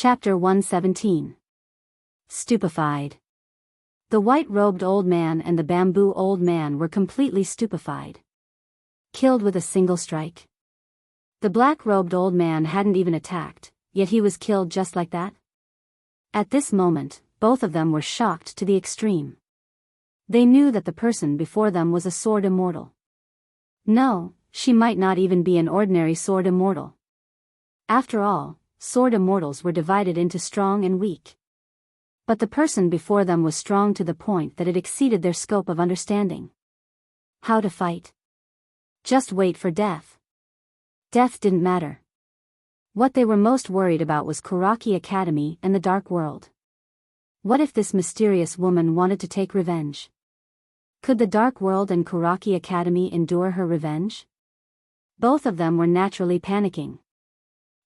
Chapter 117. Stupefied. The white-robed old man and the bamboo old man were completely stupefied. Killed with a single strike. The black-robed old man hadn't even attacked, yet he was killed just like that. At this moment, both of them were shocked to the extreme. They knew that the person before them was a sword immortal. No, she might not even be an ordinary sword immortal. After all, sword immortals were divided into strong and weak. But the person before them was strong to the point that it exceeded their scope of understanding. How to fight? Just wait for death. Death didn't matter. What they were most worried about was Kuraki Academy and the Dark World. What if this mysterious woman wanted to take revenge? Could the Dark World and Kuraki Academy endure her revenge? Both of them were naturally panicking.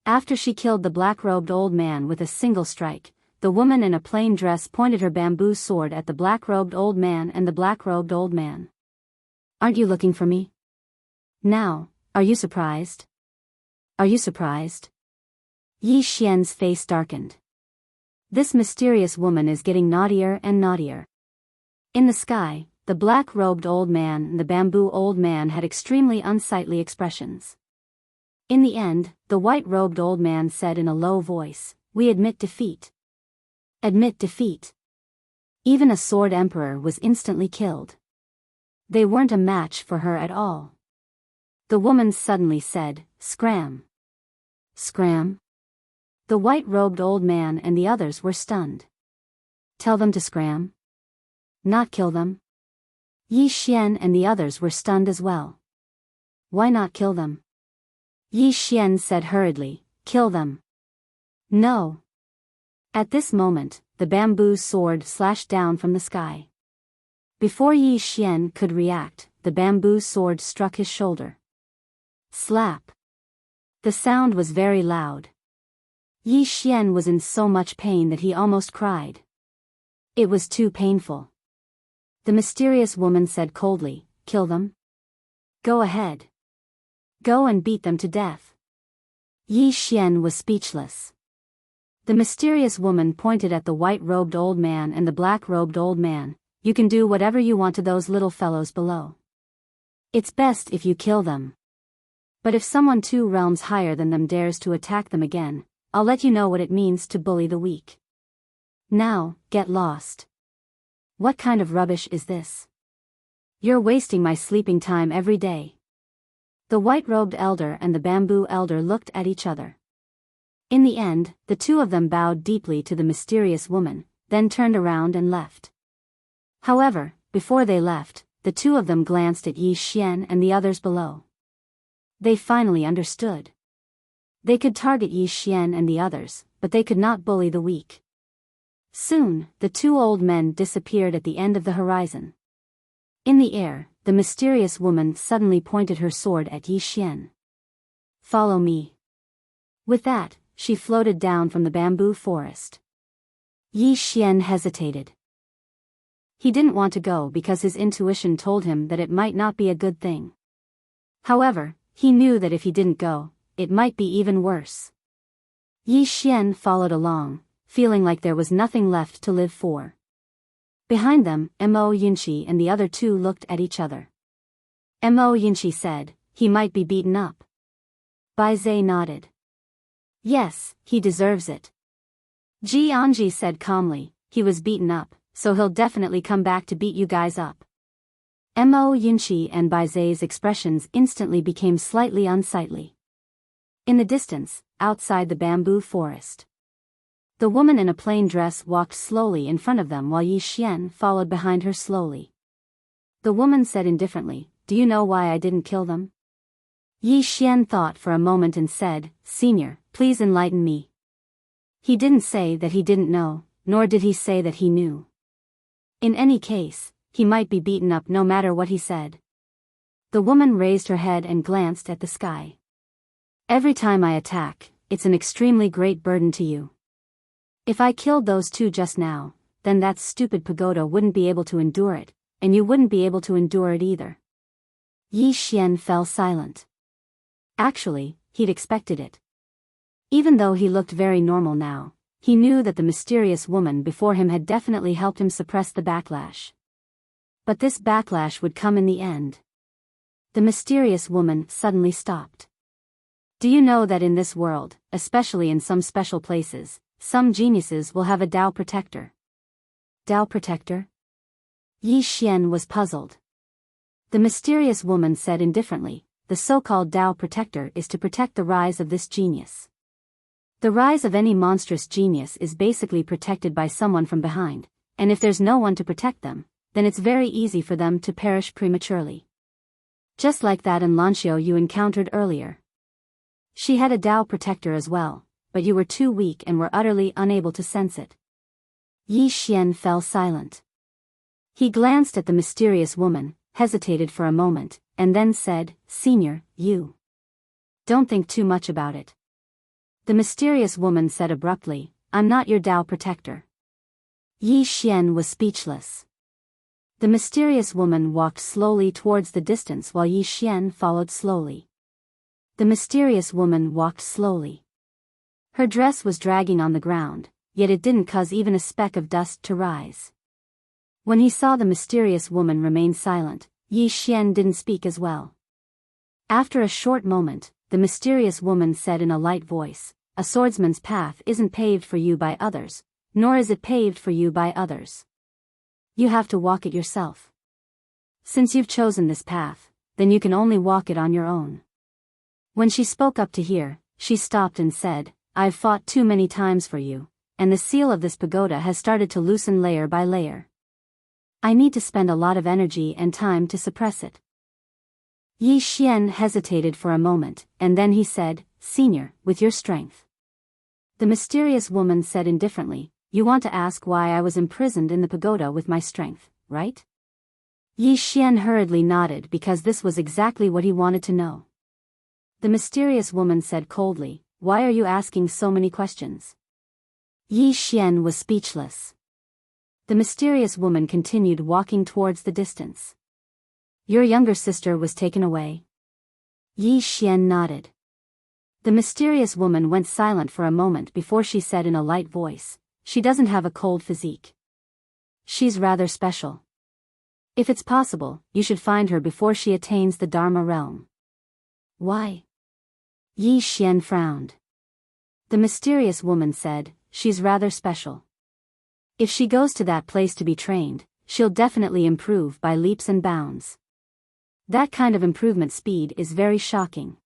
After she killed the black-robed old man with a single strike, the woman in a plain dress pointed her bamboo sword at the black-robed old man and the black-robed old man. "Aren't you looking for me? Now, are you surprised? Are you surprised?" Yi Xian's face darkened. This mysterious woman is getting naughtier and naughtier. In the sky, the black-robed old man and the bamboo old man had extremely unsightly expressions. In the end, the white-robed old man said in a low voice, "We admit defeat." Admit defeat. Even a sword emperor was instantly killed. They weren't a match for her at all. The woman suddenly said, "Scram." Scram? The white-robed old man and the others were stunned. Tell them to scram? Not kill them? Yi Xian and the others were stunned as well. Why not kill them? Yi Xian said hurriedly, "Kill them." No. At this moment, the bamboo sword slashed down from the sky. Before Yi Xian could react, the bamboo sword struck his shoulder. Slap. The sound was very loud. Yi Xian was in so much pain that he almost cried. It was too painful. The mysterious woman said coldly, "Kill them? Go ahead. Go and beat them to death." Yi Xian was speechless. The mysterious woman pointed at the white-robed old man and the black-robed old man. "You can do whatever you want to those little fellows below. It's best if you kill them. But if someone 2 realms higher than them dares to attack them again, I'll let you know what it means to bully the weak. Now, get lost. What kind of rubbish is this? You're wasting my sleeping time every day." The white-robed elder and the bamboo elder looked at each other. In the end, the 2 of them bowed deeply to the mysterious woman, then turned around and left. However, before they left, the 2 of them glanced at Yi Xian and the others below. They finally understood. They could target Yi Xian and the others, but they could not bully the weak. Soon, the 2 old men disappeared at the end of the horizon. In the air, the mysterious woman suddenly pointed her sword at Yi Xian. "Follow me." With that, she floated down from the bamboo forest. Yi Xian hesitated. He didn't want to go because his intuition told him that it might not be a good thing. However, he knew that if he didn't go, it might be even worse. Yi Xian followed along, feeling like there was nothing left to live for. Behind them, Mo Yinchi and the other 2 looked at each other. Mo Yinchi said, "He might be beaten up." Bai Zai nodded. "Yes, he deserves it." Ji Anji said calmly, "He was beaten up, so he'll definitely come back to beat you guys up." Mo Yinchi and Bai Zai's expressions instantly became slightly unsightly. In the distance, outside the bamboo forest, the woman in a plain dress walked slowly in front of them while Yi Xian followed behind her slowly. The woman said indifferently, "Do you know why I didn't kill them?" Yi Xian thought for a moment and said, "Senior, please enlighten me." He didn't say that he didn't know, nor did he say that he knew. In any case, he might be beaten up no matter what he said. The woman raised her head and glanced at the sky. "Every time I attack, it's an extremely great burden to you. If I killed those 2 just now, then that stupid pagoda wouldn't be able to endure it, and you wouldn't be able to endure it either." Yi Xian fell silent. Actually, he'd expected it. Even though he looked very normal now, he knew that the mysterious woman before him had definitely helped him suppress the backlash. But this backlash would come in the end. The mysterious woman suddenly stopped. Do you know that in this world, especially in some special places, some geniuses will have a Tao protector? Tao protector? Yi Xian was puzzled. The mysterious woman said indifferently, the so-called Tao protector is to protect the rise of this genius. The rise of any monstrous genius is basically protected by someone from behind, and if there's no one to protect them, then it's very easy for them to perish prematurely. Just like that in Lanxiao you encountered earlier. She had a Tao protector as well, but you were too weak and were utterly unable to sense it. Yi Xian fell silent. He glanced at the mysterious woman, hesitated for a moment, and then said, "Senior, you don't think too much about it." The mysterious woman said abruptly, "I'm not your Tao protector." Yi Xian was speechless. The mysterious woman walked slowly towards the distance while Yi Xian followed slowly. The mysterious woman walked slowly. Her dress was dragging on the ground, yet it didn't cause even a speck of dust to rise. When he saw the mysterious woman remain silent, Yi Xian didn't speak as well. After a short moment, the mysterious woman said in a light voice, "A swordsman's path isn't paved for you by others, nor is it paved for you by others. You have to walk it yourself. Since you've chosen this path, then you can only walk it on your own." When she spoke up to here, she stopped and said, "I've fought too many times for you, and the seal of this pagoda has started to loosen layer by layer. I need to spend a lot of energy and time to suppress it." Yi Xian hesitated for a moment, and then he said, "Senior, with your strength." The mysterious woman said indifferently, "You want to ask why I was imprisoned in the pagoda with my strength, right?" Yi Xian hurriedly nodded because this was exactly what he wanted to know. The mysterious woman said coldly, "Why are you asking so many questions?" Yi Xian was speechless. The mysterious woman continued walking towards the distance. "Your younger sister was taken away?" Yi Xian nodded. The mysterious woman went silent for a moment before she said in a light voice, "She doesn't have a cold physique. She's rather special. If it's possible, you should find her before she attains the Dharma realm." "Why?" Yi Xian frowned. The mysterious woman said, "She's rather special. If she goes to that place to be trained, she'll definitely improve by leaps and bounds. That kind of improvement speed is very shocking.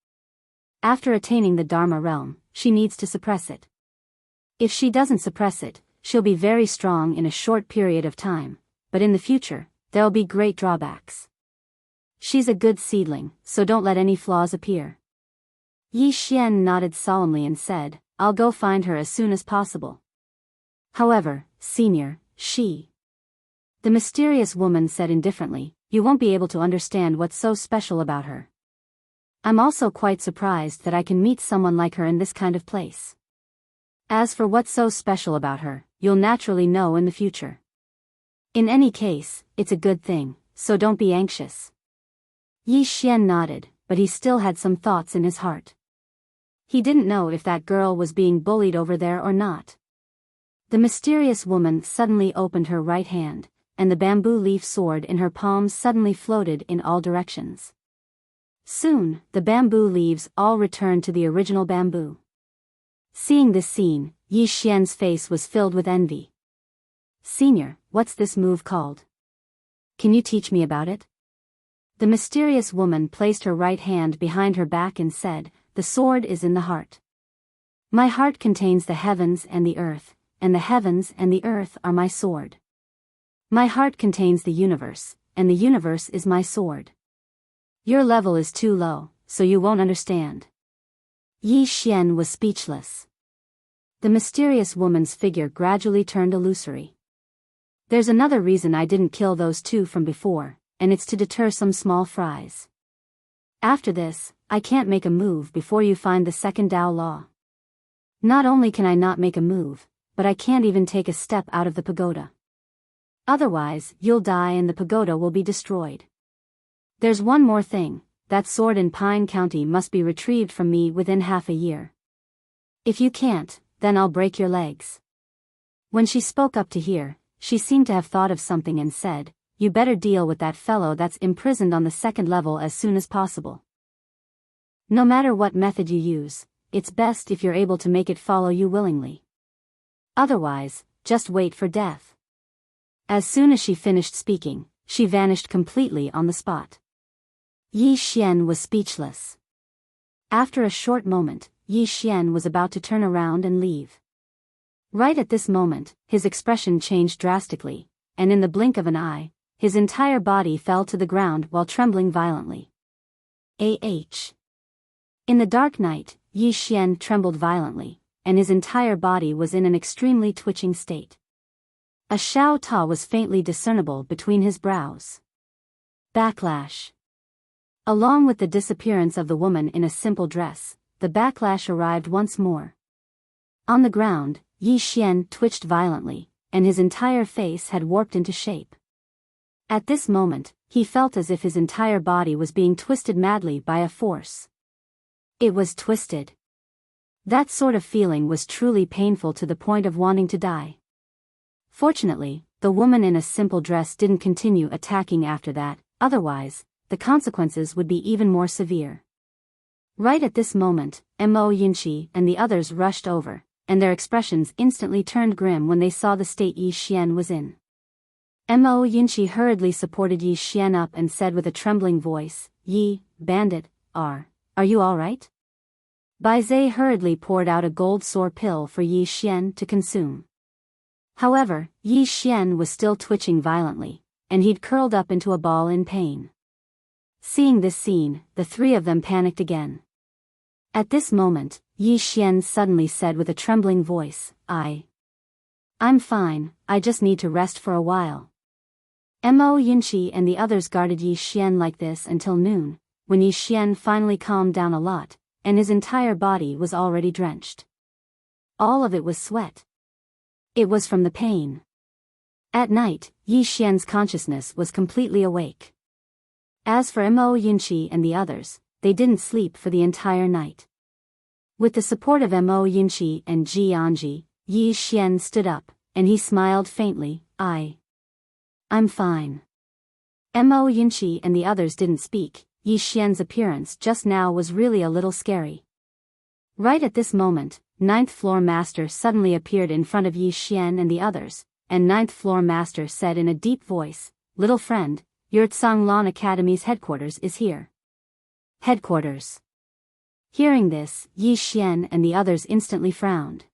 After attaining the Dharma realm, she needs to suppress it. If she doesn't suppress it, she'll be very strong in a short period of time, but in the future, there'll be great drawbacks. She's a good seedling, so don't let any flaws appear." Yi Xian nodded solemnly and said, "I'll go find her as soon as possible. However, Senior, the mysterious woman said indifferently, "You won't be able to understand what's so special about her. I'm also quite surprised that I can meet someone like her in this kind of place. As for what's so special about her, you'll naturally know in the future. In any case, it's a good thing, so don't be anxious." Yi Xian nodded, but he still had some thoughts in his heart. He didn't know if that girl was being bullied over there or not. The mysterious woman suddenly opened her right hand, and the bamboo leaf sword in her palms suddenly floated in all directions. Soon, the bamboo leaves all returned to the original bamboo. Seeing this scene, Yi Xian's face was filled with envy. "Senior, what's this move called? Can you teach me about it?" The mysterious woman placed her right hand behind her back and said, "The sword is in the heart. My heart contains the heavens and the earth, and the heavens and the earth are my sword. My heart contains the universe, and the universe is my sword. Your level is too low, so you won't understand." Yi Xian was speechless. The mysterious woman's figure gradually turned illusory. "There's another reason I didn't kill those two from before, and it's to deter some small fries. After this, I can't make a move before you find the second Tao law. Not only can I not make a move, but I can't even take a step out of the pagoda. Otherwise, you'll die and the pagoda will be destroyed. There's one more thing, that sword in Pine County must be retrieved from me within half a year. If you can't, then I'll break your legs." When she spoke up to hear, she seemed to have thought of something and said, "You better deal with that fellow that's imprisoned on the second level as soon as possible. No matter what method you use, it's best if you're able to make it follow you willingly. Otherwise, just wait for death." As soon as she finished speaking, she vanished completely on the spot. Yi Xian was speechless. After a short moment, Yi Xian was about to turn around and leave. Right at this moment, his expression changed drastically, and in the blink of an eye, his entire body fell to the ground while trembling violently. In the dark night, Yi Xian trembled violently, and his entire body was in an extremely twitching state. A Xiao Ta was faintly discernible between his brows. Backlash. Along with the disappearance of the woman in a simple dress, the backlash arrived once more. On the ground, Yi Xian twitched violently, and his entire face had warped into shape. At this moment, he felt as if his entire body was being twisted madly by a force. It was twisted. That sort of feeling was truly painful to the point of wanting to die. Fortunately, the woman in a simple dress didn't continue attacking after that, otherwise, the consequences would be even more severe. Right at this moment, Mo Yunqi and the others rushed over, and their expressions instantly turned grim when they saw the state Yi Xian was in. Mo Yunqi hurriedly supported Yi Xian up and said with a trembling voice, "Yi, bandit, are you all right?" Bai Zhe hurriedly poured out a gold sore pill for Yi Xian to consume. However, Yi Xian was still twitching violently, and he'd curled up into a ball in pain. Seeing this scene, the three of them panicked again. At this moment, Yi Xian suddenly said with a trembling voice, I'm fine, I just need to rest for a while." Mo Yunqi and the others guarded Yi Xian like this until noon, when Yi Xian finally calmed down a lot, and his entire body was already drenched. All of it was sweat. It was from the pain. At night, Yi Xian's consciousness was completely awake. As for Mo Yunqi and the others, they didn't sleep for the entire night. With the support of Mo Yunqi and Ji Anji, Yi Xian stood up, and he smiled faintly, I'm fine." Mo Yunqi and the others didn't speak. Yi Xian's appearance just now was really a little scary. Right at this moment, Ninth Floor Master suddenly appeared in front of Yi Xian and the others, and Ninth Floor Master said in a deep voice, "Little friend, your Tsanglan Academy's headquarters is here." Headquarters. Hearing this, Yi Xian and the others instantly frowned.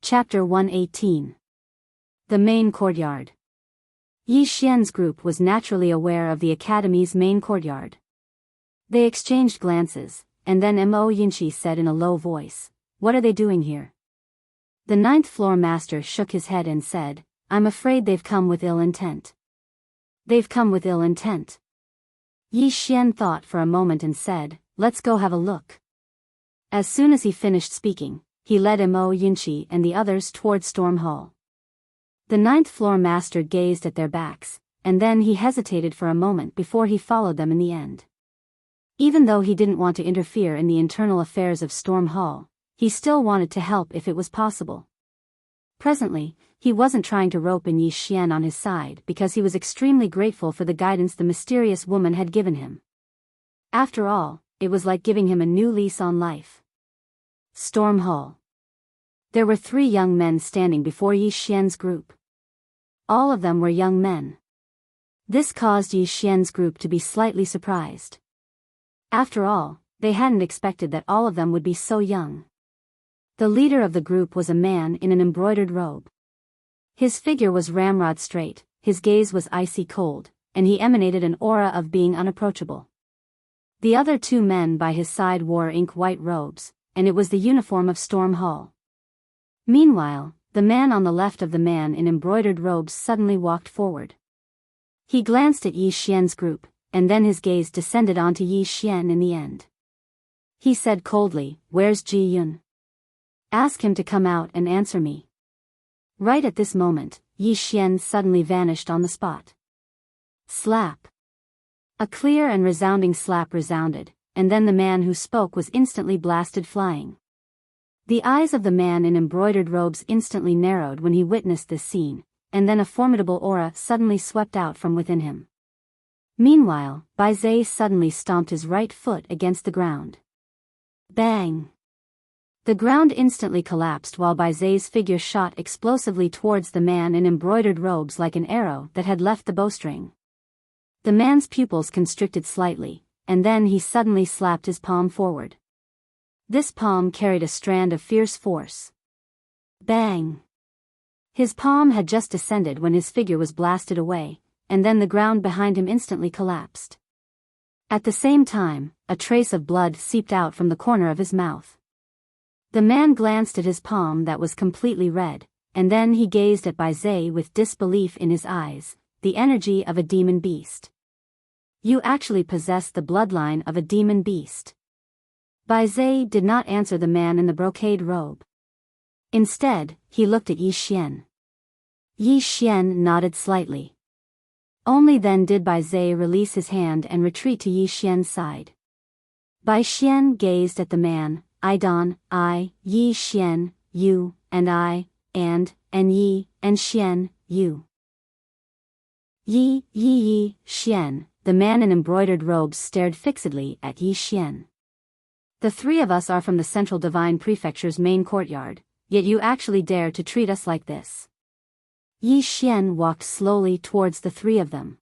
Chapter 118. The Main Courtyard. Yi Xian's group was naturally aware of the Academy's main courtyard. They exchanged glances, and then Mo Yunqi said in a low voice, "What are they doing here?" The Ninth Floor Master shook his head and said, "I'm afraid they've come with ill intent." "They've come with ill intent?" Yi Xian thought for a moment and said, "Let's go have a look." As soon as he finished speaking, he led Mo Yunqi and the others toward Storm Hall. The Ninth Floor Master gazed at their backs, and then he hesitated for a moment before he followed them in the end. Even though he didn't want to interfere in the internal affairs of Storm Hall, he still wanted to help if it was possible. Presently, he wasn't trying to rope in Yi Xian on his side because he was extremely grateful for the guidance the mysterious woman had given him. After all, it was like giving him a new lease on life. Storm Hall. There were 3 young men standing before Yi Xian's group. All of them were young men. This caused Yi Xian's group to be slightly surprised. After all, they hadn't expected that all of them would be so young. The leader of the group was a man in an embroidered robe. His figure was ramrod straight, his gaze was icy cold, and he emanated an aura of being unapproachable. The other 2 men by his side wore ink-white robes, and it was the uniform of Storm Hall. Meanwhile, the man on the left of the man in embroidered robes suddenly walked forward. He glanced at Yi Xian's group, and then his gaze descended onto Yi Xian in the end. He said coldly, "Where's Ji Yun? Ask him to come out and answer me." Right at this moment, Yi Xian suddenly vanished on the spot. Slap. A clear and resounding slap resounded, and then the man who spoke was instantly blasted flying. The eyes of the man in embroidered robes instantly narrowed when he witnessed this scene, and then a formidable aura suddenly swept out from within him. Meanwhile, Biyao suddenly stomped his right foot against the ground. Bang! The ground instantly collapsed while Biyao's figure shot explosively towards the man in embroidered robes like an arrow that had left the bowstring. The man's pupils constricted slightly, and then he suddenly slapped his palm forward. This palm carried a strand of fierce force. Bang! His palm had just descended when his figure was blasted away, and then the ground behind him instantly collapsed. At the same time, a trace of blood seeped out from the corner of his mouth. The man glanced at his palm that was completely red, and then he gazed at Biyao with disbelief in his eyes, the energy of a demon beast. You actually possess the bloodline of a demon beast. Biyao did not answer the man in the brocade robe. Instead, he looked at Yi Xian. Yi Xian nodded slightly. Only then did Biyao release his hand and retreat to Yi Xian's side. Bai Xian gazed at the man, Yi Xian, you, and I, and Yi, and Xian, you. Yi Xian, the man in embroidered robes stared fixedly at Yi Xian. The three of us are from the Central Divine Prefecture's main courtyard, yet you actually dare to treat us like this. Yi Xian walked slowly towards the three of them.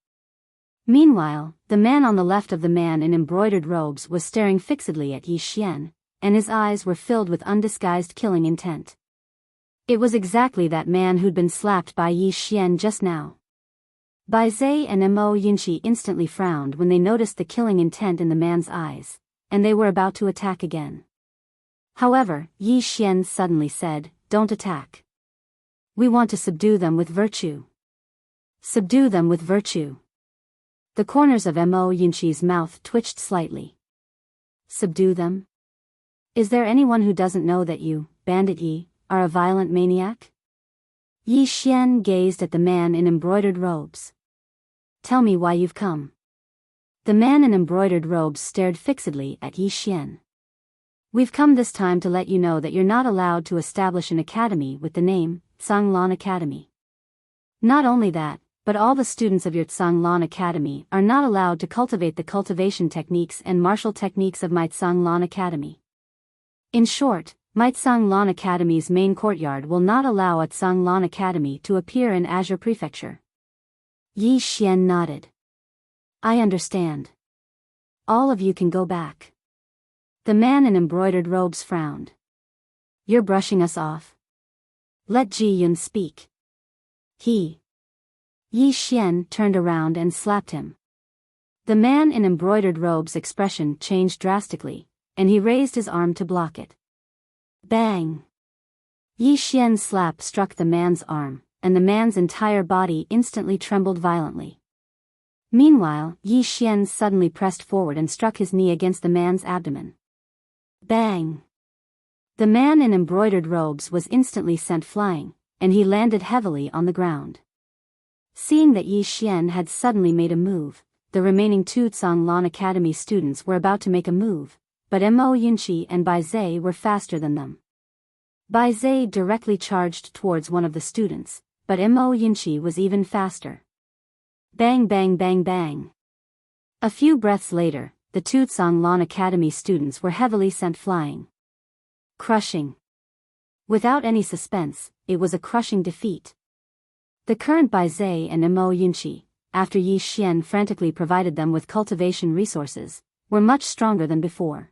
Meanwhile, the man on the left of the man in embroidered robes was staring fixedly at Yi Xian, and his eyes were filled with undisguised killing intent. It was exactly that man who'd been slapped by Yi Xian just now. Biyao and Mo Yunqi instantly frowned when they noticed the killing intent in the man's eyes, and they were about to attack again. However, Yi Xian suddenly said, "Don't attack. We want to subdue them with virtue. Subdue them with virtue." The corners of Mo Yunqi's mouth twitched slightly. Subdue them? Is there anyone who doesn't know that you, Bandit Yi, are a violent maniac? Yi Xian gazed at the man in embroidered robes. Tell me why you've come. The man in embroidered robes stared fixedly at Yi Xian. We've come this time to let you know that you're not allowed to establish an academy with the name, Tsanglan Academy. Not only that, but all the students of your Tsanglan Academy are not allowed to cultivate the cultivation techniques and martial techniques of my Tsanglan Academy. In short, my Tsanglan Academy's main courtyard will not allow a Tsanglan Academy to appear in Azure Prefecture. Yi Xian nodded. I understand. All of you can go back. The man in embroidered robes frowned. You're brushing us off? Let Ji Yun speak. Yi Xian turned around and slapped him. The man in embroidered robes' expression changed drastically, and he raised his arm to block it. Bang! Yi Xian's slap struck the man's arm, and the man's entire body instantly trembled violently. Meanwhile, Yi Xian suddenly pressed forward and struck his knee against the man's abdomen. Bang! The man in embroidered robes was instantly sent flying, and he landed heavily on the ground. Seeing that Yi Xian had suddenly made a move, the remaining two Tsanglan Academy students were about to make a move, but Mo Yunqi and Biyao were faster than them. Biyao directly charged towards one of the students, but Mo Yunqi was even faster. Bang bang bang bang. A few breaths later, the two Tsanglan Academy students were heavily sent flying. Crushing. Without any suspense, it was a crushing defeat. The current Biyao and Mo Yunqi, after Yi Xian frantically provided them with cultivation resources, were much stronger than before.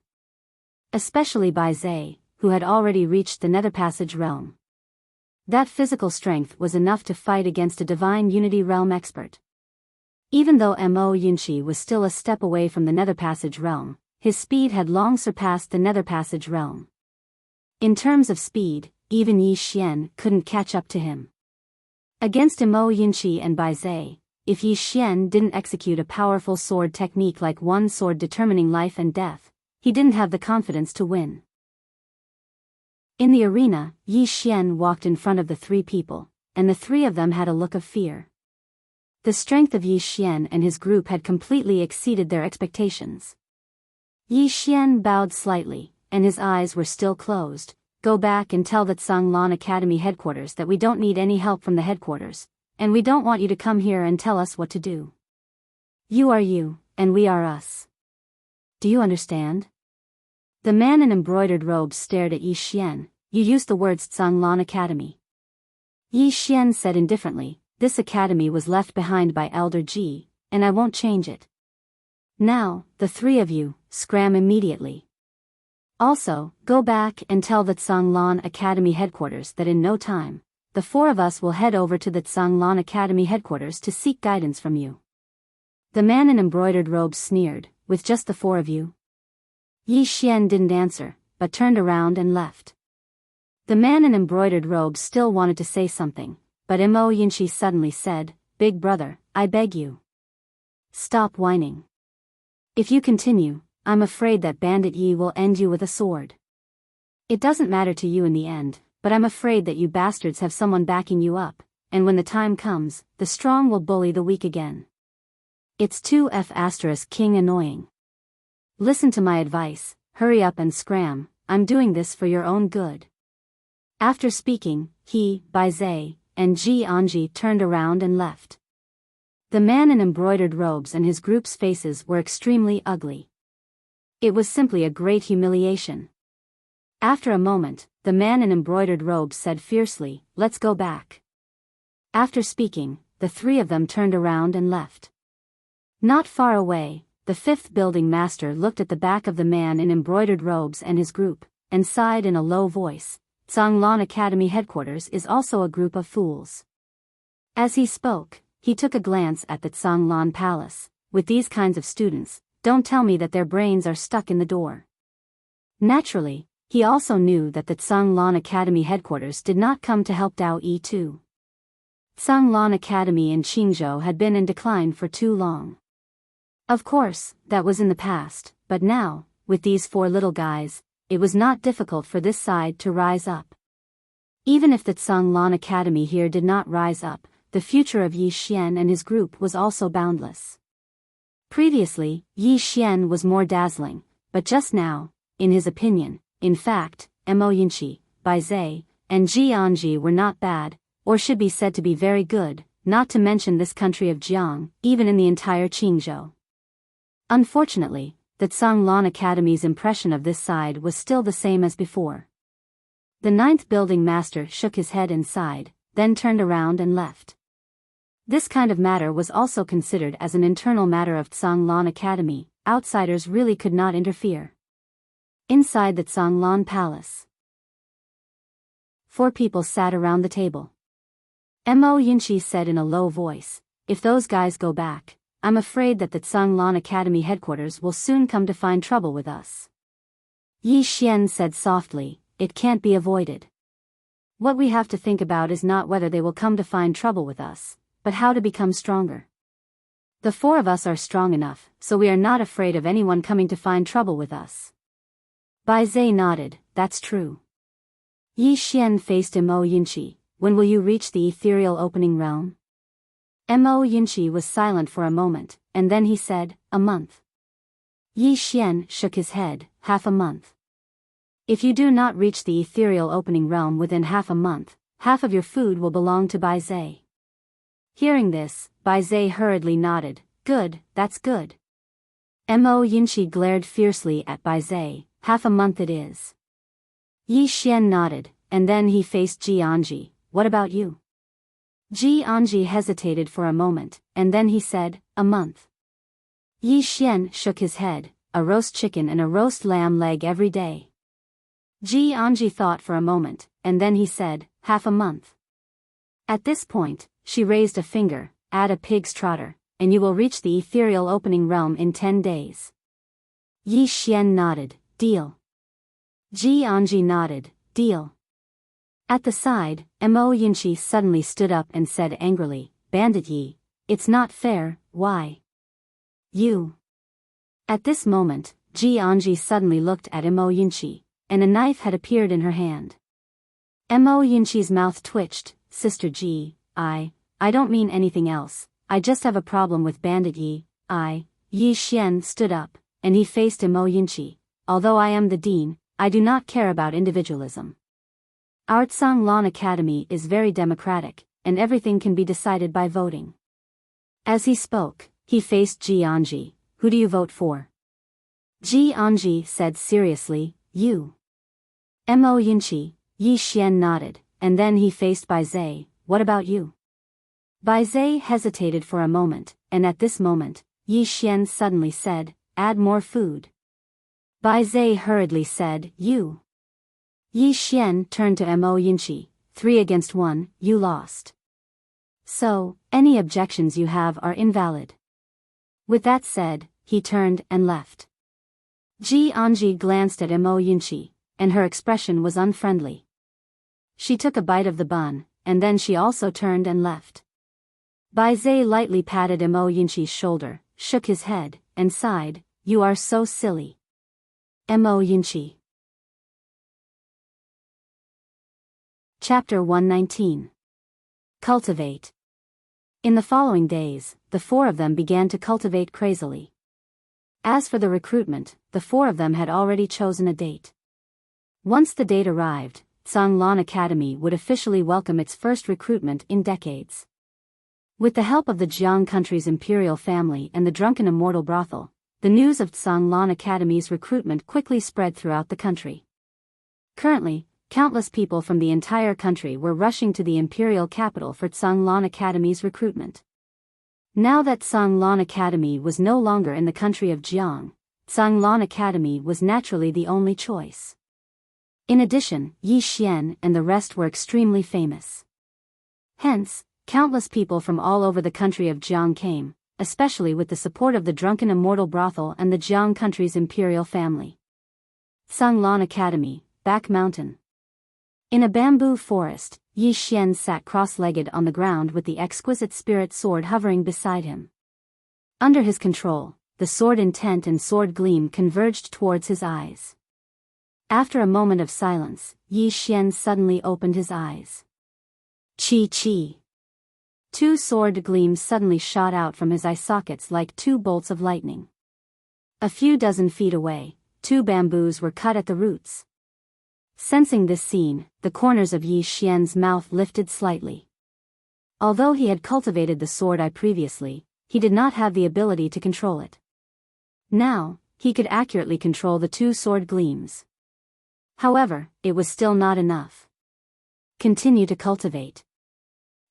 Especially Biyao, who had already reached the Nether Passage realm. That physical strength was enough to fight against a Divine Unity realm expert. Even though Mo Yunqi was still a step away from the Nether Passage realm, his speed had long surpassed the Nether Passage realm. In terms of speed, even Yi Xian couldn't catch up to him. Against Mo Yunqi and Biyao, if Yi Xian didn't execute a powerful sword technique like one sword determining life and death, he didn't have the confidence to win. In the arena, Yi Xian walked in front of the three people, and the three of them had a look of fear. The strength of Yi Xian and his group had completely exceeded their expectations. Yi Xian bowed slightly, and his eyes were still closed, go back and tell the Tsanglan Academy headquarters that we don't need any help from the headquarters, and we don't want you to come here and tell us what to do. You are you, and we are us. Do you understand? The man in embroidered robes stared at Yi Xian. You used the words Tsanglan Academy. Yi Xian said indifferently, this academy was left behind by Elder Ji, and I won't change it. Now, the three of you, scram immediately. Also, go back and tell the Tsanglan Academy headquarters that in no time, the four of us will head over to the Tsanglan Academy headquarters to seek guidance from you. The man in embroidered robes sneered, with just the four of you? Yi Xian didn't answer, but turned around and left. The man in embroidered robes still wanted to say something, but Mo Yinshi suddenly said, Big brother, I beg you. Stop whining. If you continue, I'm afraid that Bandit Yi will end you with a sword. It doesn't matter to you in the end, but I'm afraid that you bastards have someone backing you up, and when the time comes, the strong will bully the weak again. It's 2F** king annoying. Listen to my advice, hurry up and scram, I'm doing this for your own good. After speaking, he, Baizhe, and Ji Anji turned around and left. The man in embroidered robes and his group's faces were extremely ugly. It was simply a great humiliation. After a moment, the man in embroidered robes said fiercely, Let's go back. After speaking, the three of them turned around and left. Not far away, the fifth building master looked at the back of the man in embroidered robes and his group, and sighed in a low voice, Tsanglan Academy headquarters is also a group of fools. As he spoke, he took a glance at the Tsanglan Palace. With these kinds of students, don't tell me that their brains are stuck in the door. Naturally, he also knew that the Tsanglan Academy headquarters did not come to help Dao Yi too. Tsanglan Academy in Qingzhou had been in decline for too long. Of course, that was in the past, but now, with these four little guys, it was not difficult for this side to rise up. Even if the Tsanglan Academy here did not rise up, the future of Yi Xian and his group was also boundless. Previously, Yi Xian was more dazzling, but just now, in his opinion, in fact, Mo Yinshi, Baizhe, and Ji Anji were not bad, or should be said to be very good, not to mention this country of Jiang, even in the entire Qingzhou. Unfortunately, the Tsanglan Academy's impression of this side was still the same as before. The ninth building master shook his head and sighed, then turned around and left. This kind of matter was also considered as an internal matter of Tsanglan Academy, outsiders really could not interfere. Inside the Tsanglan Palace, 4 people sat around the table. Mo Yinshi said in a low voice, If those guys go back, I'm afraid that the Tsanglan Academy headquarters will soon come to find trouble with us. Yi Xian said softly, It can't be avoided. What we have to think about is not whether they will come to find trouble with us, but how to become stronger. The 4 of us are strong enough, so we are not afraid of anyone coming to find trouble with us. Baizhe nodded, That's true. Yi Xian faced Mo Yinshi, When will you reach the ethereal opening realm? Mo Yinshi was silent for a moment, and then he said, A month. Yi Xian shook his head, Half a month. If you do not reach the ethereal opening realm within half a month, half of your food will belong to Baizhe. Hearing this, Baizhe hurriedly nodded, Good, that's good. Mo Yinshi glared fiercely at Baizhe, Half a month it is. Yi Xian nodded, and then he faced Ji Anji, What about you? Ji Anji hesitated for a moment, and then he said, A month. Yi Xian shook his head, A roast chicken and a roast lamb leg every day. Ji Anji thought for a moment, and then he said, Half a month. At this point, she raised a finger, Add a pig's trotter, and you will reach the ethereal opening realm in 10 days. Yi Xian nodded, Deal. Ji Anji nodded, Deal. At the side, Mo Yinshi suddenly stood up and said angrily, Bandit Yi, it's not fair, why? You. At this moment, Ji Anji suddenly looked at Mo Yinshi, and a knife had appeared in her hand. Mo Yinshi's mouth twitched, Sister Ji, I don't mean anything else, I just have a problem with Bandit Yi, Yi Xian stood up, and he faced Mo Yinshi, Although I am the dean, I do not care about individualism. Our Tsanglan Academy is very democratic, and everything can be decided by voting. As he spoke, he faced Ji Anji. Who do you vote for? Ji Anji said seriously, you. Mo Yinchi. Yi Xian nodded, and then he faced Bai Zai. What about you? Bai Zai hesitated for a moment, and at this moment, Yi Xian suddenly said, add more food. Bai Zai hurriedly said, you. Yi Xian turned to Mo Yinchi. 3 against 1, you lost. So, any objections you have are invalid. With that said, he turned and left. Ji Anji glanced at Mo Yinchi, and her expression was unfriendly. She took a bite of the bun, and then she also turned and left. Bai Zai lightly patted Mo Yinchi's shoulder, shook his head, and sighed, you are so silly. Mo Yinchi. Chapter 119. Cultivate. In the following days, the 4 of them began to cultivate crazily. As for the recruitment, the 4 of them had already chosen a date. Once the date arrived, Tsanglan Academy would officially welcome its first recruitment in decades. With the help of the Jiang country's imperial family and the drunken Immortal brothel, the news of Tsanglan Academy's recruitment quickly spread throughout the country. Currently, countless people from the entire country were rushing to the imperial capital for Tsanglan Academy's recruitment. Now that Tsanglan Academy was no longer in the country of Jiang, Tsanglan Academy was naturally the only choice. In addition, Yi Xian and the rest were extremely famous. Hence, countless people from all over the country of Jiang came, especially with the support of the drunken Immortal brothel and the Jiang country's imperial family. Tsanglan Academy, Back Mountain. In a bamboo forest, Yi Xian sat cross-legged on the ground with the exquisite spirit sword hovering beside him. Under his control, the sword intent and sword gleam converged towards his eyes. After a moment of silence, Yi Xian suddenly opened his eyes. Chi. 2 sword gleams suddenly shot out from his eye sockets like 2 bolts of lightning. A few dozen feet away, 2 bamboos were cut at the roots. Sensing this scene, the corners of Yi Xian's mouth lifted slightly. Although he had cultivated the sword eye previously, he did not have the ability to control it. Now, he could accurately control the 2 sword gleams. However, it was still not enough. Continue to cultivate.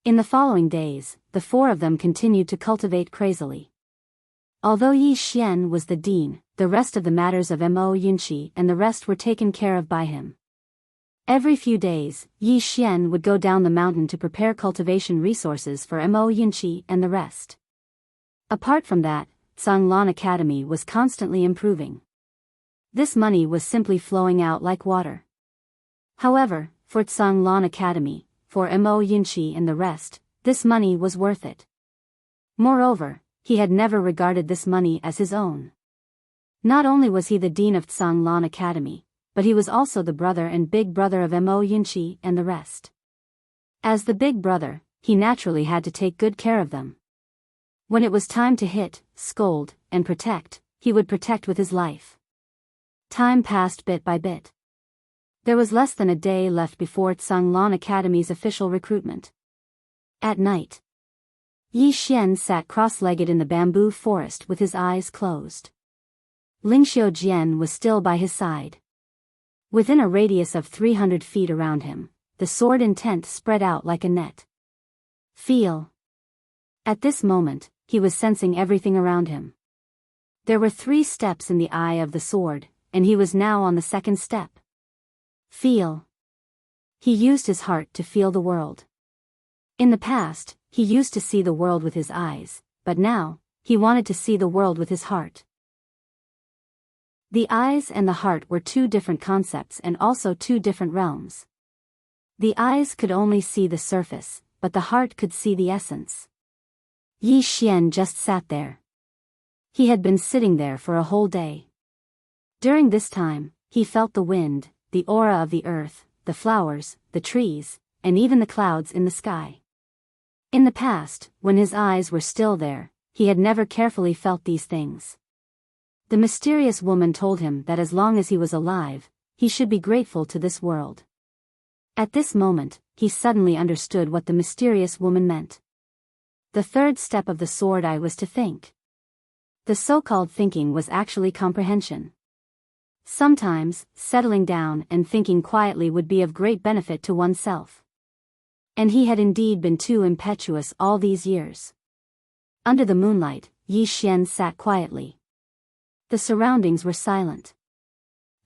In the following days, the 4 of them continued to cultivate crazily. Although Yi Xian was the dean, the rest of the matters of Mo Yinchi and the rest were taken care of by him. Every few days, Yi Xian would go down the mountain to prepare cultivation resources for Mo Yinchi and the rest. Apart from that, Tsanglan Academy was constantly improving. This money was simply flowing out like water. However, for Tsanglan Academy, for Mo Yinchi and the rest, this money was worth it. Moreover, he had never regarded this money as his own. Not only was he the dean of Tsanglan Academy, but he was also the brother and big brother of Mo Yinchi and the rest. As the big brother, he naturally had to take good care of them. When it was time to hit, scold, and protect, he would protect with his life. Time passed bit by bit. There was less than a day left before Tsanglan Academy's official recruitment. At night, Yi Xian sat cross-legged in the bamboo forest with his eyes closed. Lingxiu Jian was still by his side. Within a radius of 300 feet around him, the sword intent spread out like a net. Feel. At this moment, he was sensing everything around him. There were 3 steps in the eye of the sword, and he was now on the 2nd step. Feel. He used his heart to feel the world. In the past, he used to see the world with his eyes, but now, he wanted to see the world with his heart. The eyes and the heart were 2 different concepts and also 2 different realms. The eyes could only see the surface, but the heart could see the essence. Yi Xian just sat there. He had been sitting there for a whole day. During this time, he felt the wind, the aura of the earth, the flowers, the trees, and even the clouds in the sky. In the past, when his eyes were still there, he had never carefully felt these things. The mysterious woman told him that as long as he was alive, he should be grateful to this world. At this moment, he suddenly understood what the mysterious woman meant. The third step of the sword eye was to think. The so-called thinking was actually comprehension. Sometimes, settling down and thinking quietly would be of great benefit to oneself. And he had indeed been too impetuous all these years. Under the moonlight, Yi Xian sat quietly. The surroundings were silent.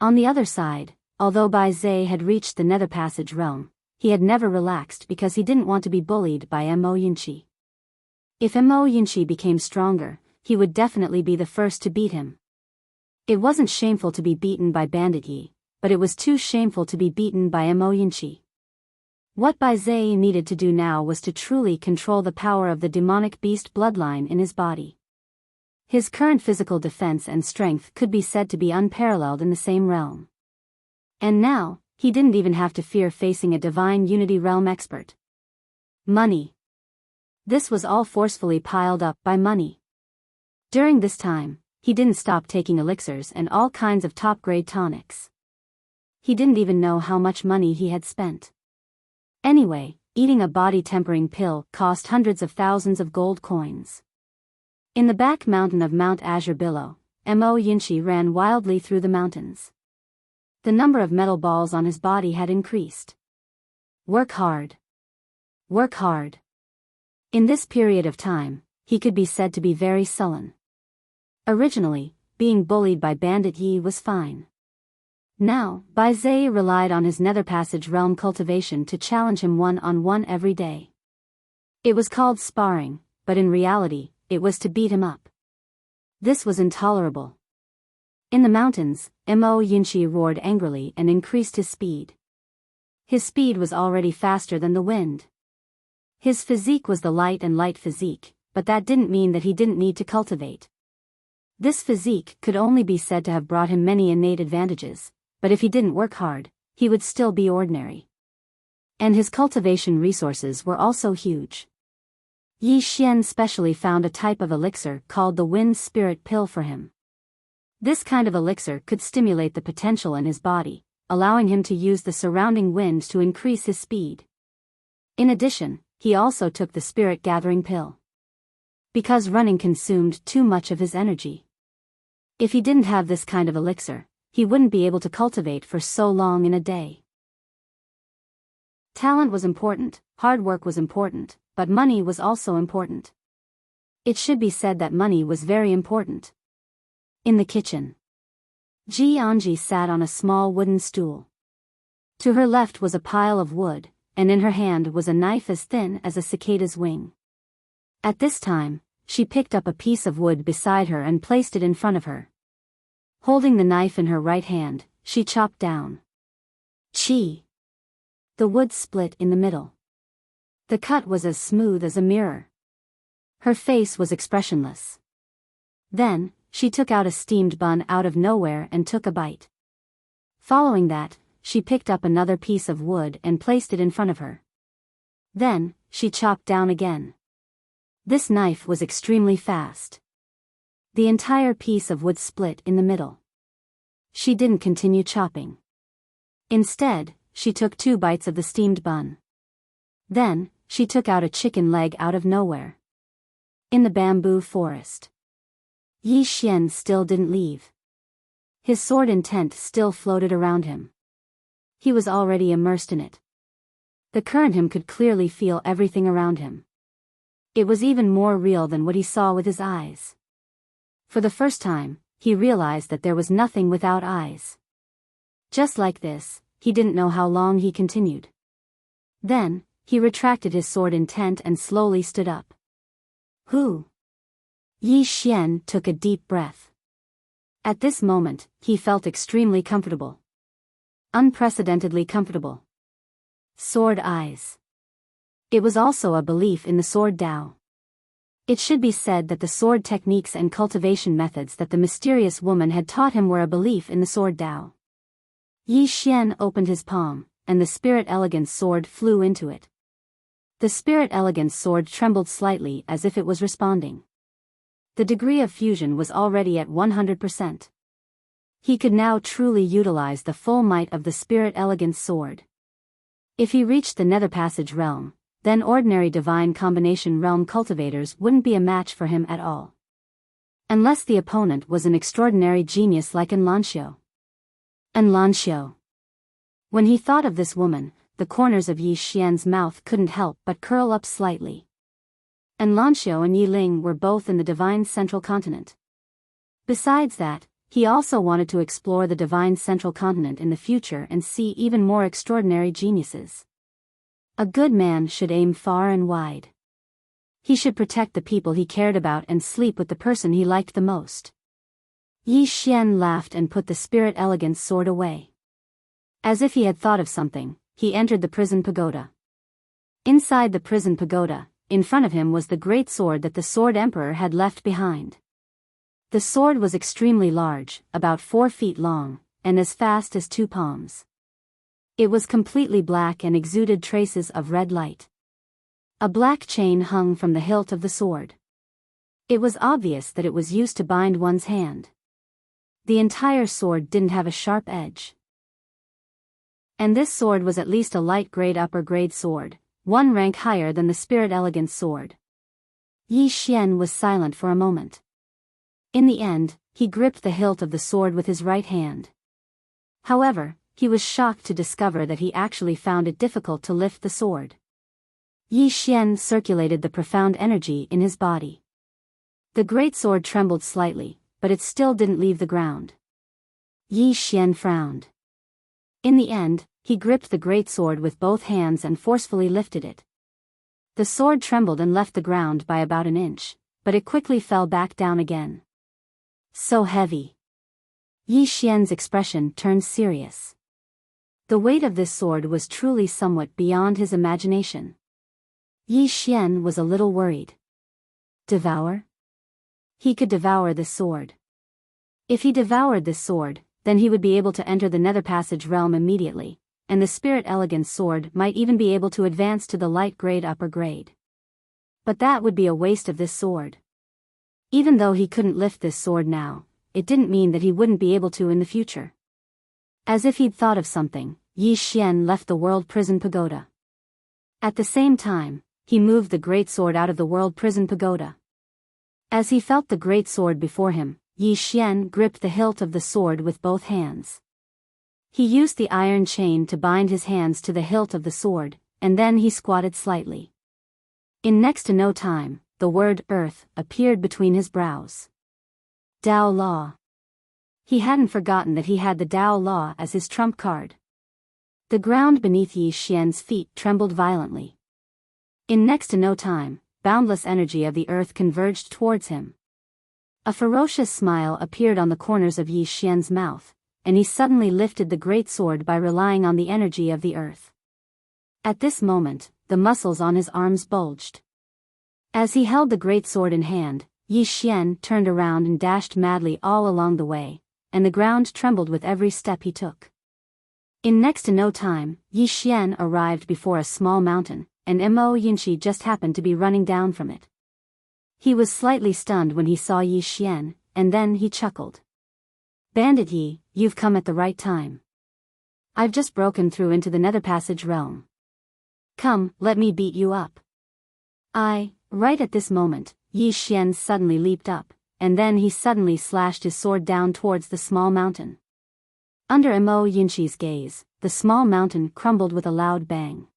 On the other side, although Bai Zhe had reached the nether passage realm, he had never relaxed because he didn't want to be bullied by Mo Yunqi. If Mo Yunqi became stronger, he would definitely be the first to beat him. It wasn't shameful to be beaten by Bandit Yi, but it was too shameful to be beaten by Mo Yunqi. What Bai Zhe needed to do now was to truly control the power of the demonic beast bloodline in his body. His current physical defense and strength could be said to be unparalleled in the same realm. And now, he didn't even have to fear facing a divine unity realm expert. Money. This was all forcefully piled up by money. During this time, he didn't stop taking elixirs and all kinds of top-grade tonics. He didn't even know how much money he had spent. Anyway, eating a body-tempering pill cost hundreds of thousands of gold coins. In the back mountain of Mount Azure below, Mo Yunqi ran wildly through the mountains. The number of metal balls on his body had increased. Work hard. Work hard. In this period of time, he could be said to be very sullen. Originally, being bullied by Bandit Yi was fine. Now, Bai Zhe relied on his nether passage realm cultivation to challenge him one-on-one every day. It was called sparring, but in reality, it was to beat him up. This was intolerable. In the mountains, Mo Yunqi roared angrily and increased his speed. His speed was already faster than the wind. His physique was the light physique, but that didn't mean that he didn't need to cultivate. This physique could only be said to have brought him many innate advantages, but if he didn't work hard, he would still be ordinary. And his cultivation resources were also huge. Yi Xian specially found a type of elixir called the Wind Spirit Pill for him. This kind of elixir could stimulate the potential in his body, allowing him to use the surrounding wind to increase his speed. In addition, he also took the Spirit Gathering Pill. Because running consumed too much of his energy. If he didn't have this kind of elixir, he wouldn't be able to cultivate for so long in a day. Talent was important, hard work was important, but money was also important. It should be said that money was very important. In the kitchen, Ji Anji sat on a small wooden stool. To her left was a pile of wood, and in her hand was a knife as thin as a cicada's wing. At this time, she picked up a piece of wood beside her and placed it in front of her. Holding the knife in her right hand, she chopped down. Chi! The wood split in the middle. The cut was as smooth as a mirror. Her face was expressionless. Then, she took out a steamed bun out of nowhere and took a bite. Following that, she picked up another piece of wood and placed it in front of her. Then, she chopped down again. This knife was extremely fast. The entire piece of wood split in the middle. She didn't continue chopping. Instead, she took 2 bites of the steamed bun. Then, she took out a chicken leg out of nowhere. In the bamboo forest. Yi Xian still didn't leave. His sword intent still floated around him. He was already immersed in it. The current him could clearly feel everything around him. It was even more real than what he saw with his eyes. For the first time, he realized that there was nothing without eyes. Just like this, he didn't know how long he continued. Then, he retracted his sword intent and slowly stood up. Who? Yi Xian took a deep breath. At this moment, he felt extremely comfortable. Unprecedentedly comfortable. Sword eyes. It was also a belief in the sword Tao. It should be said that the sword techniques and cultivation methods that the mysterious woman had taught him were a belief in the sword Tao. Yi Xian opened his palm, and the Spirit Elegance sword flew into it. The Spirit Elegance sword trembled slightly as if it was responding. The degree of fusion was already at 100%. He could now truly utilize the full might of the Spirit Elegance sword. If he reached the Nether Passage realm, then ordinary divine combination realm cultivators wouldn't be a match for him at all. Unless the opponent was an extraordinary genius like Enlancio. Enlancio. When he thought of this woman, the corners of Yi Xian's mouth couldn't help but curl up slightly. Enlancio and Yi Ling were both in the divine central continent. Besides that, he also wanted to explore the divine central continent in the future and see even more extraordinary geniuses. A good man should aim far and wide. He should protect the people he cared about and sleep with the person he liked the most. Yi Xian laughed and put the spirit elegance sword away. As if he had thought of something, he entered the prison pagoda. Inside the prison pagoda, in front of him was the great sword that the Sword Emperor had left behind. The sword was extremely large, about 4 feet long, and as fast as 2 palms. It was completely black and exuded traces of red light. A black chain hung from the hilt of the sword. It was obvious that it was used to bind one's hand. The entire sword didn't have a sharp edge. And this sword was at least a light grade upper grade sword, 1 rank higher than the spirit elegance sword. Yi Xian was silent for a moment. In the end, he gripped the hilt of the sword with his right hand. However, he was shocked to discover that he actually found it difficult to lift the sword. Yi Xian circulated the profound energy in his body. The great sword trembled slightly, but it still didn't leave the ground. Yi Xian frowned. In the end, he gripped the great sword with both hands and forcefully lifted it. The sword trembled and left the ground by about an inch, but it quickly fell back down again. So heavy. Yi Xian's expression turned serious. The weight of this sword was truly somewhat beyond his imagination. Yi Xian was a little worried. Devour? He could devour this sword. If he devoured this sword, then he would be able to enter the Nether Passage realm immediately, and the Spirit Elegance sword might even be able to advance to the light grade upper grade. But that would be a waste of this sword. Even though he couldn't lift this sword now, it didn't mean that he wouldn't be able to in the future. As if he'd thought of something, Yi Xian left the World Prison Pagoda. At the same time, he moved the great sword out of the World Prison Pagoda. As he felt the great sword before him, Yi Xian gripped the hilt of the sword with both hands. He used the iron chain to bind his hands to the hilt of the sword, and then he squatted slightly. In next to no time, the word earth appeared between his brows. Dao Law. He hadn't forgotten that he had the Dao Law as his trump card. The ground beneath Yi Xian's feet trembled violently. In next to no time, boundless energy of the earth converged towards him. A ferocious smile appeared on the corners of Yi Xian's mouth, and he suddenly lifted the great sword by relying on the energy of the earth. At this moment, the muscles on his arms bulged. As he held the great sword in hand, Yi Xian turned around and dashed madly all along the way, and the ground trembled with every step he took. In next to no time, Yi Xian arrived before a small mountain, and Mo Yinshi just happened to be running down from it. He was slightly stunned when he saw Yi Xian, and then he chuckled. Bandit Yi, you've come at the right time. I've just broken through into the Nether Passage realm. Come, let me beat you up. Right at this moment, Yi Xian suddenly leaped up, and then he suddenly slashed his sword down towards the small mountain. Under Mo Yinshi's gaze, the small mountain crumbled with a loud bang.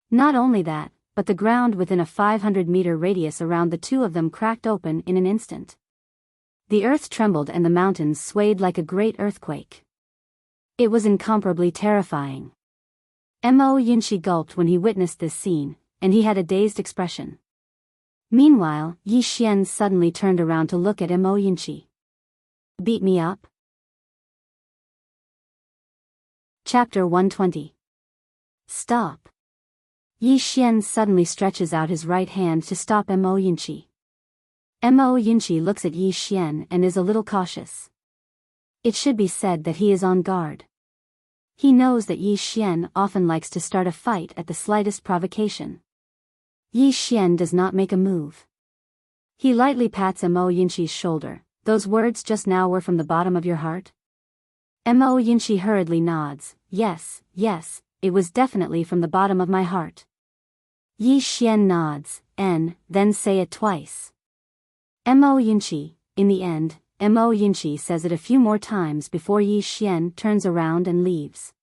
Not only that, but the ground within a 500-meter radius around the two of them cracked open in an instant. The earth trembled and the mountains swayed like a great earthquake. It was incomparably terrifying. Mo Yinshi gulped when he witnessed this scene, and he had a dazed expression. Meanwhile, Yi Xian suddenly turned around to look at Mo Yinshi. Beat me up? Chapter 120. Stop. Yi Xian suddenly stretches out his right hand to stop Mo Yinshi. Mo Yinshi looks at Yi Xian and is a little cautious. It should be said that he is on guard. He knows that Yi Xian often likes to start a fight at the slightest provocation. Yi Xian does not make a move. He lightly pats Mo Yinshi's shoulder. Those words just now were from the bottom of your heart? Mo Yinshi hurriedly nods. Yes, it was definitely from the bottom of my heart. Yi Xian nods, then say it twice. Mo Yinchi. In the end, Mo Yinchi says it a few more times before Yi Xian turns around and leaves.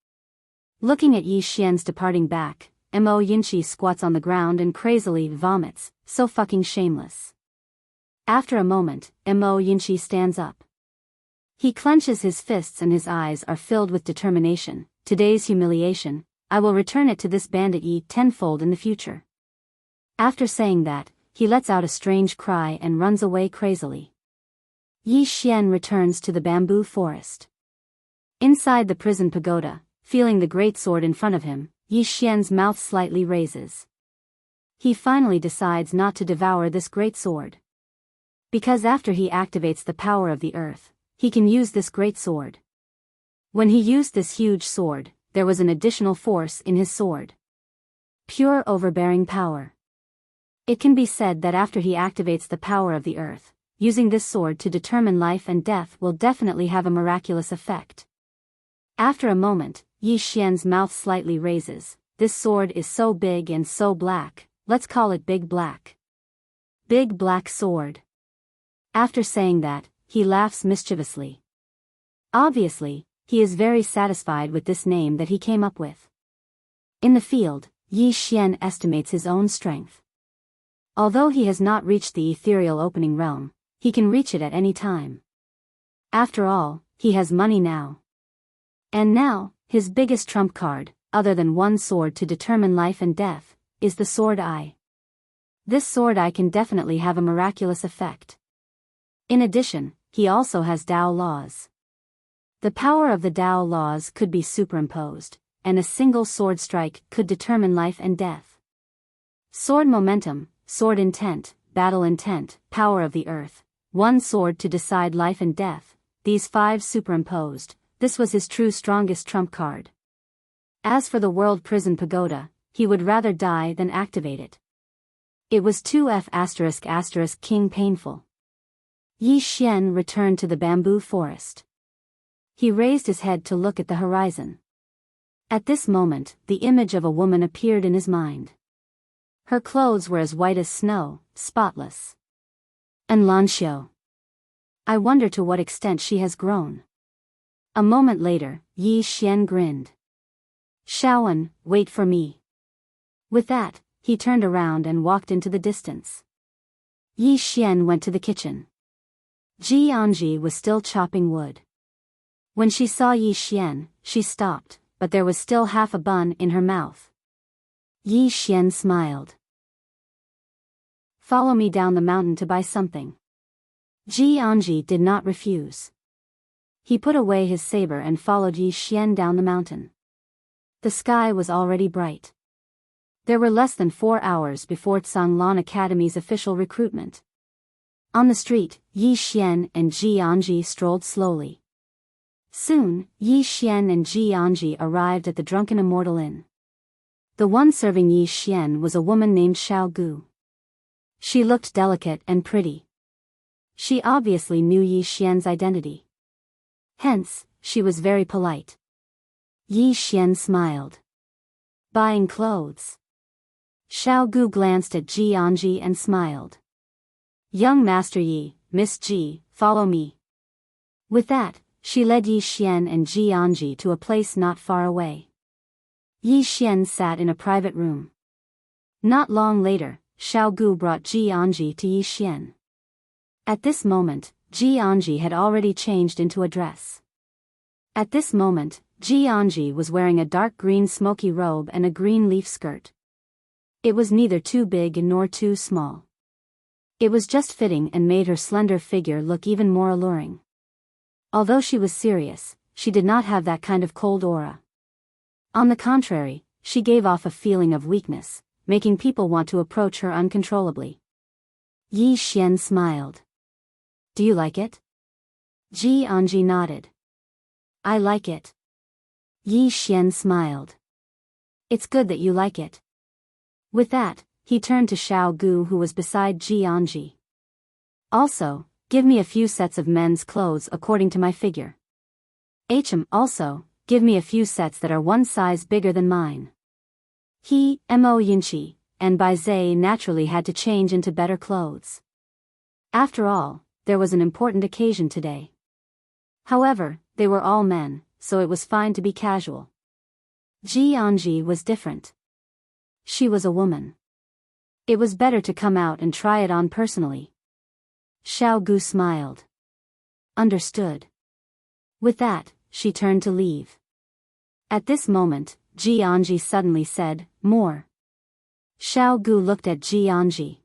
Looking at Yi Xian's departing back, Mo Yinchi squats on the ground and crazily vomits, so fucking shameless. After a moment, Mo Yinchi stands up. He clenches his fists and his eyes are filled with determination. Today's humiliation, I will return it to this bandit Yi tenfold in the future. After saying that, he lets out a strange cry and runs away crazily. Yi Xian returns to the bamboo forest. Inside the prison pagoda, feeling the great sword in front of him, Yi Xian's mouth slightly raises. He finally decides not to devour this great sword. Because after he activates the power of the earth, he can use this great sword. When he used this huge sword, there was an additional force in his sword. Pure overbearing power. It can be said that after he activates the power of the earth, using this sword to determine life and death will definitely have a miraculous effect. After a moment, Yi Xian's mouth slightly raises. This sword is so big and so black, let's call it Big Black. Big Black Sword. After saying that, he laughs mischievously. Obviously, he is very satisfied with this name that he came up with. In the field, Yi Xian estimates his own strength. Although he has not reached the ethereal opening realm, he can reach it at any time. After all, he has money now. And now, his biggest trump card, other than one sword to determine life and death, is the sword eye. This sword eye can definitely have a miraculous effect. In addition, he also has Tao laws. The power of the Tao laws could be superimposed, and a single sword strike could determine life and death. Sword momentum, sword intent, battle intent, power of the earth, one sword to decide life and death, these 5 superimposed, this was his true strongest trump card. As for the World Prison Pagoda, he would rather die than activate it. It was 2F*** king painful. Yi Xian returned to the bamboo forest. He raised his head to look at the horizon. At this moment, the image of a woman appeared in his mind. Her clothes were as white as snow, spotless. And Lanxiu. I wonder to what extent she has grown. A moment later, Yi Xian grinned. Shaoan, wait for me. With that, he turned around and walked into the distance. Yi Xian went to the kitchen. Ji Anji was still chopping wood. When she saw Yi Xian, she stopped, but there was still half a bun in her mouth. Yi Xian smiled. Follow me down the mountain to buy something. Ji Anji did not refuse. He put away his saber and followed Yi Xian down the mountain. The sky was already bright. There were less than 4 hours before Tsanglan Academy's official recruitment. On the street, Yi Xian and Ji Anji strolled slowly. Soon, Yi Xian and Ji Anji arrived at the Drunken Immortal Inn. The one serving Yi Xian was a woman named Xiao Gu. She looked delicate and pretty. She obviously knew Yi Xian's identity. Hence, she was very polite. Yi Xian smiled. Buying clothes. Xiao Gu glanced at Ji Anji and smiled. Young Master Yi, Miss Ji, follow me. With that, she led Yi Xian and Ji Anji to a place not far away. Yi Xian sat in a private room. Not long later, Xiao Gu brought Ji Anji to Yi Xian. At this moment, Ji Anji had already changed into a dress. At this moment, Ji Anji was wearing a dark green smoky robe and a green leaf skirt. It was neither too big nor too small. It was just fitting and made her slender figure look even more alluring. Although she was serious, she did not have that kind of cold aura. On the contrary, she gave off a feeling of weakness, making people want to approach her uncontrollably. Yi Xian smiled. Do you like it? Ji Anji nodded. I like it. Yi Xian smiled. It's good that you like it. With that, he turned to Xiao Gu who was beside Ji Anji. Also, give me a few sets of men's clothes according to my figure. Also, give me a few sets that are one size bigger than mine. He, Mo Yinchi, and Bai Zhe naturally had to change into better clothes. After all, there was an important occasion today. However, they were all men, so it was fine to be casual. Ji Anji was different. She was a woman. It was better to come out and try it on personally. Xiao Gu smiled. Understood. With that, she turned to leave. At this moment, Ji Anji suddenly said, "More." Xiao Gu looked at Ji Anji.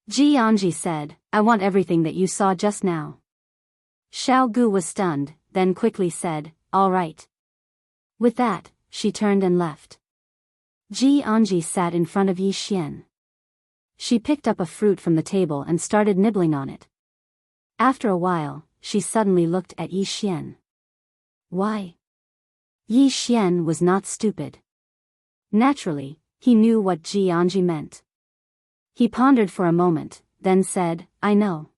Ji Anji said, "I want everything that you saw just now." Xiao Gu was stunned, then quickly said, "All right." With that, she turned and left. Ji Anji sat in front of Yi Xian. She picked up a fruit from the table and started nibbling on it. After a while, she suddenly looked at Yi Xian. Why? Yi Xian was not stupid. Naturally, he knew what Ji Anji meant. He pondered for a moment, then said, "I know.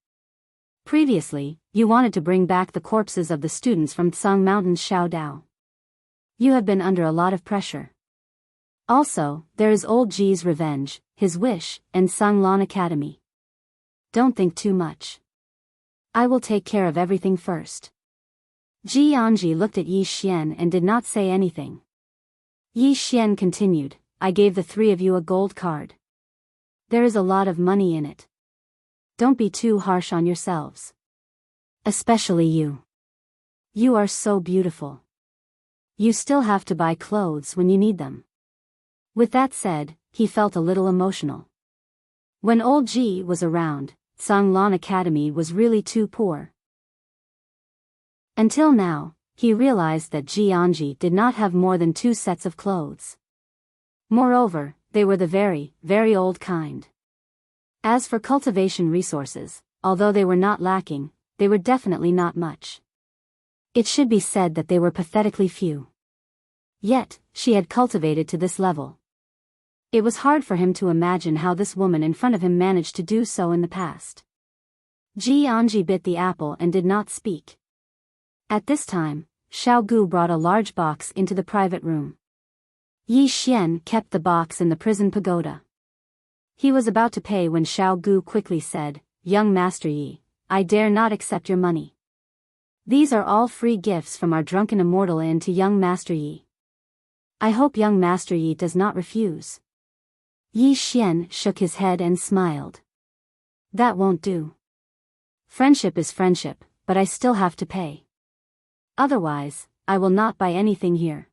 Previously, you wanted to bring back the corpses of the students from Tsang Mountain's Shaodao. You have been under a lot of pressure. Also, there is old Ji's revenge, his wish, and Sanglan Academy. Don't think too much. I will take care of everything first." Ji Anji looked at Yi Xian and did not say anything. Yi Xian continued, "I gave the three of you a gold card. There is a lot of money in it. Don't be too harsh on yourselves. Especially you. You are so beautiful. You still have to buy clothes when you need them." With that said, he felt a little emotional. When old Ji was around, Sanglan Academy was really too poor. Until now, he realized that Ji Anji did not have more than 2 sets of clothes. Moreover, they were the very, very old kind. As for cultivation resources, although they were not lacking, they were definitely not much. It should be said that they were pathetically few. Yet, she had cultivated to this level. It was hard for him to imagine how this woman in front of him managed to do so in the past. Ji Anji bit the apple and did not speak. At this time, Xiao Gu brought a large box into the private room. Yi Xian kept the box in the prison pagoda. He was about to pay when Xiao Gu quickly said, "Young Master Yi, I dare not accept your money. These are all free gifts from our drunken Immortal Inn to young Master Yi. I hope young Master Yi does not refuse." Yi Xian shook his head and smiled. "That won't do. Friendship is friendship, but I still have to pay. Otherwise, I will not buy anything here."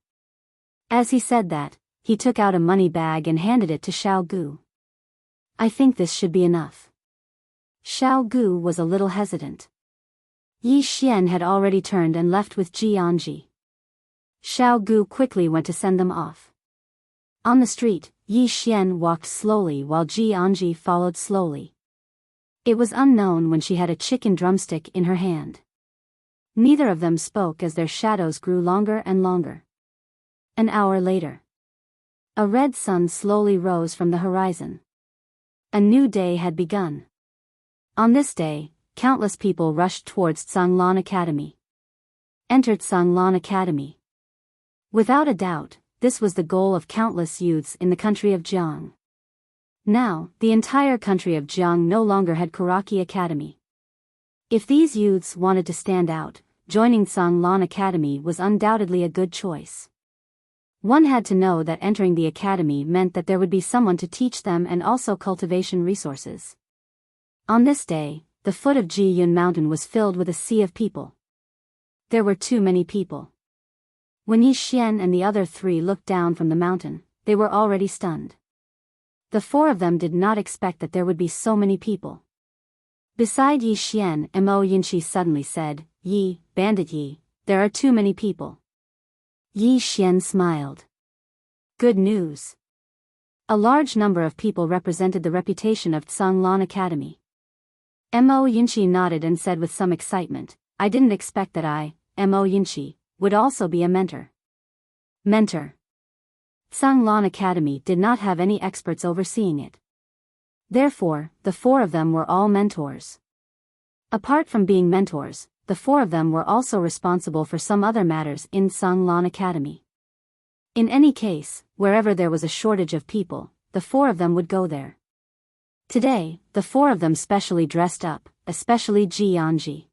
As he said that, he took out a money bag and handed it to Xiao Gu. "I think this should be enough." Xiao Gu was a little hesitant. Yi Xian had already turned and left with Ji Anji. Xiao Gu quickly went to send them off. On the street, Yi Xian walked slowly while Ji Anji followed slowly. It was unknown when she had a chicken drumstick in her hand. Neither of them spoke as their shadows grew longer and longer. An hour later, a red sun slowly rose from the horizon. A new day had begun. On this day, countless people rushed towards Sanglan Academy. Entered Sanglan Academy. Without a doubt, this was the goal of countless youths in the country of Jiang. Now, the entire country of Jiang no longer had Karaki Academy. If these youths wanted to stand out, joining Sanglan Academy was undoubtedly a good choice. One had to know that entering the academy meant that there would be someone to teach them and also cultivation resources. On this day, the foot of Jiyun Mountain was filled with a sea of people. There were too many people. When Yi Xian and the other 3 looked down from the mountain, they were already stunned. The 4 of them did not expect that there would be so many people. Beside Yi Xian, Mo Yinchi suddenly said, "Yi, Bandit Yi, there are too many people." Yi Xian smiled. Good news. A large number of people represented the reputation of Sanglan Academy. Mo Yinchi nodded and said with some excitement, "I didn't expect that I, Mo Yinchi, would also be a mentor." Mentor. Sanglan Academy did not have any experts overseeing it. Therefore, the 4 of them were all mentors. Apart from being mentors, the four of them were also responsible for some other matters in Sanglan Academy. In any case, wherever there was a shortage of people, the four of them would go there. Today, the four of them specially dressed up, especially Ji Anji.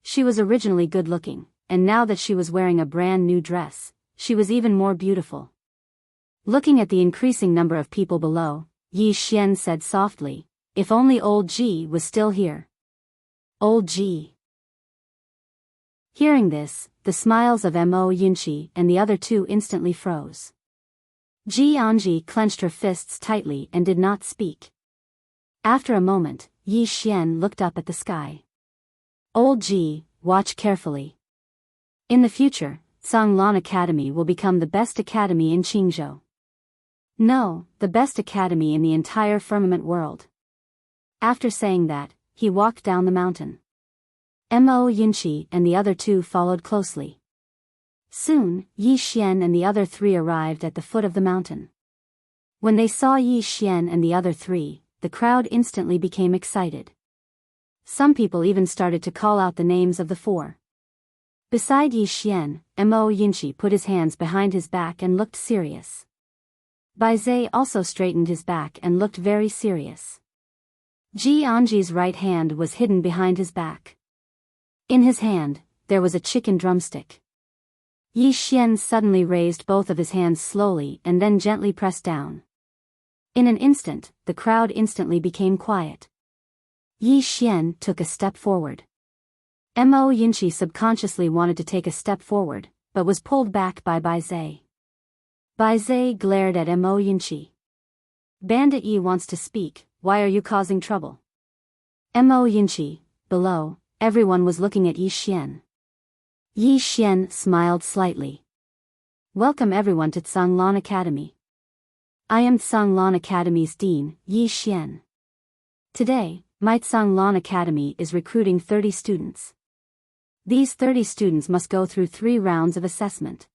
She was originally good-looking, and now that she was wearing a brand new dress, she was even more beautiful. Looking at the increasing number of people below, Yi Xian said softly, "If only old Ji was still here." Old Ji. Hearing this, the smiles of Mo Yunqi and the other two instantly froze. Ji Anji clenched her fists tightly and did not speak. After a moment, Yi Xian looked up at the sky. Old Ji, watch carefully. In the future, Sanglan Academy will become the best academy in Qingzhou. No, the best academy in the entire firmament world. After saying that, he walked down the mountain. Mo Yunqi and the other two followed closely. Soon, Yi Xian and the other three arrived at the foot of the mountain. When they saw Yi Xian and the other three, the crowd instantly became excited. Some people even started to call out the names of the four. Beside Yi Xian, Mo Yunqi put his hands behind his back and looked serious. Bai Zai also straightened his back and looked very serious. Ji Anji's right hand was hidden behind his back. In his hand, there was a chicken drumstick. Yi Xian suddenly raised both of his hands slowly and then gently pressed down. In an instant, the crowd instantly became quiet. Yi Xian took a step forward. Mo Yunqi subconsciously wanted to take a step forward, but was pulled back by Bai Zai. Bai Zai glared at Mo Yunqi. Bandit Yi wants to speak, why are you causing trouble? Mo Yunqi, below, everyone was looking at Yi Xian. Yi Xian smiled slightly. Welcome everyone to Sanglan Academy. I am Sanglan Academy's Dean, Yi Xian. Today, my Sanglan Academy is recruiting 30 students. These 30 students must go through 3 rounds of assessment.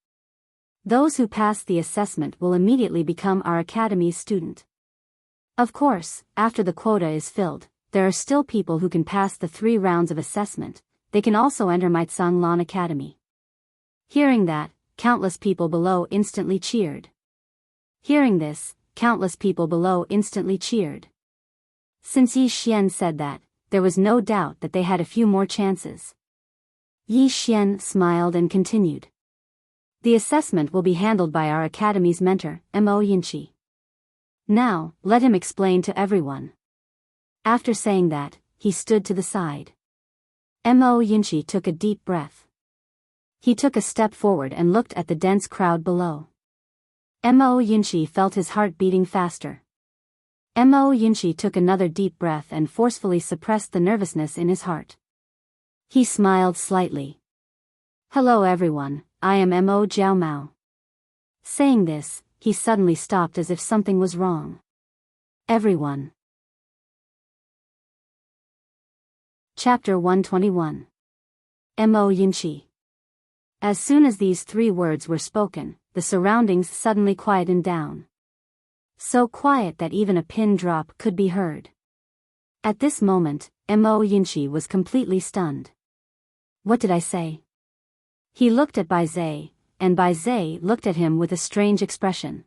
Those who pass the assessment will immediately become our academy's student. Of course, after the quota is filled, there are still people who can pass the 3 rounds of assessment. They can also enter my Sanglan Academy. Hearing that, countless people below instantly cheered. Hearing this, countless people below instantly cheered. Since Yi Xian said that, there was no doubt that they had a few more chances. Yi Xian smiled and continued. The assessment will be handled by our academy's mentor, Mo Yunqi. Now, let him explain to everyone. After saying that, he stood to the side. Mo Yunqi took a deep breath. He took a step forward and looked at the dense crowd below. Mo Yunqi felt his heart beating faster. Mo Yunqi took another deep breath and forcefully suppressed the nervousness in his heart. He smiled slightly. Hello everyone, I am Mo Jiaomao. Saying this, he suddenly stopped as if something was wrong. Everyone. Chapter 121. Mo Yunqi. As soon as these 3 words were spoken, the surroundings suddenly quietened down. So quiet that even a pin drop could be heard. At this moment, Mo Yunqi was completely stunned. What did I say? He looked at Bai Zai, and Bai Zai looked at him with a strange expression.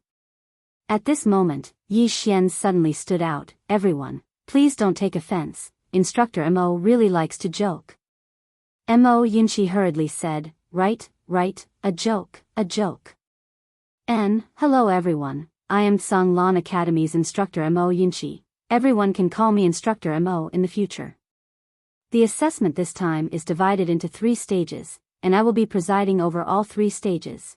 At this moment, Yi Xian suddenly stood out. Everyone, please don't take offense, Instructor Mo really likes to joke. Mo Yunqi hurriedly said, right, a joke, a joke. Hello everyone. I am Sanglan Academy's Instructor Mo Yunqi. Everyone can call me Instructor Mo in the future. The assessment this time is divided into 3 stages, and I will be presiding over all 3 stages.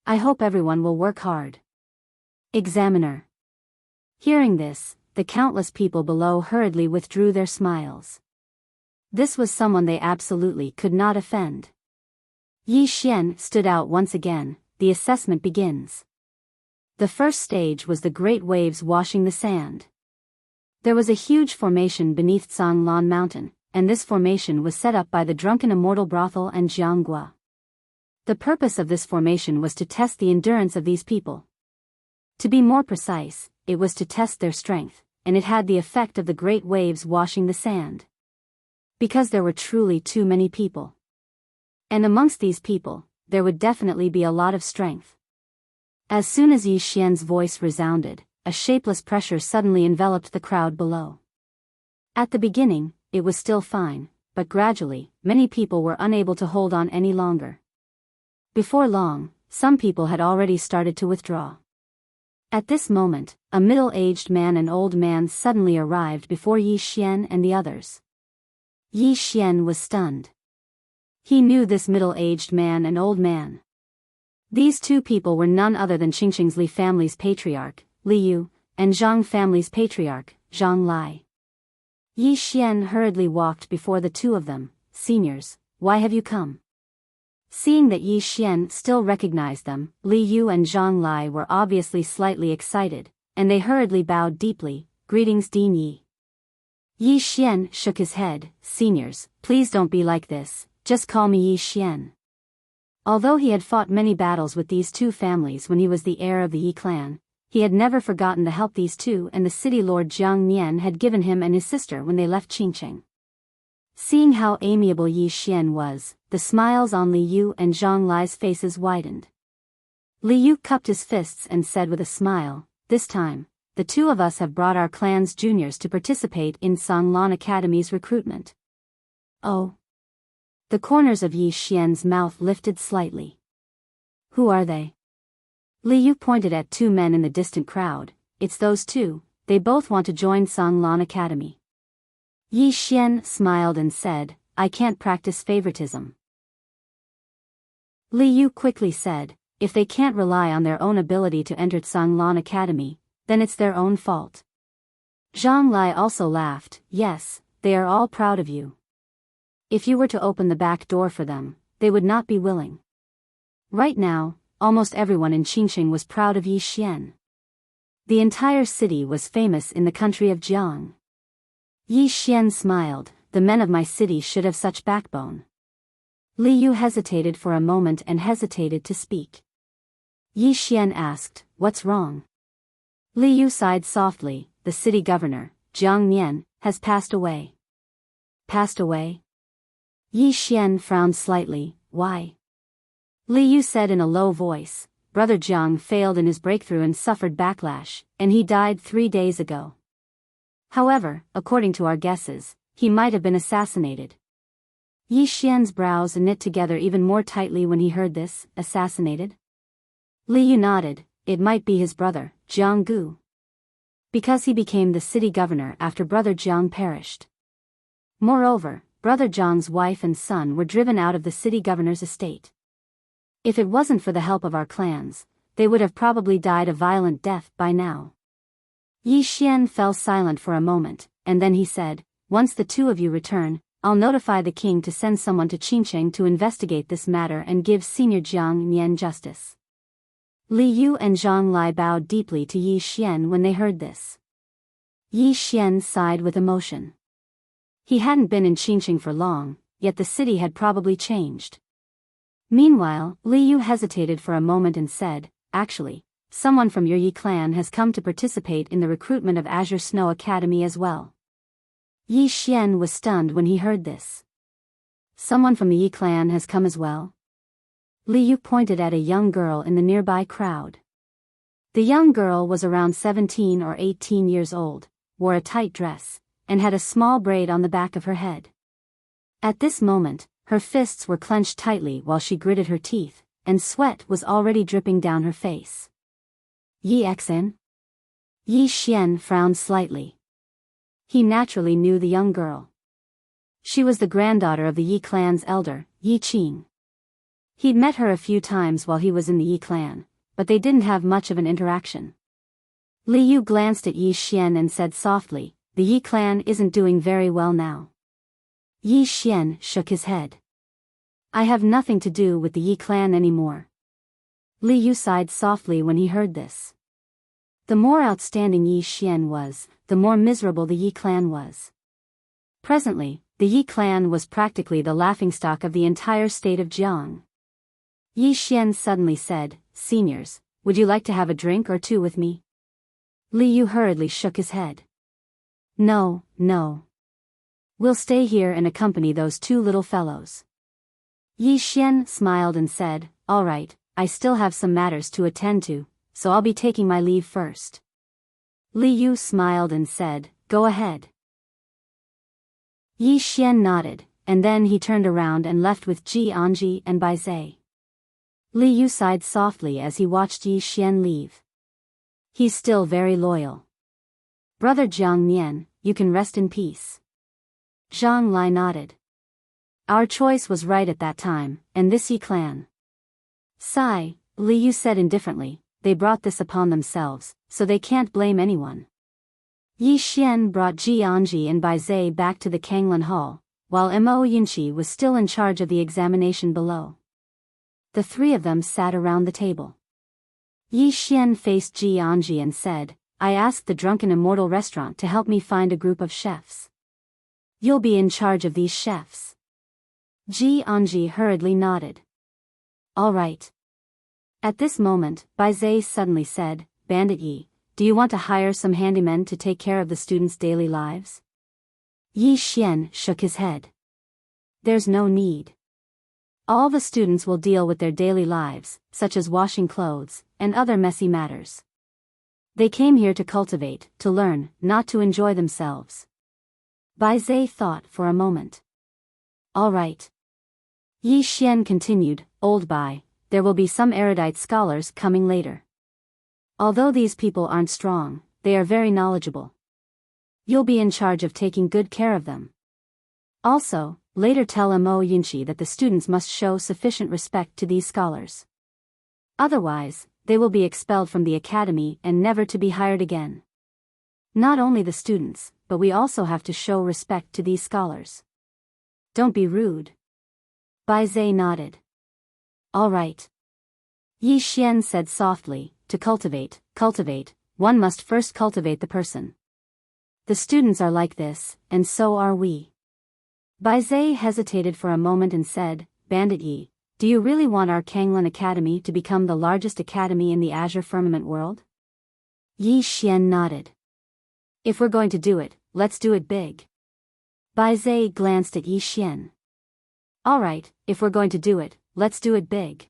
I hope everyone will work hard. Examiner. Hearing this, the countless people below hurriedly withdrew their smiles. This was someone they absolutely could not offend. Yi Xian stood out once again. The assessment begins. The first stage was the great waves washing the sand. There was a huge formation beneath Sanglan Mountain, and this formation was set up by the drunken Immortal brothel and Jianghua. The purpose of this formation was to test the endurance of these people. To be more precise, it was to test their strength, and it had the effect of the great waves washing the sand. Because there were truly too many people. And amongst these people, there would definitely be a lot of strength. As soon as Yi Xian's voice resounded, a shapeless pressure suddenly enveloped the crowd below. At the beginning, it was still fine, but gradually, many people were unable to hold on any longer. Before long, some people had already started to withdraw. At this moment, a middle-aged man and old man suddenly arrived before Yi Xian and the others. Yi Xian was stunned. He knew this middle-aged man and old man. These two people were none other than Qingqing's Li family's patriarch, Li Yu, and Zhang family's patriarch, Zhang Lai. Yi Xian hurriedly walked before the two of them. "Seniors, why have you come?" Seeing that Yi Xian still recognized them, Li Yu and Zhang Lai were obviously slightly excited, and they hurriedly bowed deeply. "Greetings, Dean Yi." Yi Xian shook his head. "Seniors, please don't be like this, just call me Yi Xian." Although he had fought many battles with these two families when he was the heir of the Yi clan, he had never forgotten the help these two and the city lord Jiang Nian had given him and his sister when they left Qingqing. Seeing how amiable Yi Xian was, the smiles on Li Yu and Zhang Lai's faces widened. Li Yu cupped his fists and said with a smile, "This time, the two of us have brought our clan's juniors to participate in Songlan Academy's recruitment." "Oh." The corners of Yi Xian's mouth lifted slightly. "Who are they?" Li Yu pointed at two men in the distant crowd. "It's those two, they both want to join Songlan Academy." Yi Xian smiled and said, "I can't practice favoritism." Li Yu quickly said, "If they can't rely on their own ability to enter Songlan Academy, then it's their own fault." Zhang Lai also laughed. "Yes, they are all proud of you. If you were to open the back door for them, they would not be willing." Right now, almost everyone in Qingqing was proud of Yi Xian. The entire city was famous in the country of Jiang. Yi Xian smiled. "The men of my city should have such backbone." Li Yu hesitated for a moment and hesitated to speak. Yi Xian asked, "What's wrong?" Li Yu sighed softly. "The city governor, Jiang Nian, has passed away." "Passed away?" Yi Xian frowned slightly. "Why?" Li Yu said in a low voice, "Brother Jiang failed in his breakthrough and suffered backlash, and he died 3 days ago. However, according to our guesses, he might have been assassinated." Yi Xian's brows knit together even more tightly when he heard this. "Assassinated?" Li Yu nodded. "It might be his brother, Jiang Gu. Because he became the city governor after brother Jiang perished. Moreover, brother Jiang's wife and son were driven out of the city governor's estate. If it wasn't for the help of our clans, they would have probably died a violent death by now." Yi Xian fell silent for a moment, and then he said, "Once the two of you return, I'll notify the king to send someone to Qingqing to investigate this matter and give Senior Jiang Nian justice." Li Yu and Zhang Lai bowed deeply to Yi Xian when they heard this. Yi Xian sighed with emotion. He hadn't been in Qingqing for long, yet the city had probably changed. Meanwhile, Li Yu hesitated for a moment and said, "Actually, someone from your Yi clan has come to participate in the recruitment of Azure Snow Academy as well." Yi Xian was stunned when he heard this. "Someone from the Yi clan has come as well?" Li Yu pointed at a young girl in the nearby crowd. The young girl was around 17 or 18 years old, wore a tight dress, and had a small braid on the back of her head. At this moment, her fists were clenched tightly while she gritted her teeth, and sweat was already dripping down her face. "Yi Xen?" Yi Xian frowned slightly. He naturally knew the young girl. She was the granddaughter of the Yi clan's elder, Yi Qing. He'd met her a few times while he was in the Yi clan, but they didn't have much of an interaction. Li Yu glanced at Yi Xian and said softly, "The Yi clan isn't doing very well now." Yi Xian shook his head. "I have nothing to do with the Yi clan anymore." Li Yu sighed softly when he heard this. The more outstanding Yi Xian was, the more miserable the Yi clan was. Presently, the Yi clan was practically the laughingstock of the entire state of Jiang. Yi Xian suddenly said, "Seniors, would you like to have a drink or two with me?" Li Yu hurriedly shook his head. "No, no. We'll stay here and accompany those two little fellows. Yi Xian smiled and said, all right, I still have some matters to attend to, so I'll be taking my leave first. Li Yu smiled and said, go ahead. Yi Xian nodded, and then he turned around and left with Ji Anji and Bai Zai. Li Yu sighed softly as he watched Yi Xian leave. He's still very loyal. Brother Jiang Nian, you can rest in peace. Zhang Lai nodded. Our choice was right at that time, and this Yi clan. Sigh, Li Yu said indifferently, they brought this upon themselves, so they can't blame anyone. Yi Xian brought Ji Anji and Bai Zai back to the Kanglan Hall, while Mo Yunqi was still in charge of the examination below. The three of them sat around the table. Yi Xian faced Ji Anji and said, I asked the drunken Immortal restaurant to help me find a group of chefs. You'll be in charge of these chefs. Ji Anji hurriedly nodded. All right. At this moment, Bai Zai suddenly said, Bandit Yi, do you want to hire some handymen to take care of the students' daily lives? Yi Xian shook his head. There's no need. All the students will deal with their daily lives, such as washing clothes, and other messy matters. They came here to cultivate, to learn, not to enjoy themselves. Bai Zai thought for a moment. All right. Yi Xian continued, Old Bai, there will be some erudite scholars coming later. Although these people aren't strong, they are very knowledgeable. You'll be in charge of taking good care of them. Also, later tell Mo Yunqi that the students must show sufficient respect to these scholars. Otherwise, they will be expelled from the academy and never to be hired again. Not only the students, but we also have to show respect to these scholars. Don't be rude. Bai Zai nodded. All right. Yi Xian said softly, to cultivate, one must first cultivate the person. The students are like this, and so are we. Bai Zai hesitated for a moment and said, Bandit Yi, do you really want our Kanglan Academy to become the largest academy in the Azure Firmament world? Yi Xian nodded. If we're going to do it, let's do it big. Bai Zai glanced at Yi Xian. All right, if we're going to do it, let's do it big.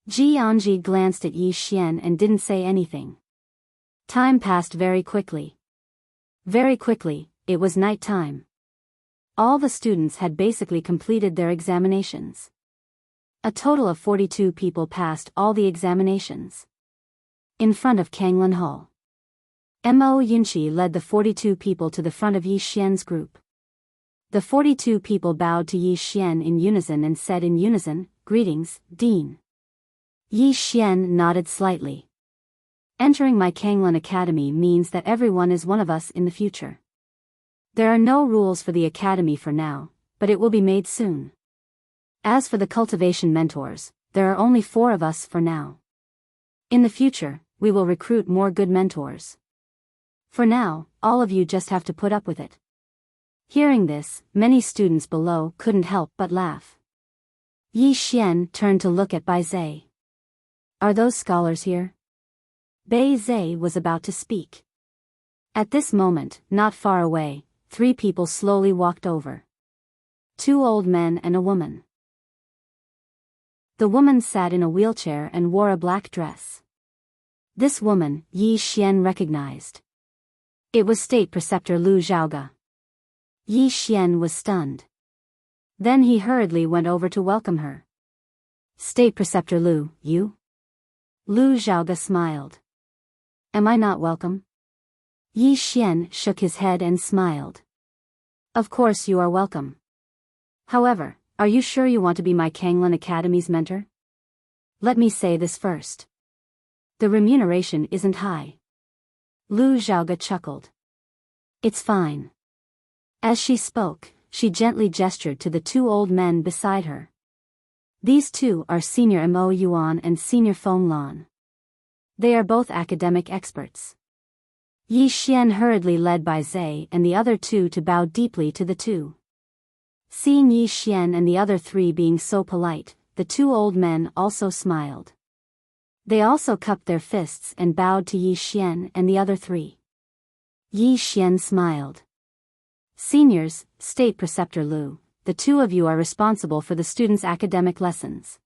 Ji Anji glanced at Yi Xian and didn't say anything. Time passed very quickly. Very quickly, it was night time. All the students had basically completed their examinations. A total of 42 people passed all the examinations. In front of Kanglan Hall. Mo Yunqi led the 42 people to the front of Yi Xian's group. The 42 people bowed to Yi Xian in unison and said in unison, Greetings, Dean. Yi Xian nodded slightly. Entering my Kanglan Academy means that everyone is one of us in the future. There are no rules for the academy for now, but it will be made soon. As for the cultivation mentors, there are only 4 of us for now. In the future, we will recruit more good mentors. For now, all of you just have to put up with it. Hearing this, many students below couldn't help but laugh. Yi Xian turned to look at Bai Zai. Are those scholars here? Bai Zai was about to speak. At this moment, not far away, 3 people slowly walked over. 2 old men and a woman. The woman sat in a wheelchair and wore a black dress. This woman, Yi Xian recognized. It was State Preceptor Lu Zhaoge. Yi Xian was stunned. Then he hurriedly went over to welcome her. State Preceptor Lu, you? Lu Zhaoge smiled. Am I not welcome? Yi Xian shook his head and smiled. Of course you are welcome. However, are you sure you want to be my Kanglan Academy's mentor? Let me say this first. The remuneration isn't high. Lu Zhaoge chuckled. It's fine. As she spoke, she gently gestured to the 2 old men beside her. These 2 are Senior Mo Yuan and Senior Feng Lan. They are both academic experts. Yi Xian hurriedly led Bai Zai and the other 2 to bow deeply to the 2. Seeing Yi Xian and the other 3 being so polite, the 2 old men also smiled. They also cupped their fists and bowed to Yi Xian and the other 3. Yi Xian smiled. Seniors, State Preceptor Lu, the two of you are responsible for the students' academic lessons.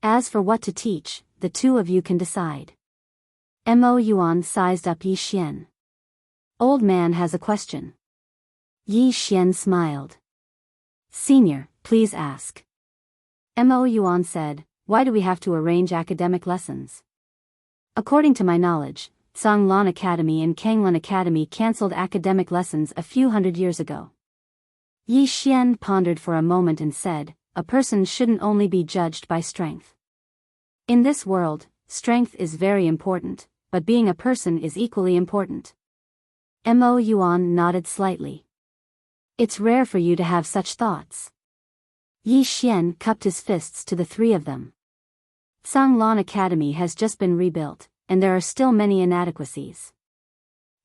As for what to teach, the two of you can decide. Mo Yuan sized up Yi Xian. Old man has a question. Yi Xian smiled. Senior, please ask. Mo Yuan said, why do we have to arrange academic lessons? According to my knowledge, Zhanglan Academy and Kanglan Academy cancelled academic lessons a few hundred years ago. Yi Xian pondered for a moment and said, a person shouldn't only be judged by strength. In this world, strength is very important, but being a person is equally important. Mo Yuan nodded slightly. It's rare for you to have such thoughts. Yi Xian cupped his fists to the three of them. Zhanglan Academy has just been rebuilt, and there are still many inadequacies.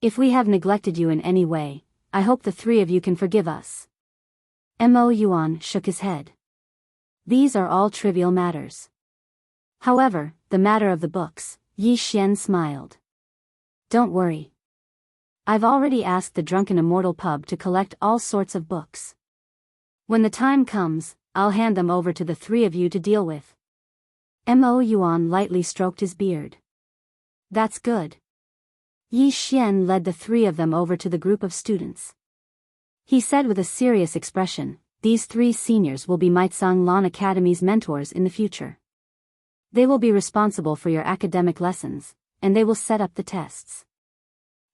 If we have neglected you in any way, I hope the three of you can forgive us. Mo Yuan shook his head. These are all trivial matters. However, the matter of the books, Yi Xian smiled. Don't worry. I've already asked the Drunken Immortal pub to collect all sorts of books. When the time comes, I'll hand them over to the three of you to deal with. Mo Yuan lightly stroked his beard. That's good. Yi Xian led the three of them over to the group of students. He said with a serious expression, these three seniors will be my Zhanglan Academy's mentors in the future. They will be responsible for your academic lessons, and they will set up the tests.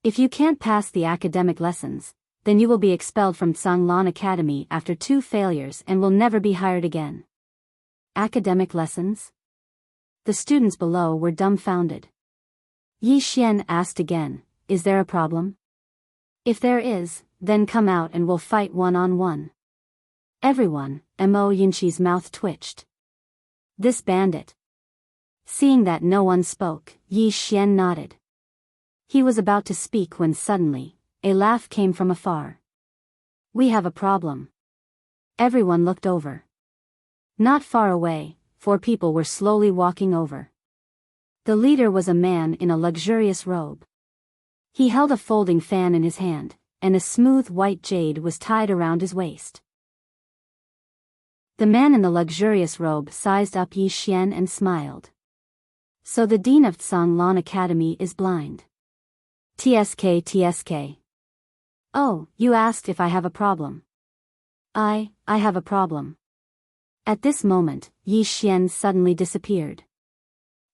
If you can't pass the academic lessons, then you will be expelled from Zhanglan Academy after 2 failures and will never be hired again. Academic lessons? The students below were dumbfounded. Yi Xian asked again, is there a problem? If there is, then come out and we'll fight one-on-one. Everyone, Mo Yinqi's mouth twitched. This bandit. Seeing that no one spoke, Yi Xian nodded. He was about to speak when suddenly, a laugh came from afar. We have a problem. Everyone looked over. Not far away, 4 people were slowly walking over. The leader was a man in a luxurious robe. He held a folding fan in his hand, and a smooth white jade was tied around his waist. The man in the luxurious robe sized up Yi Xian and smiled. So the dean of Zhanglan Academy is blind. TSK. Oh, you asked if I have a problem. I have a problem. At this moment, Yi Xian suddenly disappeared.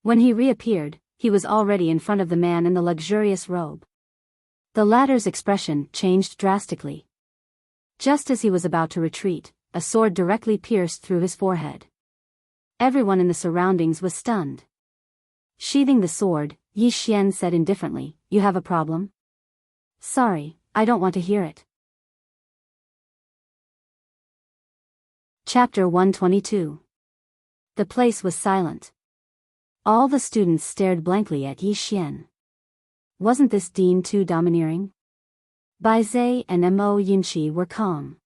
When he reappeared, he was already in front of the man in the luxurious robe. The latter's expression changed drastically. Just as he was about to retreat, a sword directly pierced through his forehead. Everyone in the surroundings was stunned. Sheathing the sword, Yi Xian said indifferently, you have a problem? Sorry, I don't want to hear it. Chapter 122. The place was silent. All the students stared blankly at Yi Xian. Wasn't this dean too domineering? Bai Zhe and Mo Yinqi were calm.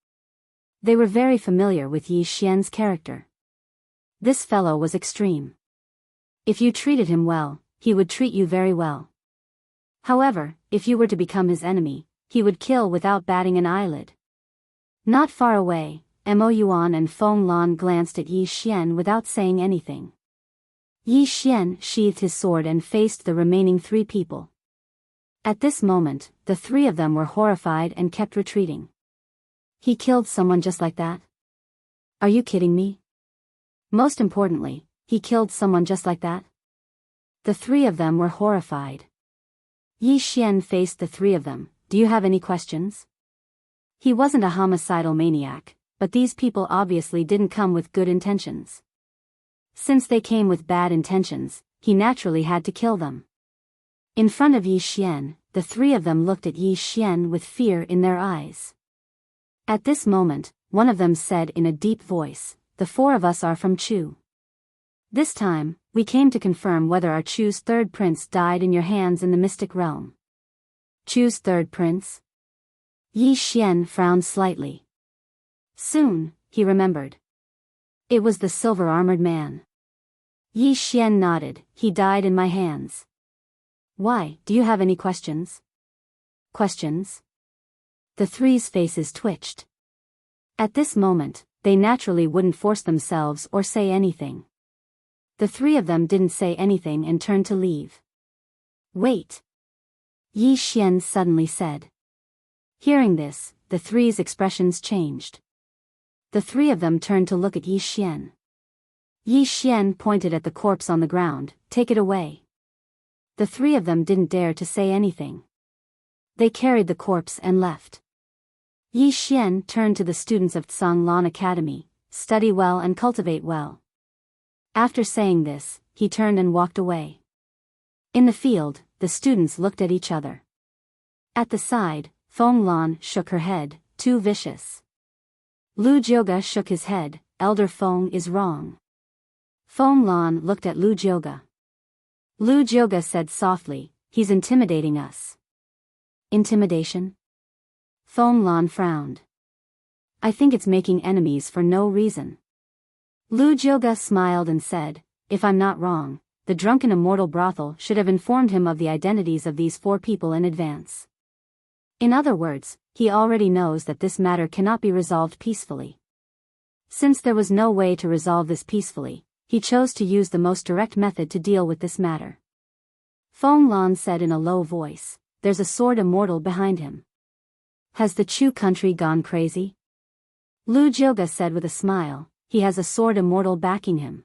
They were very familiar with Yi Xian's character. This fellow was extreme. If you treated him well, he would treat you very well. However, if you were to become his enemy, he would kill without batting an eyelid. Not far away, Mo Yuan and Feng Lan glanced at Yi Xian without saying anything. Yi Xian sheathed his sword and faced the remaining 3 people. At this moment, the 3 of them were horrified and kept retreating. He killed someone just like that? Are you kidding me? Most importantly, he killed someone just like that? The 3 of them were horrified. Yi Xian faced the 3 of them. Do you have any questions? He wasn't a homicidal maniac, but these people obviously didn't come with good intentions. Since they came with bad intentions, he naturally had to kill them. In front of Yi Xian, the 3 of them looked at Yi Xian with fear in their eyes. At this moment, one of them said in a deep voice, the 4 of us are from Chu. This time, we came to confirm whether our Chu's 3rd prince died in your hands in the mystic realm. Chu's 3rd prince? Yi Xian frowned slightly. Soon, he remembered. It was the silver-armored man. Yi Xian nodded, he died in my hands. Why, do you have any questions? Questions? The three's faces twitched. At this moment, they naturally wouldn't force themselves or say anything. The three of them didn't say anything and turned to leave. Wait! Yi Xian suddenly said. Hearing this, the three's expressions changed. The three of them turned to look at Yi Xian. Yi Xian pointed at the corpse on the ground, "Take it away." The three of them didn't dare to say anything. They carried the corpse and left. Yi Xian turned to the students of Tsanglan Academy, "Study well and cultivate well." After saying this, he turned and walked away. In the field, the students looked at each other. At the side, Feng Lan shook her head, "Too vicious." Lu Jioga shook his head, "Elder Feng is wrong." Feng Lan looked at Lu Jioga. Lu Jioga said softly, "He's intimidating us." Intimidation? Feng Lan frowned. "I think it's making enemies for no reason." Lu Jioga smiled and said, "If I'm not wrong, the drunken Immortal brothel should have informed him of the identities of these 4 people in advance. In other words, he already knows that this matter cannot be resolved peacefully. Since there was no way to resolve this peacefully, he chose to use the most direct method to deal with this matter." Feng Lan said in a low voice, "There's a sword Immortal behind him. Has the Chu country gone crazy?" Lu Jioga said with a smile, "He has a sword Immortal backing him."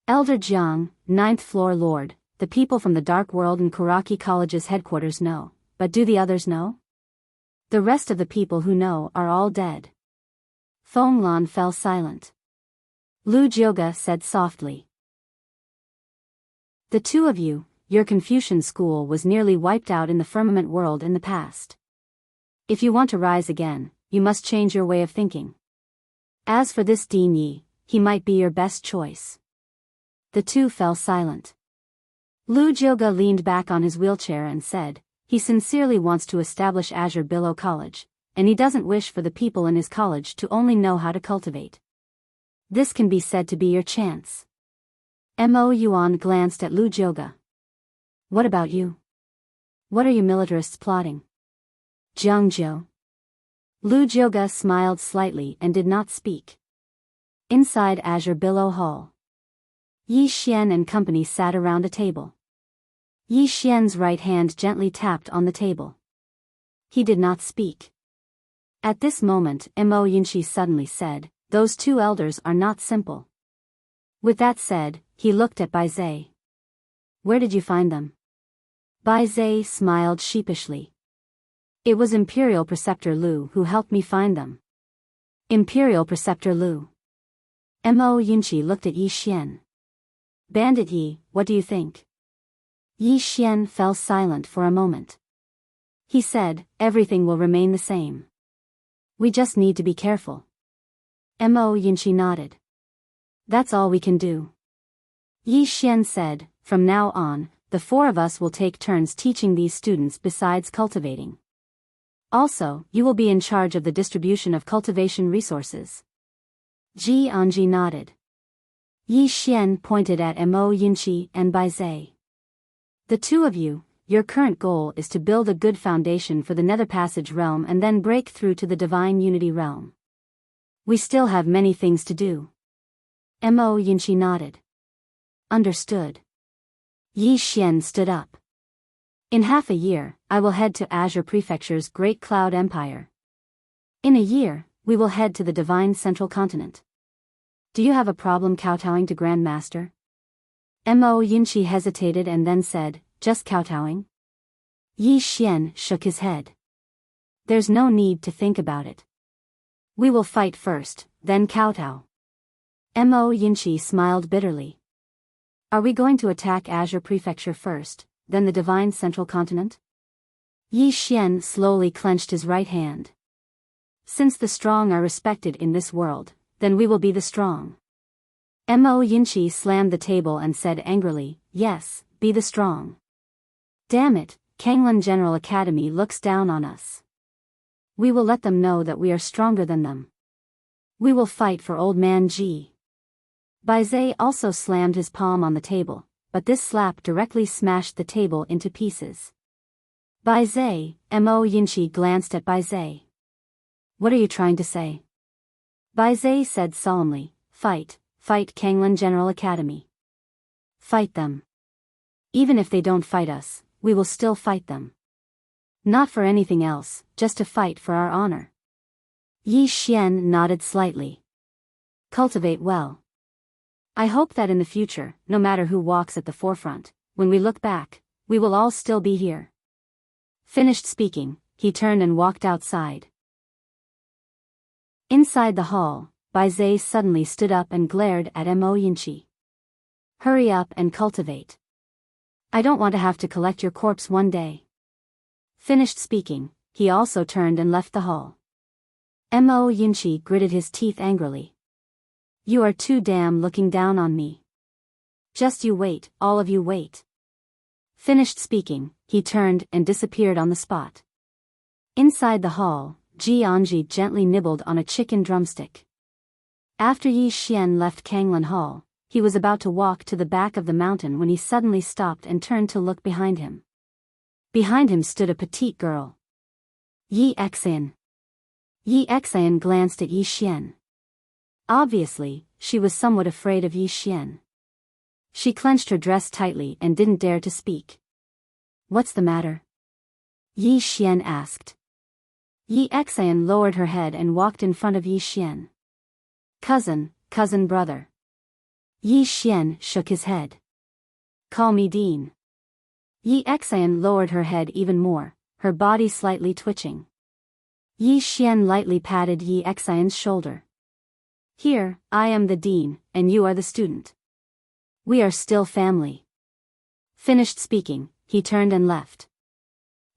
Elder Jiang, 9th floor lord, "The people from the Dark World and Kuraki College's headquarters know, but do the others know? The rest of the people who know are all dead." Feng Lan fell silent. Lu Jioga said softly, "The two of you, your Confucian school was nearly wiped out in the firmament world in the past. If you want to rise again, you must change your way of thinking. As for this Dean Yi, he might be your best choice." The two fell silent. Lu Jioga leaned back on his wheelchair and said, "He sincerely wants to establish Azure Billow College, and he doesn't wish for the people in his college to only know how to cultivate. This can be said to be your chance." Mo Yuan glanced at Lu Jioga. "What about you? What are you militarists plotting?" "Jiangzhou." Lu Jioga smiled slightly and did not speak. Inside Azure Billow Hall, Yi Xian and company sat around a table. Yi Xian's right hand gently tapped on the table. He did not speak. At this moment, Mo Yinchi suddenly said, "Those 2 elders are not simple." With that said, he looked at Bai Zai. "Where did you find them?" Bai Zai smiled sheepishly. "It was Imperial Preceptor Lu who helped me find them." Imperial Preceptor Lu. Mo Yinchi looked at Yi Xian. "Bandit Yi, what do you think?" Yi Xian fell silent for a moment. He said, "Everything will remain the same. We just need to be careful." Mo Yinchi nodded. "That's all we can do." Yi Xian said, "From now on, the 4 of us will take turns teaching these students besides cultivating. Also, you will be in charge of the distribution of cultivation resources." Ji Anji nodded. Yi Xian pointed at Mo Yinchi and Bai Zai. "The 2 of you, your current goal is to build a good foundation for the Nether Passage realm and then break through to the Divine Unity realm. We still have many things to do." Mo Yinchi nodded. "Understood." Yi Xian stood up. "In half a year, I will head to Azure Prefecture's Great Cloud Empire. In a year, we will head to the Divine Central Continent. Do you have a problem kowtowing to Grand Master?" Mo Yinchi hesitated and then said, "Just kowtowing?" Yi Xian shook his head. "There's no need to think about it. We will fight first, then kowtow." Mo Yinchi smiled bitterly. "Are we going to attack Azure Prefecture first, then the Divine Central Continent?" Yi Xian slowly clenched his right hand. "Since the strong are respected in this world, then we will be the strong." Mo Yinchi slammed the table and said angrily, "Yes, be the strong. Damn it, Kanglan General Academy looks down on us. We will let them know that we are stronger than them. We will fight for Old Man Ji." Bai Zai also slammed his palm on the table, but this slap directly smashed the table into pieces. Bai Zai, Mo Yinchi glanced at Bai Zai. What are you trying to say? Bai Zai said solemnly, fight Kanglan General Academy. Fight them. Even if they don't fight us, we will still fight them. Not for anything else, just to fight for our honor. Yi Xian nodded slightly. Cultivate well. I hope that in the future, no matter who walks at the forefront, when we look back, we will all still be here. Finished speaking, he turned and walked outside. Inside the hall, Bai Zai suddenly stood up and glared at Mo Yinchi. Hurry up and cultivate. I don't want to have to collect your corpse one day. Finished speaking, he also turned and left the hall. Mo Yinchi gritted his teeth angrily. You are too damn looking down on me. Just you wait, all of you wait. Finished speaking, he turned and disappeared on the spot. Inside the hall, Ji Anji gently nibbled on a chicken drumstick. After Yi Xian left Kanglan Hall, he was about to walk to the back of the mountain when he suddenly stopped and turned to look behind him. Behind him stood a petite girl. Yi Xian. Yi Xian glanced at Yi Xian. Obviously, she was somewhat afraid of Yi Xian. She clenched her dress tightly and didn't dare to speak. What's the matter? Yi Xian asked. Yi Xian lowered her head and walked in front of Yi Xian. Cousin brother. Yi Xian shook his head. Call me Dean. Yi Xian lowered her head even more, her body slightly twitching. Yi Xian lightly patted Yi Xian's shoulder. Here, I am the dean, and you are the student. We are still family. Finished speaking, he turned and left.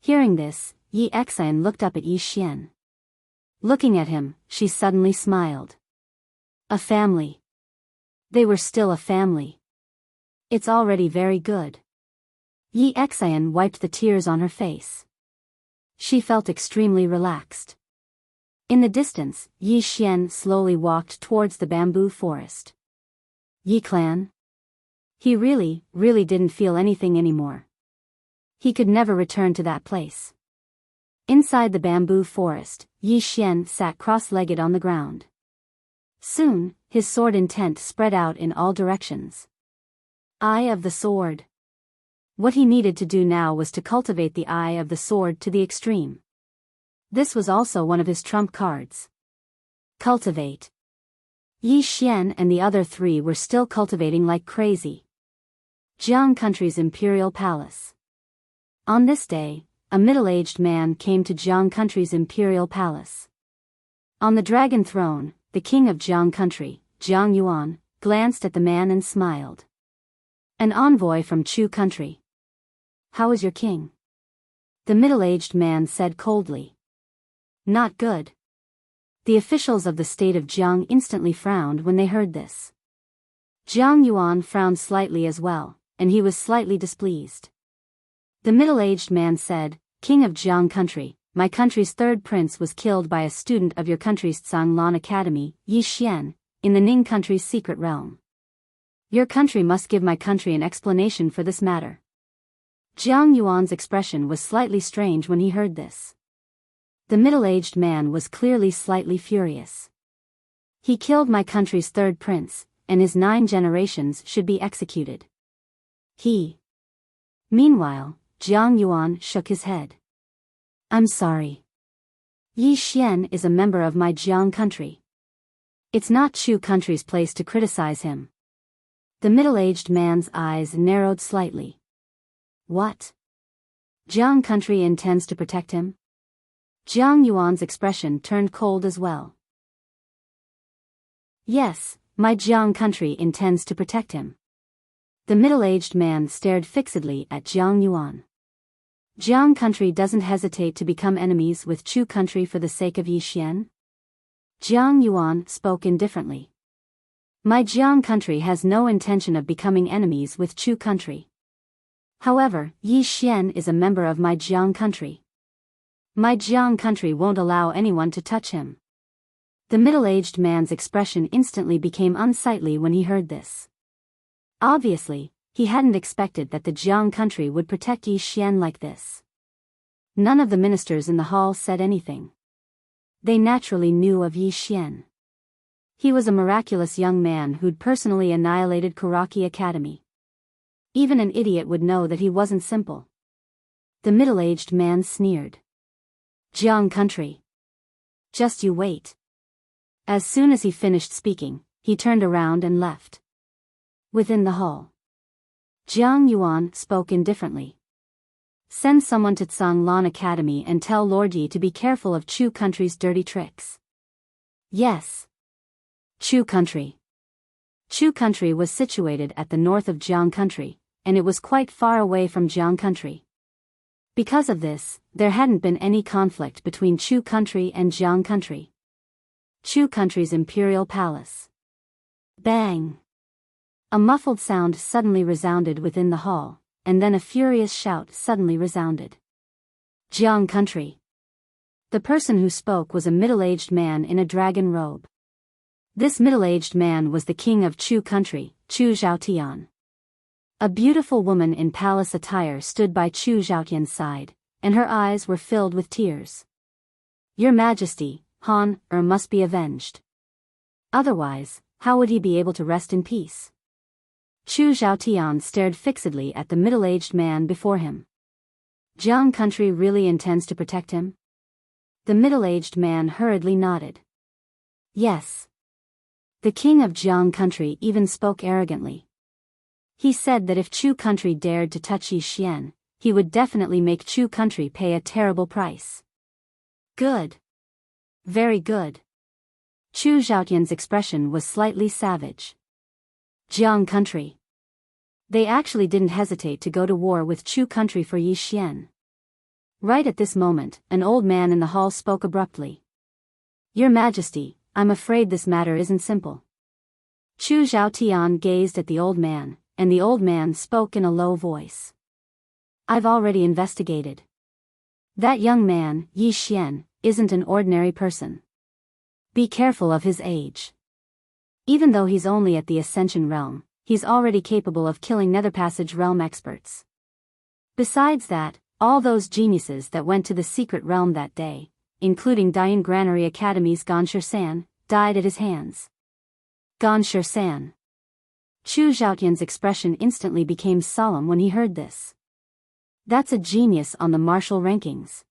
Hearing this, Yi Xian looked up at Yi Xian. Looking at him, she suddenly smiled. A family. They were still a family. It's already very good. Yi Xian wiped the tears on her face. She felt extremely relaxed. In the distance, Yi Xian slowly walked towards the bamboo forest. Yi clan? He really didn't feel anything anymore. He could never return to that place. Inside the bamboo forest, Yi Xian sat cross-legged on the ground. Soon, his sword intent spread out in all directions. Eye of the sword. What he needed to do now was to cultivate the eye of the sword to the extreme. This was also one of his trump cards. Cultivate. Yi Xian and the other three were still cultivating like crazy. Jiang Country's Imperial Palace. On this day, a middle-aged man came to Jiang Country's Imperial Palace. On the dragon throne, the king of Jiang Country, Jiang Yuan, glanced at the man and smiled. An envoy from Chu Country. How is your king? The middle-aged man said coldly. Not good. The officials of the state of Jiang instantly frowned when they heard this. Jiang Yuan frowned slightly as well, and he was slightly displeased. The middle-aged man said, King of Jiang Country, my country's third prince was killed by a student of your country's Tsanglan Academy, Yi Xian, in the Ning country's secret realm. Your country must give my country an explanation for this matter. Jiang Yuan's expression was slightly strange when he heard this. The middle-aged man was clearly slightly furious. He killed my country's third prince, and his 9 generations should be executed. Meanwhile, Jiang Yuan shook his head. I'm sorry. Yi Xian is a member of my Jiang country. It's not Chu country's place to criticize him. The middle-aged man's eyes narrowed slightly. What? Jiang country intends to protect him? Jiang Yuan's expression turned cold as well. Yes, my Jiang country intends to protect him. The middle-aged man stared fixedly at Jiang Yuan. Jiang country doesn't hesitate to become enemies with Chu country for the sake of Yi Xian? Jiang Yuan spoke indifferently. My Jiang country has no intention of becoming enemies with Chu country. However, Yi Xian is a member of my Jiang country. My Jiang country won't allow anyone to touch him. The middle-aged man's expression instantly became unsightly when he heard this. Obviously, he hadn't expected that the Jiang country would protect Yi Xian like this. None of the ministers in the hall said anything. They naturally knew of Yi Xian. He was a miraculous young man who'd personally annihilated Kuraki Academy. Even an idiot would know that he wasn't simple. The middle-aged man sneered. Jiang country. Just you wait. As soon as he finished speaking, he turned around and left. Within the hall, Jiang Yuan spoke indifferently. Send someone to Tsanglan Academy and tell Lord Yi to be careful of Chu country's dirty tricks. Yes. Chu country. Chu country was situated at the north of Jiang country, and it was quite far away from Jiang country. Because of this, there hadn't been any conflict between Chu country and Jiang country. Chu country's imperial palace. Bang! A muffled sound suddenly resounded within the hall, and then a furious shout suddenly resounded. Jiang country. The person who spoke was a middle-aged man in a dragon robe. This middle-aged man was the king of Chu country, Chu Zhaotian. A beautiful woman in palace attire stood by Chu Zhaotian's side, and her eyes were filled with tears. Your Majesty, Han must be avenged. Otherwise, how would he be able to rest in peace? Chu Zhaotian stared fixedly at the middle-aged man before him. Jiang country really intends to protect him? The middle-aged man hurriedly nodded. Yes. The king of Jiang country even spoke arrogantly. He said that if Chu country dared to touch Yi Xian, he would definitely make Chu country pay a terrible price. Good. Very good. Chu Zhaotian's expression was slightly savage. Jiang country. They actually didn't hesitate to go to war with Chu country for Yi Xian. Right at this moment, an old man in the hall spoke abruptly. Your Majesty, I'm afraid this matter isn't simple. Chu Zhaotian gazed at the old man, and the old man spoke in a low voice. I've already investigated. That young man, Yi Xian, isn't an ordinary person. Be careful of his age. Even though he's only at the Ascension realm, he's already capable of killing Netherpassage realm experts. Besides that, all those geniuses that went to the secret realm that day, including Dian Granary Academy's Ganshi San, died at his hands. Ganshi San. Chu Zhaotian's expression instantly became solemn when he heard this. That's a genius on the martial rankings.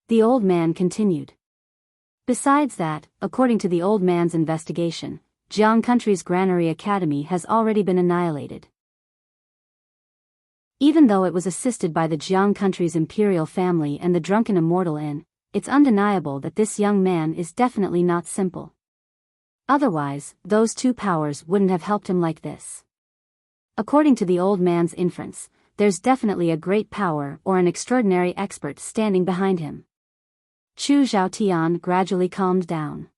The old man continued. Besides that, according to the old man's investigation, Jiang country's Granary Academy has already been annihilated. Even though it was assisted by the Jiang country's imperial family and the drunken Immortal Inn, it's undeniable that this young man is definitely not simple. Otherwise, those two powers wouldn't have helped him like this. According to the old man's inference, there's definitely a great power or an extraordinary expert standing behind him. Chu Zhaotian gradually calmed down.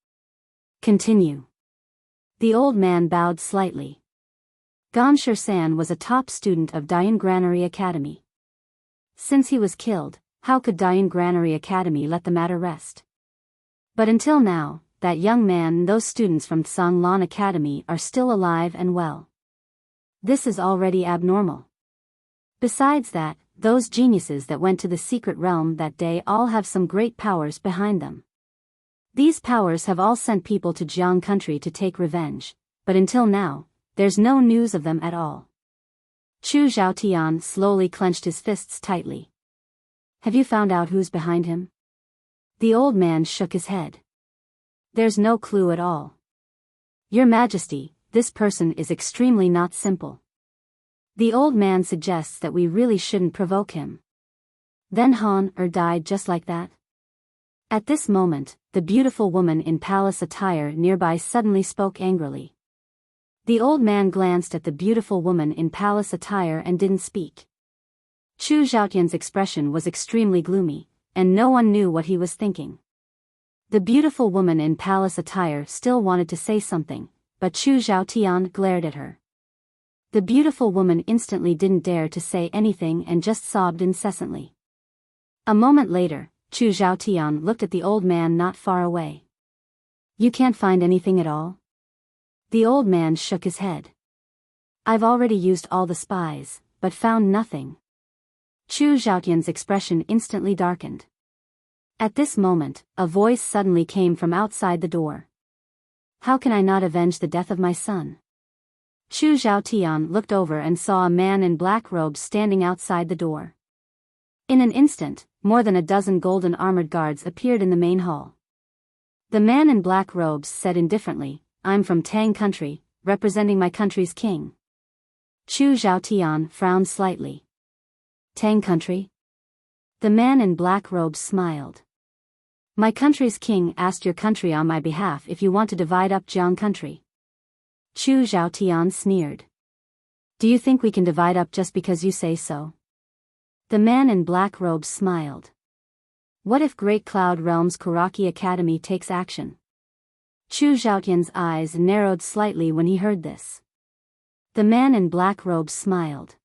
Continue. The old man bowed slightly. Ganshi San was a top student of Dian Granary Academy. Since he was killed, how could Dian Granary Academy let the matter rest? But until now, that young man and those students from Tsanglan Academy are still alive and well. This is already abnormal. Besides that, those geniuses that went to the secret realm that day all have some great powers behind them. These powers have all sent people to Jiang country to take revenge, but until now, there's no news of them at all. Chu Zhaotian slowly clenched his fists tightly. Have you found out who's behind him? The old man shook his head. There's no clue at all. Your Majesty, this person is extremely not simple. The old man suggests that we really shouldn't provoke him. Then Han died just like that? At this moment, the beautiful woman in palace attire nearby suddenly spoke angrily. The old man glanced at the beautiful woman in palace attire and didn't speak. Chu Zhaotian's expression was extremely gloomy, and no one knew what he was thinking. The beautiful woman in palace attire still wanted to say something, but Chu Zhaotian glared at her. The beautiful woman instantly didn't dare to say anything and just sobbed incessantly. A moment later, Chu Zhaotian looked at the old man not far away. You can't find anything at all? The old man shook his head. I've already used all the spies, but found nothing. Chu Zhaotian's expression instantly darkened. At this moment, a voice suddenly came from outside the door. How can I not avenge the death of my son? Chu Zhaotian looked over and saw a man in black robes standing outside the door. In an instant, more than a dozen golden armored guards appeared in the main hall. The man in black robes said indifferently, I'm from Tang country, representing my country's king. Chu Zhaotian frowned slightly. Tang country? The man in black robes smiled. My country's king asked your country on my behalf if you want to divide up Jiang country. Chu Zhaotian sneered. Do you think we can divide up just because you say so? The man in black robes smiled. What if Great Cloud Realm's Kuraki Academy takes action? Chu Zhaotian's eyes narrowed slightly when he heard this. The man in black robes smiled.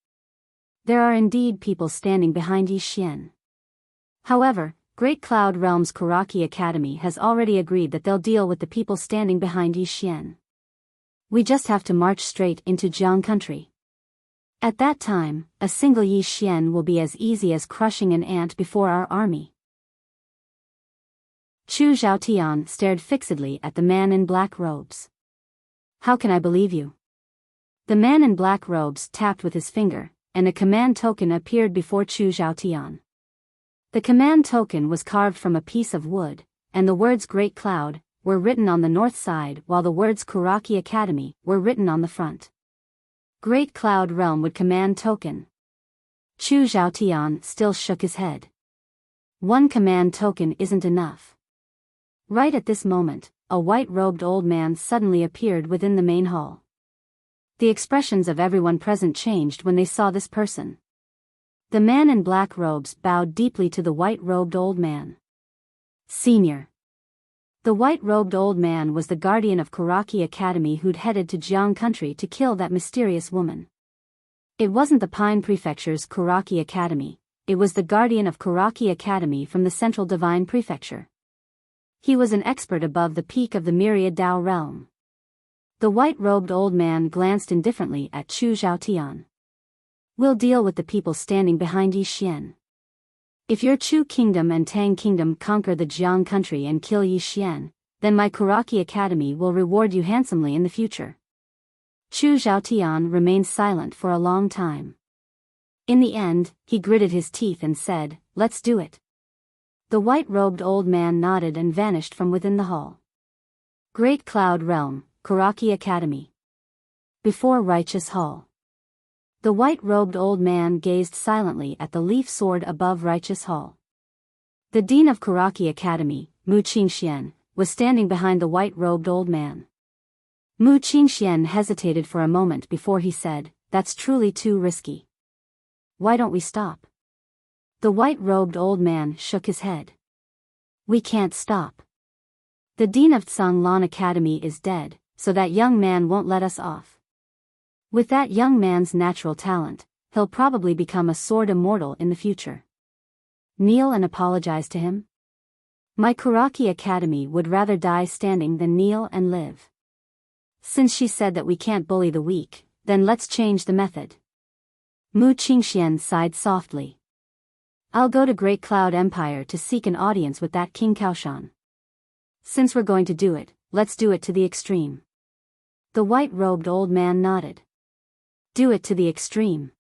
There are indeed people standing behind Yi Xian. However, Great Cloud Realm's Kuraki Academy has already agreed that they'll deal with the people standing behind Yi Xian. We just have to march straight into Jiang country. At that time, a single Yi Xian will be as easy as crushing an ant before our army. Chu Zhaotian stared fixedly at the man in black robes. How can I believe you? The man in black robes tapped with his finger, and a command token appeared before Chu Zhaotian. The command token was carved from a piece of wood, and the words Great Cloud were written on the north side while the words Kuraki Academy were written on the front. Great Cloud Realm would command token. Chu Zhaotian still shook his head. One command token isn't enough. Right at this moment, a white-robed old man suddenly appeared within the main hall. The expressions of everyone present changed when they saw this person. The man in black robes bowed deeply to the white-robed old man. Senior. The white-robed old man was the guardian of Kuraki Academy who'd headed to Jiang country to kill that mysterious woman. It wasn't the Pine Prefecture's Kuraki Academy, it was the guardian of Kuraki Academy from the Central Divine Prefecture. He was an expert above the peak of the Myriad Dao realm. The white-robed old man glanced indifferently at Chu Zhaotian. We'll deal with the people standing behind Yi Xian. If your Chu Kingdom and Tang Kingdom conquer the Jiang country and kill Yi Xian, then my Kuraki Academy will reward you handsomely in the future. Chu Zhaotian remained silent for a long time. In the end, he gritted his teeth and said, Let's do it. The white-robed old man nodded and vanished from within the hall. Great Cloud Realm, Kuraki Academy. Before Righteous Hall. The white-robed old man gazed silently at the leaf sword above Righteous Hall. The dean of Kuraki Academy, Mu Qingxian, was standing behind the white-robed old man. Mu Qingxian hesitated for a moment before he said, That's truly too risky. Why don't we stop? The white-robed old man shook his head. We can't stop. The dean of Tsanglan Academy is dead, so that young man won't let us off. With that young man's natural talent, he'll probably become a sword immortal in the future. Kneel and apologize to him? My Kuraki Academy would rather die standing than kneel and live. Since she said that we can't bully the weak, then let's change the method. Mu Qingxian sighed softly. I'll go to Great Cloud Empire to seek an audience with that King Kaoshan. Since we're going to do it, let's do it to the extreme. The white-robed old man nodded. Do it to the extreme.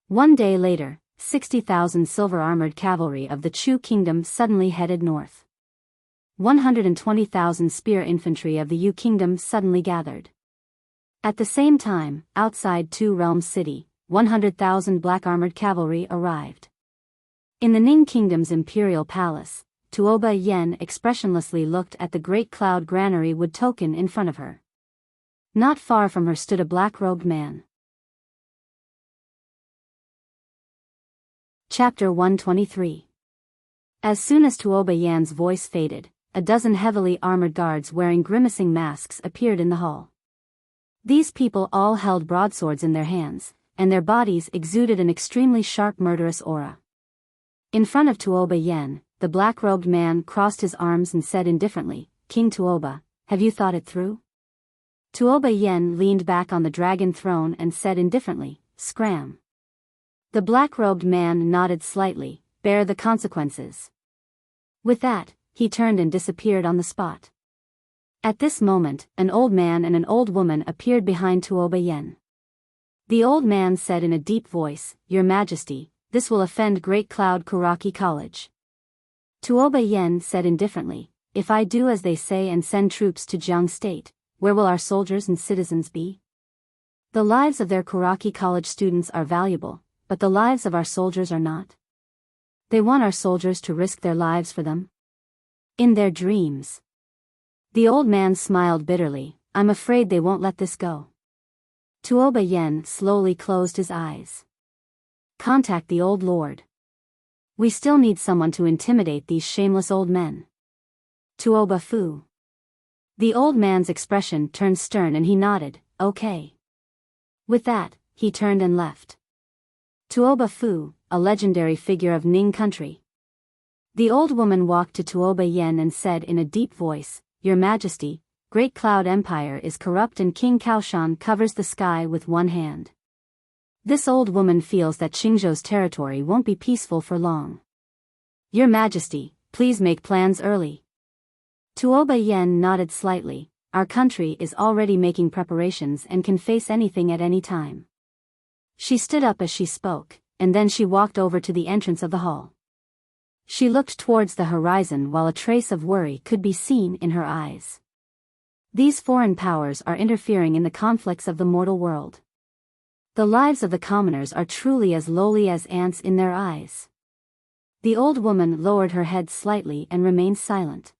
One day later, 60,000 silver-armored cavalry of the Chu Kingdom suddenly headed north. 120,000 spear infantry of the Yu Kingdom suddenly gathered. At the same time, outside Two Realms City, 100,000 black-armored cavalry arrived. In the Ning Kingdom's imperial palace, Tuoba Yen expressionlessly looked at the great cloud granary wood token in front of her. Not far from her stood a black-robed man. Chapter 123. As soon as Tuoba Yan's voice faded, a dozen heavily armored guards wearing grimacing masks appeared in the hall. These people all held broadswords in their hands, and their bodies exuded an extremely sharp murderous aura. In front of Tuoba Yen, the black-robed man crossed his arms and said indifferently, King Tuoba, have you thought it through? Tuoba Yen leaned back on the dragon throne and said indifferently, Scram. The black-robed man nodded slightly, bear the consequences. With that, he turned and disappeared on the spot. At this moment, an old man and an old woman appeared behind Tuoba Yen. The old man said in a deep voice, "Your Majesty, this will offend Great Cloud Kuraki College." Tuoba Yen said indifferently, "If I do as they say and send troops to Jiang State, where will our soldiers and citizens be? The lives of their Kuraki College students are valuable, but the lives of our soldiers are not. They want our soldiers to risk their lives for them. In their dreams." The old man smiled bitterly, "I'm afraid they won't let this go." Tuoba Yen slowly closed his eyes. Contact the old lord. We still need someone to intimidate these shameless old men. Tuoba Fu. The old man's expression turned stern and he nodded, "Okay." With that, he turned and left. Tuoba Fu, a legendary figure of Ning country. The old woman walked to Tuoba Yen and said in a deep voice, "Your Majesty, Great Cloud Empire is corrupt and King Kaoshan covers the sky with one hand. This old woman feels that Qingzhou's territory won't be peaceful for long. Your Majesty, please make plans early." Tuoba Yen nodded slightly, "Our country is already making preparations and can face anything at any time." She stood up as she spoke, and then she walked over to the entrance of the hall. She looked towards the horizon while a trace of worry could be seen in her eyes. These foreign powers are interfering in the conflicts of the mortal world. The lives of the commoners are truly as lowly as ants in their eyes. The old woman lowered her head slightly and remained silent.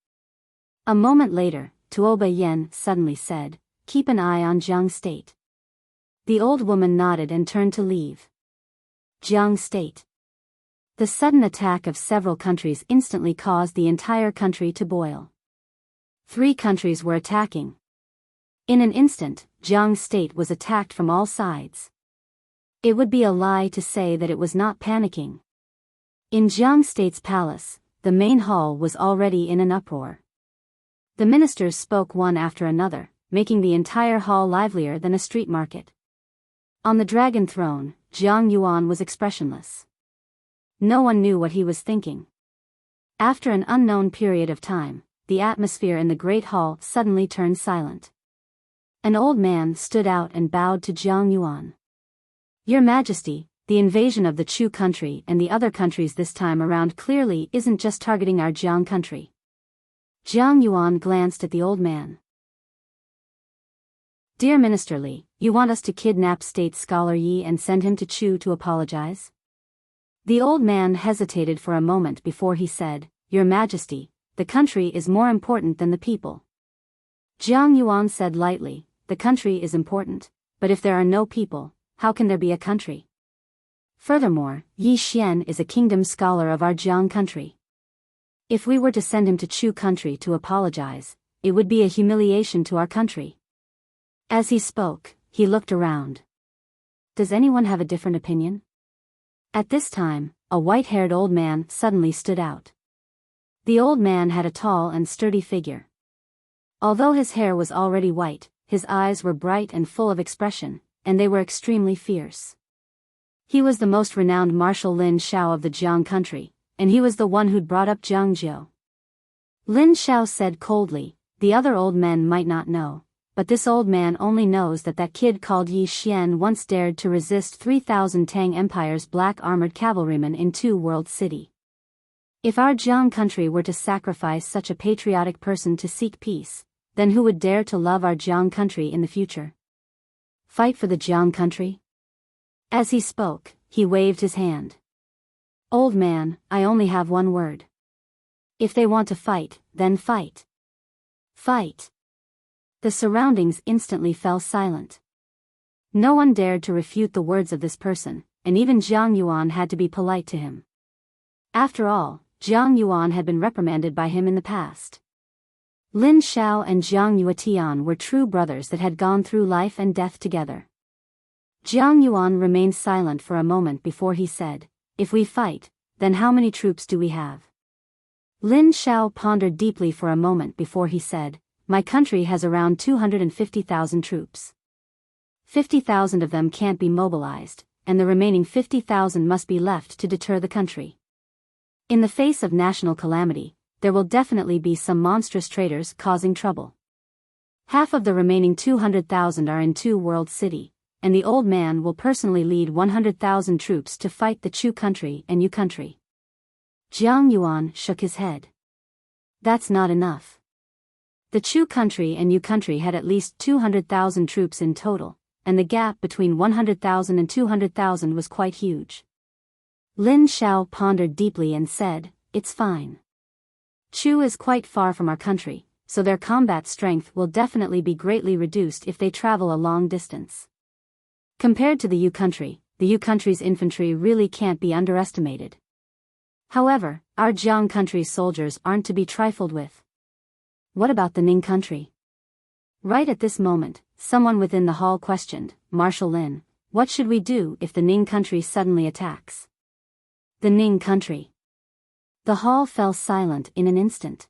A moment later, Tuoba Yen suddenly said, "Keep an eye on Jiang State." The old woman nodded and turned to leave. Jiang State. The sudden attack of several countries instantly caused the entire country to boil. 3 countries were attacking. In an instant, Jiang State was attacked from all sides. It would be a lie to say that it was not panicking. In Jiang State's palace, the main hall was already in an uproar. The ministers spoke one after another, making the entire hall livelier than a street market. On the dragon throne, Jiang Yuan was expressionless. No one knew what he was thinking. After an unknown period of time, the atmosphere in the great hall suddenly turned silent. An old man stood out and bowed to Jiang Yuan. "Your Majesty, the invasion of the Chu country and the other countries this time around clearly isn't just targeting our Jiang country." Jiang Yuan glanced at the old man. "Dear Minister Li, you want us to kidnap state scholar Yi and send him to Chu to apologize?" The old man hesitated for a moment before he said, "Your Majesty, the country is more important than the people." Jiang Yuan said lightly, "The country is important, but if there are no people, how can there be a country? Furthermore, Yi Xian is a kingdom scholar of our Jiang country. If we were to send him to Chu country to apologize, it would be a humiliation to our country." As he spoke, he looked around. Does anyone have a different opinion? At this time, a white-haired old man suddenly stood out. The old man had a tall and sturdy figure. Although his hair was already white, his eyes were bright and full of expression, and they were extremely fierce. He was the most renowned Marshal Lin Xiao of the Jiang country, and he was the one who'd brought up Jiang Zhou. Lin Xiao said coldly, "The other old men might not know, but this old man only knows that kid called Yi Xian once dared to resist 3,000 Tang Empire's black armored cavalrymen in Two World City. If our Jiang country were to sacrifice such a patriotic person to seek peace, then who would dare to love our Jiang country in the future? Fight for the Jiang country?" As he spoke, he waved his hand. "Old man, I only have one word. If they want to fight, then fight. Fight." The surroundings instantly fell silent. No one dared to refute the words of this person, and even Jiang Yuan had to be polite to him. After all, Jiang Yuan had been reprimanded by him in the past. Lin Xiao and Jiang Yuetian were true brothers that had gone through life and death together. Jiang Yuan remained silent for a moment before he said, "If we fight, then how many troops do we have?" Lin Xiao pondered deeply for a moment before he said, "My country has around 250,000 troops. 50,000 of them can't be mobilized, and the remaining 50,000 must be left to deter the country. In the face of national calamity, there will definitely be some monstrous traitors causing trouble. Half of the remaining 200,000 are in Two World City, and the old man will personally lead 100,000 troops to fight the Chu country and Yu country. Jiang Yuan shook his head. That's not enough. The Chu country and Yu country had at least 200,000 troops in total, and the gap between 100,000 and 200,000 was quite huge. Lin Xiao pondered deeply and said, "It's fine. Chu is quite far from our country, so their combat strength will definitely be greatly reduced if they travel a long distance. Compared to the Yu country's infantry really can't be underestimated. However, our Jiang country's soldiers aren't to be trifled with. What about the Ning country?" Right at this moment, someone within the hall questioned, "Marshal Lin, what should we do if the Ning country suddenly attacks?" The Ning country. The hall fell silent in an instant.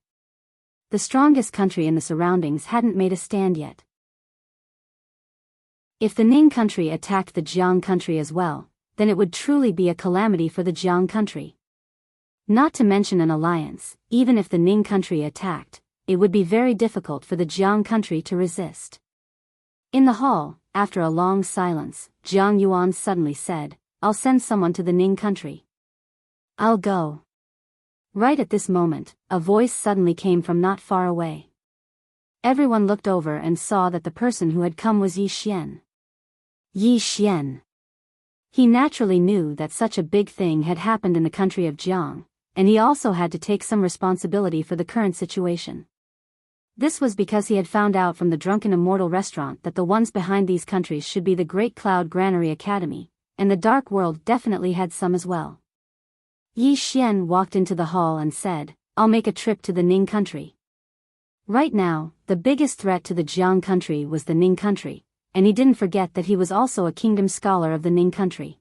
The strongest country in the surroundings hadn't made a stand yet. If the Ning country attacked the Jiang country as well, then it would truly be a calamity for the Jiang country. Not to mention an alliance, even if the Ning country attacked, it would be very difficult for the Jiang country to resist. In the hall, after a long silence, Jiang Yuan suddenly said, "I'll send someone to the Ning country." "I'll go." Right at this moment, a voice suddenly came from not far away. Everyone looked over and saw that the person who had come was Yi Xian. Yi Xian. He naturally knew that such a big thing had happened in the country of Jiang, and he also had to take some responsibility for the current situation. This was because he had found out from the drunken Immortal restaurant that the ones behind these countries should be the Great Cloud Granary Academy, and the Dark World definitely had some as well. Yi Xian walked into the hall and said, "I'll make a trip to the Ning country." Right now, the biggest threat to the Jiang country was the Ning country, and he didn't forget that he was also a kingdom scholar of the Ning country.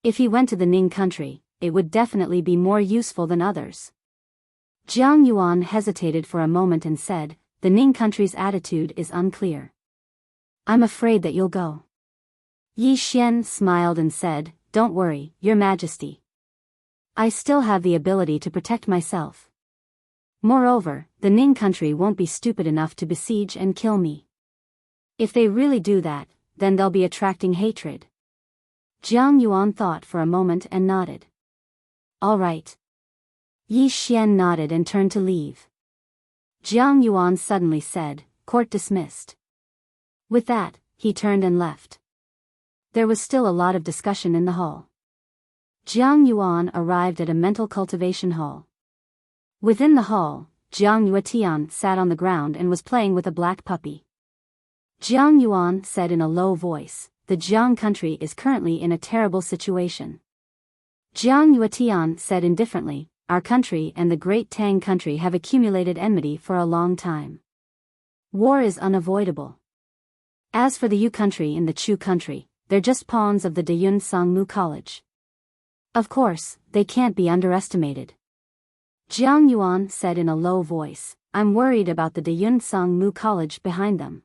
If he went to the Ning country, it would definitely be more useful than others. Jiang Yuan hesitated for a moment and said, "The Ning country's attitude is unclear. I'm afraid that you'll go." Yi Xian smiled and said, "Don't worry, Your Majesty. I still have the ability to protect myself. Moreover, the Ning country won't be stupid enough to besiege and kill me. If they really do that, then they'll be attracting hatred." Jiang Yuan thought for a moment and nodded. "All right." Yi Xian nodded and turned to leave. Jiang Yuan suddenly said, "Court dismissed." With that, he turned and left. There was still a lot of discussion in the hall. Jiang Yuan arrived at a mental cultivation hall. Within the hall, Jiang Yuetian sat on the ground and was playing with a black puppy. Jiang Yuan said in a low voice, "The Jiang country is currently in a terrible situation." Jiang Yuetian said indifferently, "Our country and the Great Tang country have accumulated enmity for a long time. War is unavoidable. As for the Yu country and the Chu country, they're just pawns of the Dayun Sangmu College. Of course, they can't be underestimated." Jiang Yuan said in a low voice, "I'm worried about the Dayun Sangmu College behind them."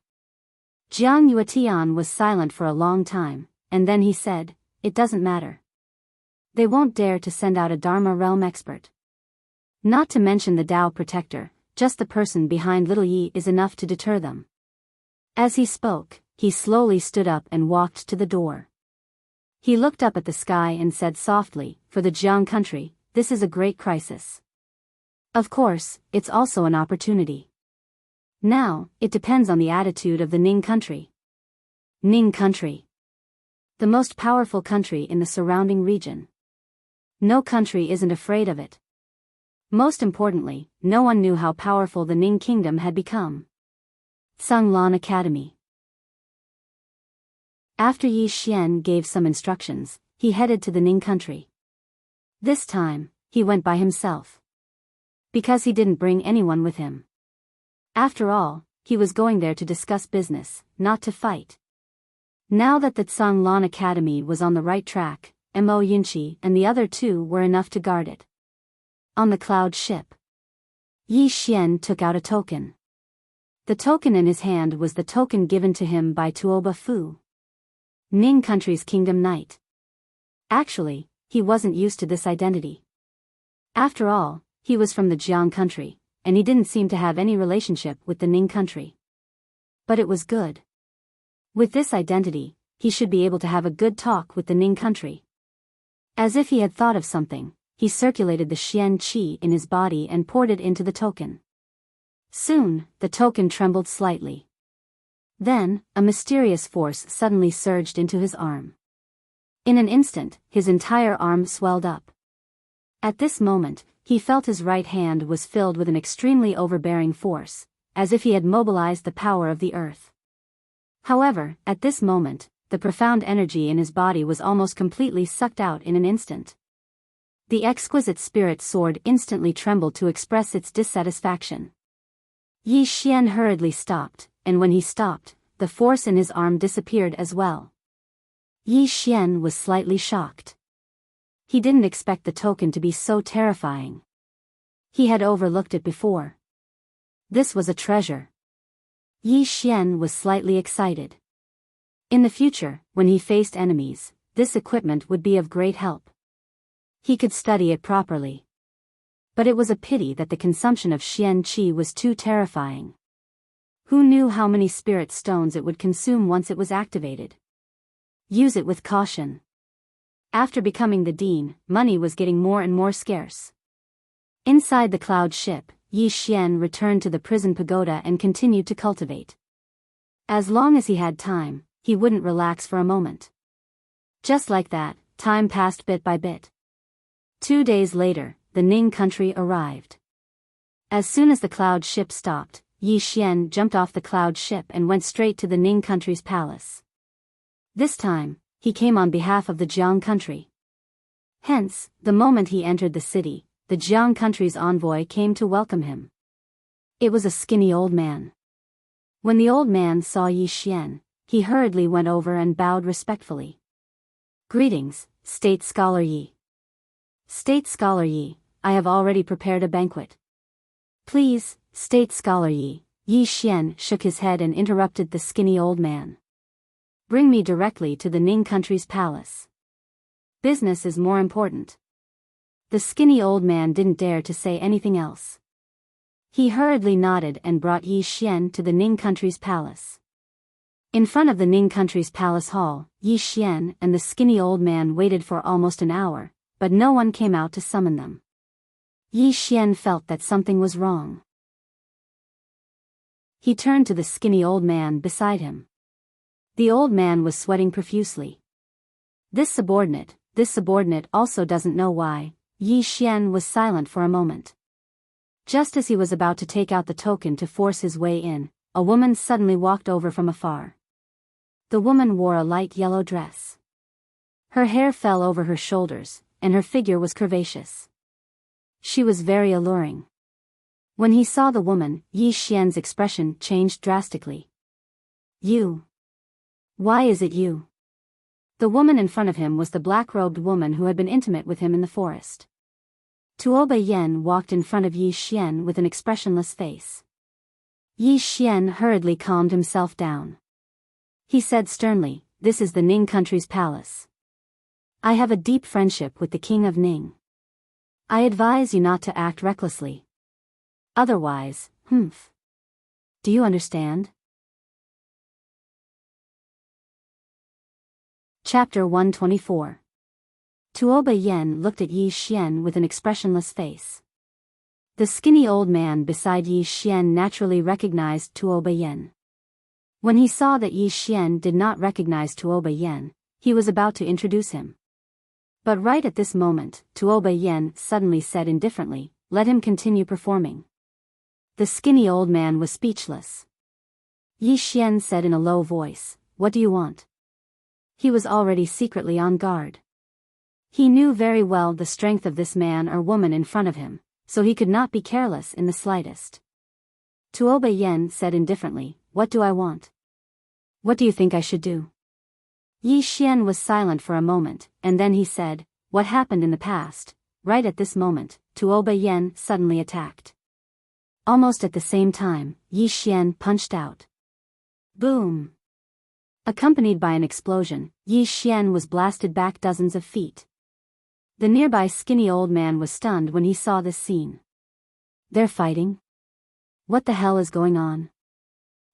Jiang Yuetian was silent for a long time, and then he said, "It doesn't matter. They won't dare to send out a Dharma realm expert. Not to mention the Tao protector, just the person behind Little Yi is enough to deter them." As he spoke, he slowly stood up and walked to the door. He looked up at the sky and said softly, "For the Jiang country, this is a great crisis. Of course, it's also an opportunity. Now, it depends on the attitude of the Ning country." Ning country. The most powerful country in the surrounding region. No country isn't afraid of it. Most importantly, no one knew how powerful the Ning kingdom had become. Sanglan Academy. After Yi Xian gave some instructions, he headed to the Ning country. This time, he went by himself. Because he didn't bring anyone with him. After all, he was going there to discuss business, not to fight. Now that the Sanglan Academy was on the right track, Mo Yunqi and the other two were enough to guard it. On the cloud ship, Yi Xian took out a token. The token in his hand was the token given to him by Tuoba Fu, Ning country's kingdom knight. Actually, he wasn't used to this identity. After all, he was from the Jiang country, and he didn't seem to have any relationship with the Ning country. But it was good. With this identity, he should be able to have a good talk with the Ning country. As if he had thought of something, he circulated the Xian Qi in his body and poured it into the token. Soon, the token trembled slightly. Then, a mysterious force suddenly surged into his arm. In an instant, his entire arm swelled up. At this moment, he felt his right hand was filled with an extremely overbearing force, as if he had mobilized the power of the earth. However, at this moment, the profound energy in his body was almost completely sucked out in an instant. The exquisite spirit sword instantly trembled to express its dissatisfaction. Yi Xian hurriedly stopped, and when he stopped, the force in his arm disappeared as well. Yi Xian was slightly shocked. He didn't expect the token to be so terrifying. He had overlooked it before. This was a treasure. Yi Xian was slightly excited. In the future, when he faced enemies, this equipment would be of great help. He could study it properly. But it was a pity that the consumption of Xian Qi was too terrifying. Who knew how many spirit stones it would consume once it was activated? Use it with caution. After becoming the dean, money was getting more and more scarce. Inside the cloud ship, Yi Xian returned to the prison pagoda and continued to cultivate. As long as he had time, he wouldn't relax for a moment. Just like that, time passed bit by bit. 2 days later, the Ning country arrived. As soon as the cloud ship stopped, Yi Xian jumped off the cloud ship and went straight to the Ning country's palace. This time, he came on behalf of the Jiang country. Hence, the moment he entered the city, the Jiang country's envoy came to welcome him. It was a skinny old man. When the old man saw Yi Xian, he hurriedly went over and bowed respectfully. Greetings, State Scholar Yi. State Scholar Yi, I have already prepared a banquet. Please, State Scholar Yi. Yi Xian shook his head and interrupted the skinny old man. Bring me directly to the Ning country's palace. Business is more important. The skinny old man didn't dare to say anything else. He hurriedly nodded and brought Yi Xian to the Ning country's palace. In front of the Ning country's palace hall, Yi Xian and the skinny old man waited for almost an hour, but no one came out to summon them. Yi Xian felt that something was wrong. He turned to the skinny old man beside him. The old man was sweating profusely. This subordinate also doesn't know why. Yi Xian was silent for a moment. Just as he was about to take out the token to force his way in, a woman suddenly walked over from afar. The woman wore a light yellow dress. Her hair fell over her shoulders, and her figure was curvaceous. She was very alluring. When he saw the woman, Yi Xian's expression changed drastically. You. Why is it you? The woman in front of him was the black-robed woman who had been intimate with him in the forest. Tuo Yen walked in front of Yi Xian with an expressionless face. Yi Xian hurriedly calmed himself down. He said sternly, "This is the Ning country's palace. I have a deep friendship with the king of Ning. I advise you not to act recklessly. Otherwise, Do you understand?" Chapter 124. Tuo Yen looked at Yi Xian with an expressionless face. The skinny old man beside Yi Xian naturally recognized Tuo Yen. When he saw that Yi Xian did not recognize Tuo Yen, he was about to introduce him. But right at this moment, Tuo Yen suddenly said indifferently, "Let him continue performing." The skinny old man was speechless. Yi Xian said in a low voice, "What do you want?" He was already secretly on guard. He knew very well the strength of this man or woman in front of him, so he could not be careless in the slightest. Tuo Yen said indifferently, "What do I want? What do you think I should do?" Yi Xian was silent for a moment, and then he said, "What happened in the past?" Right at this moment, Tuo Yen suddenly attacked. Almost at the same time, Yi Xian punched out. Boom! Accompanied by an explosion, Yi Xian was blasted back dozens of feet. The nearby skinny old man was stunned when he saw this scene. They're fighting? What the hell is going on?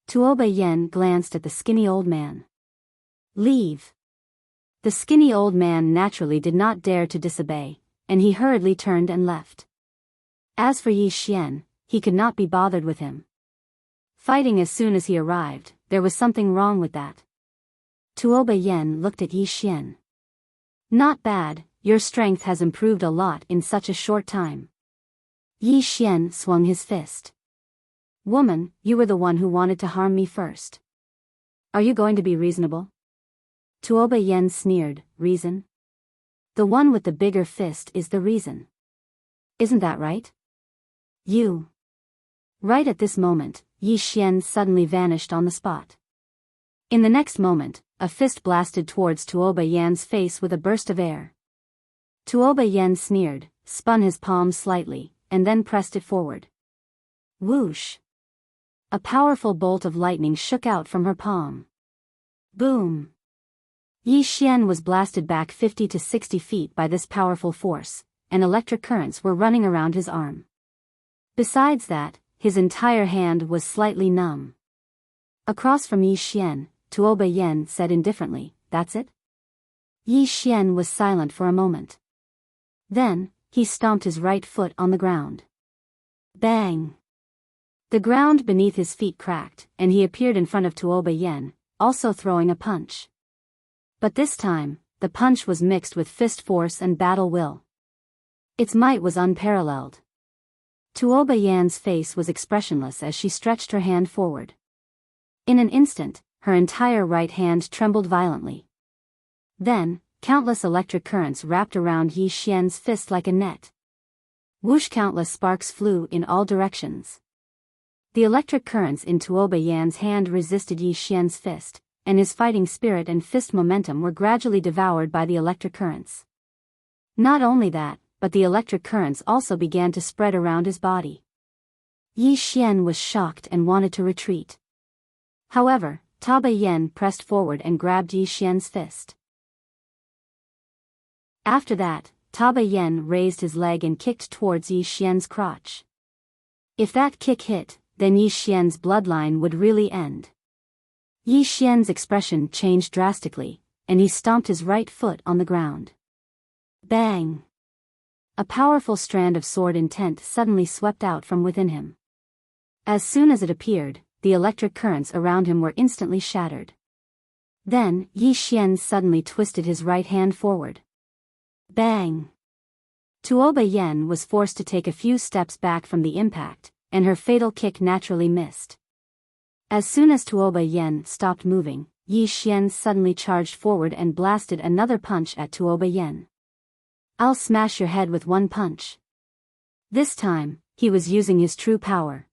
Tuo Yen glanced at the skinny old man. Leave. The skinny old man naturally did not dare to disobey, and he hurriedly turned and left. As for Yi Xian, he could not be bothered with him. Fighting as soon as he arrived, there was something wrong with that. Tuo Yen looked at Yi Xian. Not bad, your strength has improved a lot in such a short time. Yi Xian swung his fist. Woman, you were the one who wanted to harm me first. Are you going to be reasonable? Tuo Yen sneered, reason? The one with the bigger fist is the reason. Isn't that right? You. Right at this moment, Yi Xian suddenly vanished on the spot. In the next moment, a fist blasted towards Tuo Yan's face with a burst of air. Tuo Yen sneered, spun his palm slightly, and then pressed it forward. Whoosh! A powerful bolt of lightning shook out from her palm. Boom! Yi Xian was blasted back 50 to 60 feet by this powerful force, and electric currents were running around his arm. Besides that, his entire hand was slightly numb. Across from Yi Xian, Tuo Yen said indifferently, "That's it?" Yi Xian was silent for a moment. Then, he stomped his right foot on the ground. Bang! The ground beneath his feet cracked, and he appeared in front of Tuo Yen, also throwing a punch. But this time, the punch was mixed with fist force and battle will. Its might was unparalleled. Tuo Yan's face was expressionless as she stretched her hand forward. In an instant, her entire right hand trembled violently. Then, countless electric currents wrapped around Yi Xian's fist like a net. Whoosh! Countless sparks flew in all directions. The electric currents in Tuo Yan's hand resisted Yi Xian's fist, and his fighting spirit and fist momentum were gradually devoured by the electric currents. Not only that, but the electric currents also began to spread around his body. Yi Xian was shocked and wanted to retreat. However, Tuo Yen pressed forward and grabbed Yi Xian's fist. After that, Tuo Yen raised his leg and kicked towards Yi Xian's crotch. If that kick hit, then Yi Xian's bloodline would really end. Yi Xian's expression changed drastically, and he stomped his right foot on the ground. Bang! A powerful strand of sword intent suddenly swept out from within him. As soon as it appeared, the electric currents around him were instantly shattered. Then, Yi Xian suddenly twisted his right hand forward. Bang! Tuo Yen was forced to take a few steps back from the impact, and her fatal kick naturally missed. As soon as Tuo Yen stopped moving, Yi Xian suddenly charged forward and blasted another punch at Tuo Yen. I'll smash your head with one punch. This time, he was using his true power.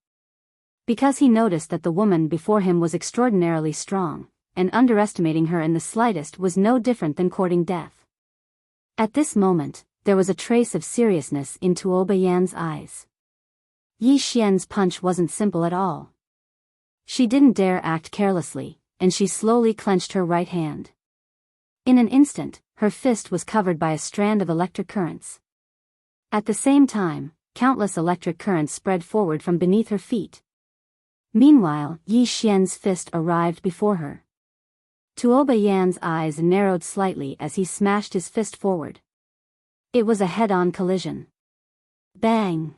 Because he noticed that the woman before him was extraordinarily strong, and underestimating her in the slightest was no different than courting death. At this moment, there was a trace of seriousness in Tuo Yan's eyes. Yi Xian's punch wasn't simple at all. She didn't dare act carelessly, and she slowly clenched her right hand. In an instant, her fist was covered by a strand of electric currents. At the same time, countless electric currents spread forward from beneath her feet. Meanwhile, Yi Xian's fist arrived before her. Tuo Yan's eyes narrowed slightly as he smashed his fist forward. It was a head-on collision. Bang!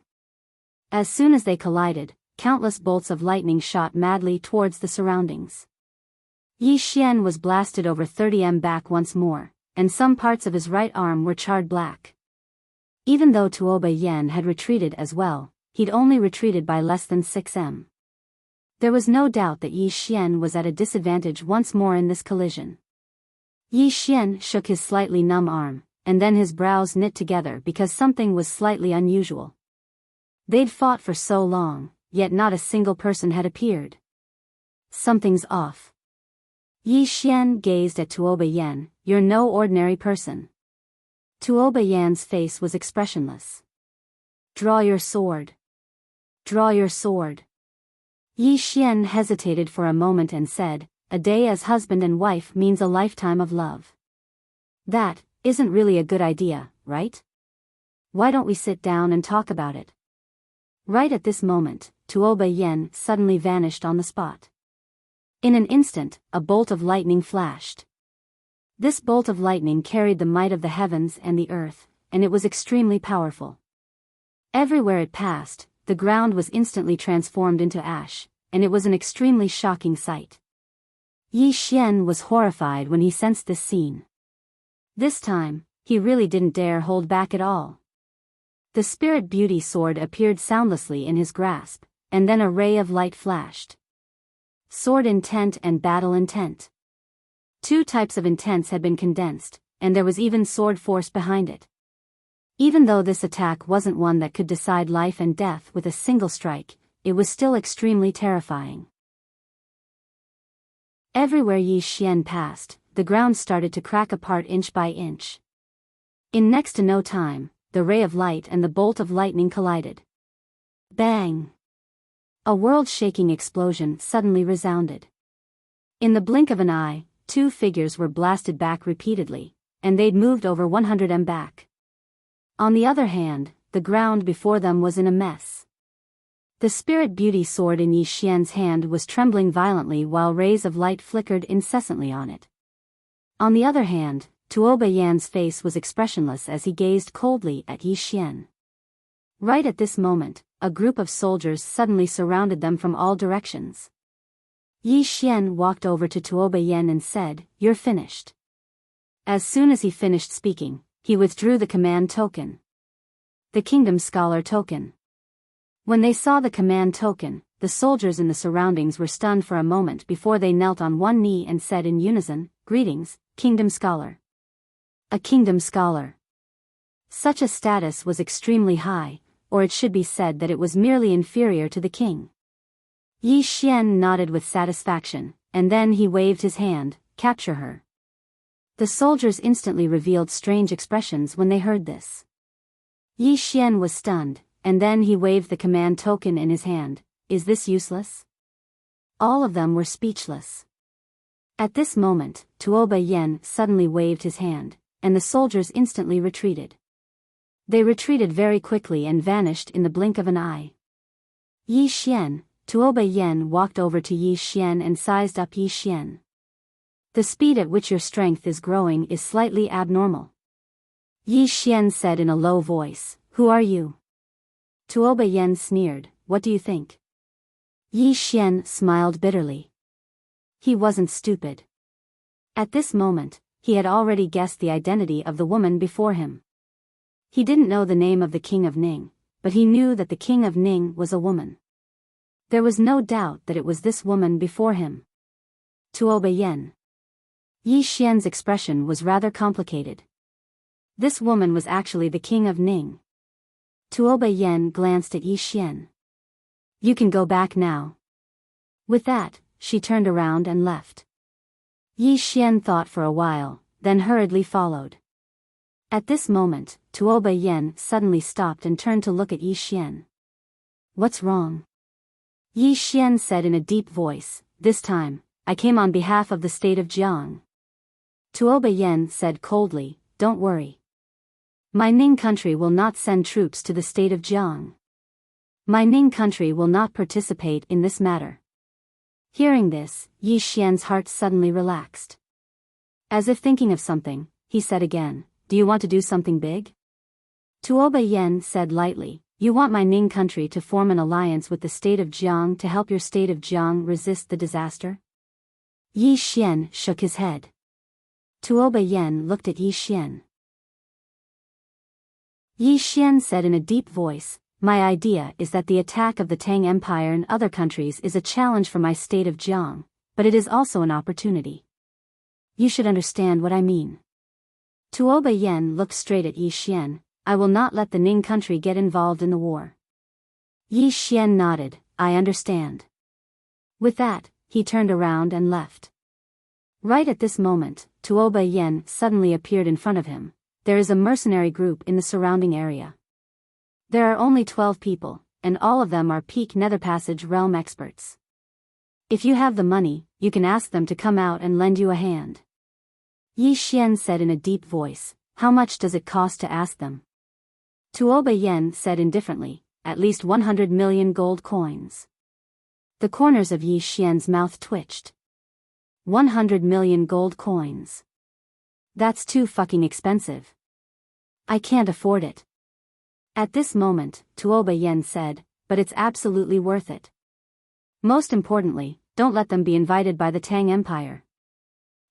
As soon as they collided, countless bolts of lightning shot madly towards the surroundings. Yi Xian was blasted over 30 m back once more, and some parts of his right arm were charred black. Even though Tuo Yen had retreated as well, he'd only retreated by less than 6 m. There was no doubt that Yi Xian was at a disadvantage once more in this collision. Yi Xian shook his slightly numb arm, and then his brows knit together because something was slightly unusual. They'd fought for so long, yet not a single person had appeared. Something's off. Yi Xian gazed at Tuo Yen. You're no ordinary person. Tuo Yan's face was expressionless. Draw your sword. Draw your sword. Yi Xian hesitated for a moment and said, a day as husband and wife means a lifetime of love. That isn't really a good idea, right? Why don't we sit down and talk about it? Right at this moment, Tuoba Yen suddenly vanished on the spot. In an instant, a bolt of lightning flashed. This bolt of lightning carried the might of the heavens and the earth, and it was extremely powerful. Everywhere it passed, the ground was instantly transformed into ash, and it was an extremely shocking sight. Yi Xian was horrified when he sensed this scene. This time, he really didn't dare hold back at all. The spirit beauty sword appeared soundlessly in his grasp, and then a ray of light flashed. Sword intent and battle intent. Two types of intents had been condensed, and there was even sword force behind it. Even though this attack wasn't one that could decide life and death with a single strike, it was still extremely terrifying. Everywhere Yi Xian passed, the ground started to crack apart inch by inch. In next to no time, the ray of light and the bolt of lightning collided. Bang! A world-shaking explosion suddenly resounded. In the blink of an eye, two figures were blasted back repeatedly, and they'd moved over 100 m back. On the other hand, the ground before them was in a mess. The spirit beauty sword in Yi Xian's hand was trembling violently while rays of light flickered incessantly on it. On the other hand, Tuoba Yan's face was expressionless as he gazed coldly at Yi Xian. Right at this moment, a group of soldiers suddenly surrounded them from all directions. Yi Xian walked over to Tuoba Yan and said, "You're finished." As soon as he finished speaking, he withdrew the command token. The Kingdom Scholar token. When they saw the command token, the soldiers in the surroundings were stunned for a moment before they knelt on one knee and said in unison, "Greetings, Kingdom Scholar." A Kingdom Scholar. Such a status was extremely high, or it should be said that it was merely inferior to the king. Yi Xian nodded with satisfaction, and then he waved his hand, "Capture her." The soldiers instantly revealed strange expressions when they heard this. Yi Xian was stunned, and then he waved the command token in his hand. "Is this useless?" All of them were speechless. At this moment, Tuoba Yen suddenly waved his hand, and the soldiers instantly retreated. They retreated very quickly and vanished in the blink of an eye. Yi Xian, Tuoba Yen walked over to Yi Xian and sized up Yi Xian. "The speed at which your strength is growing is slightly abnormal." Yi Xian said in a low voice, "Who are you?" Tuoba Yen sneered, "What do you think?" Yi Xian smiled bitterly. He wasn't stupid. At this moment, he had already guessed the identity of the woman before him. He didn't know the name of the King of Ning, but he knew that the King of Ning was a woman. There was no doubt that it was this woman before him. Tuoba Yen. Yi Xian's expression was rather complicated. This woman was actually the King of Ning. Tuoba Yen glanced at Yi Xian. "You can go back now." With that, she turned around and left. Yi Xian thought for a while, then hurriedly followed. At this moment, Tuoba Yen suddenly stopped and turned to look at Yi Xian. "What's wrong?" Yi Xian said in a deep voice, "This time, I came on behalf of the state of Jiang." Tuoba Yen said coldly, "Don't worry. My Ning country will not send troops to the state of Jiang. My Ning country will not participate in this matter." Hearing this, Yi Xian's heart suddenly relaxed. As if thinking of something, he said again, "Do you want to do something big?" Tuoba Yen said lightly, "You want my Ning country to form an alliance with the state of Jiang to help your state of Jiang resist the disaster?" Yi Xian shook his head. Tuoba Yen looked at Yi Xian. Yi Xian said in a deep voice, "My idea is that the attack of the Tang Empire and other countries is a challenge for my state of Jiang, but it is also an opportunity. You should understand what I mean." Tuoba Yen looked straight at Yi Xian. "I will not let the Ning country get involved in the war." Yi Xian nodded, "I understand." With that, he turned around and left. Right at this moment, Tuoba Yen suddenly appeared in front of him. There is a mercenary group in the surrounding area. There are only 12 people, and all of them are peak Nether Passage realm experts. If you have the money, you can ask them to come out and lend you a hand. Yi Xian said in a deep voice, how much does it cost to ask them? Tuoba Yen said indifferently, at least 100 million gold coins. The corners of Yi Xian's mouth twitched. 100 million gold coins. That's too fucking expensive. I can't afford it. At this moment, Tuoba Yen said, but it's absolutely worth it. Most importantly, don't let them be invited by the Tang Empire.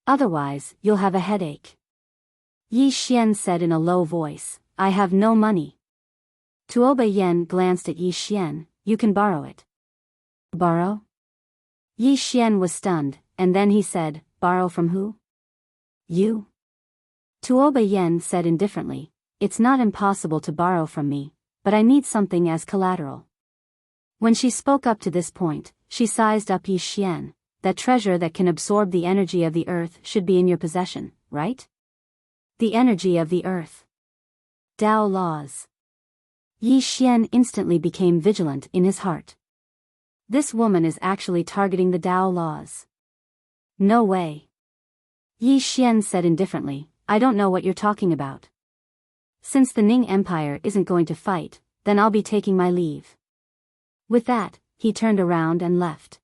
Otherwise, you'll have a headache. Yi Xian said in a low voice, I have no money. Tuoba Yen glanced at Yi Xian, you can borrow it. Borrow? Yi Xian was stunned, and then he said, borrow from who? You? Tuoba Yen said indifferently, it's not impossible to borrow from me, but I need something as collateral. When she spoke up to this point, she sized up Yi Xian, that treasure that can absorb the energy of the earth should be in your possession, right? The energy of the earth. Dao laws. Yi Xian instantly became vigilant in his heart. This woman is actually targeting the Dao laws. No way. Yi Xian said indifferently, I don't know what you're talking about. Since the Ning Empire isn't going to fight, then I'll be taking my leave. With that, he turned around and left.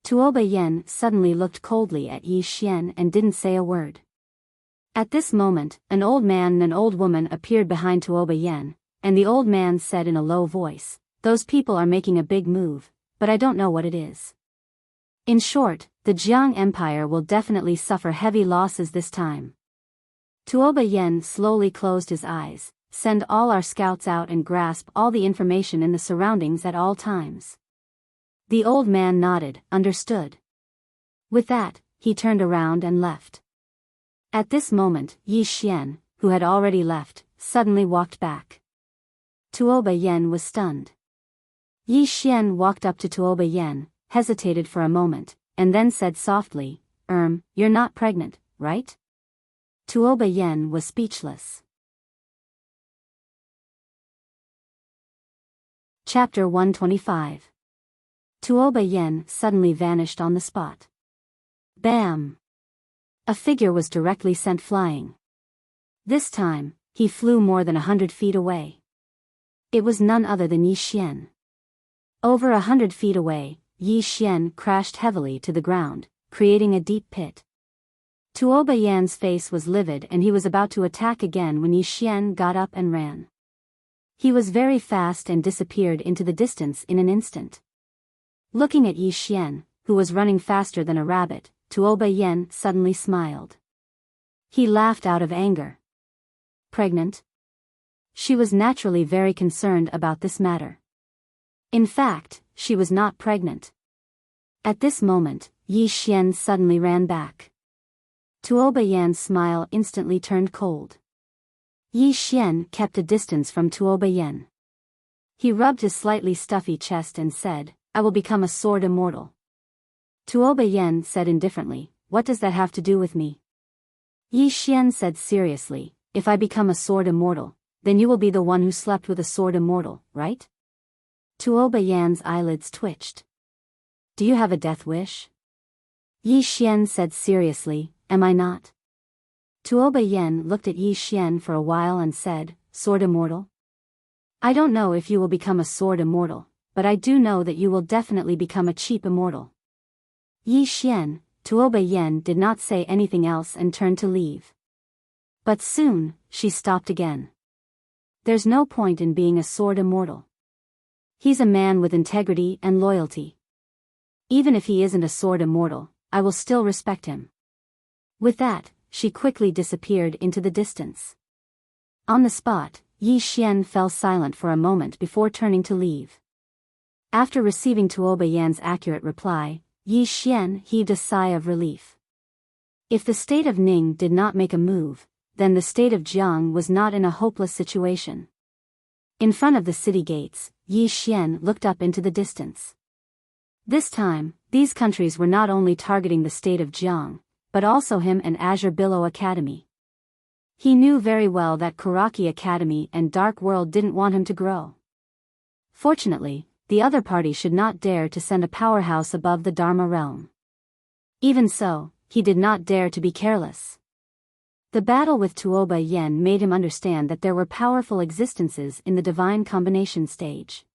Tuoba Yen suddenly looked coldly at Yi Xian and didn't say a word. At this moment, an old man and an old woman appeared behind Tuoba Yen, and the old man said in a low voice, those people are making a big move, but I don't know what it is. In short, the Jiang Empire will definitely suffer heavy losses this time. Tuoba Yen slowly closed his eyes, send all our scouts out and grasp all the information in the surroundings at all times. The old man nodded, understood. With that, he turned around and left. At this moment, Yi Xian, who had already left, suddenly walked back. Tuoba Yen was stunned. Yi Xian walked up to Tuoba Yen, hesitated for a moment, and then said softly, you're not pregnant, right? Tuoba Yen was speechless. Chapter 125. Tuoba Yen suddenly vanished on the spot. Bam! A figure was directly sent flying. This time, he flew more than 100 feet away. It was none other than Yi Xian. Over 100 feet away, Yi Xian crashed heavily to the ground, creating a deep pit. Tuoba Yan's face was livid and he was about to attack again when Yi Xian got up and ran. He was very fast and disappeared into the distance in an instant. Looking at Yi Xian, who was running faster than a rabbit, Tuoba Yen suddenly smiled. He laughed out of anger. Pregnant? She was naturally very concerned about this matter. In fact, she was not pregnant. At this moment, Yi Xian suddenly ran back. Tuoba Yan's smile instantly turned cold. Yi Xian kept a distance from Tuoba Yen. He rubbed his slightly stuffy chest and said, I will become a sword immortal. Tuoba Yen said indifferently, what does that have to do with me? Yi Xian said seriously, if I become a sword immortal, then you will be the one who slept with a sword immortal, right? Tuoba Yan's eyelids twitched. Do you have a death wish? Yi Xian said seriously, am I not? Tuoba Yen looked at Yi Xian for a while and said, sword immortal? I don't know if you will become a sword immortal, but I do know that you will definitely become a cheap immortal. Yi Xian, Tuoba Yen did not say anything else and turned to leave. But soon, she stopped again. There's no point in being a sword immortal. He's a man with integrity and loyalty. Even if he isn't a sword immortal, I will still respect him. With that, she quickly disappeared into the distance. On the spot, Yi Xian fell silent for a moment before turning to leave. After receiving Tuoba Yan's accurate reply, Yi Xian heaved a sigh of relief. If the state of Ning did not make a move, then the state of Jiang was not in a hopeless situation. In front of the city gates, Yi Xian looked up into the distance. This time, these countries were not only targeting the state of Jiang, but also him and Azure Billow Academy. He knew very well that Kuraki Academy and Dark World didn't want him to grow. Fortunately, the other party should not dare to send a powerhouse above the Dharma realm. Even so, he did not dare to be careless. The battle with Tuoba Yen made him understand that there were powerful existences in the divine combination stage.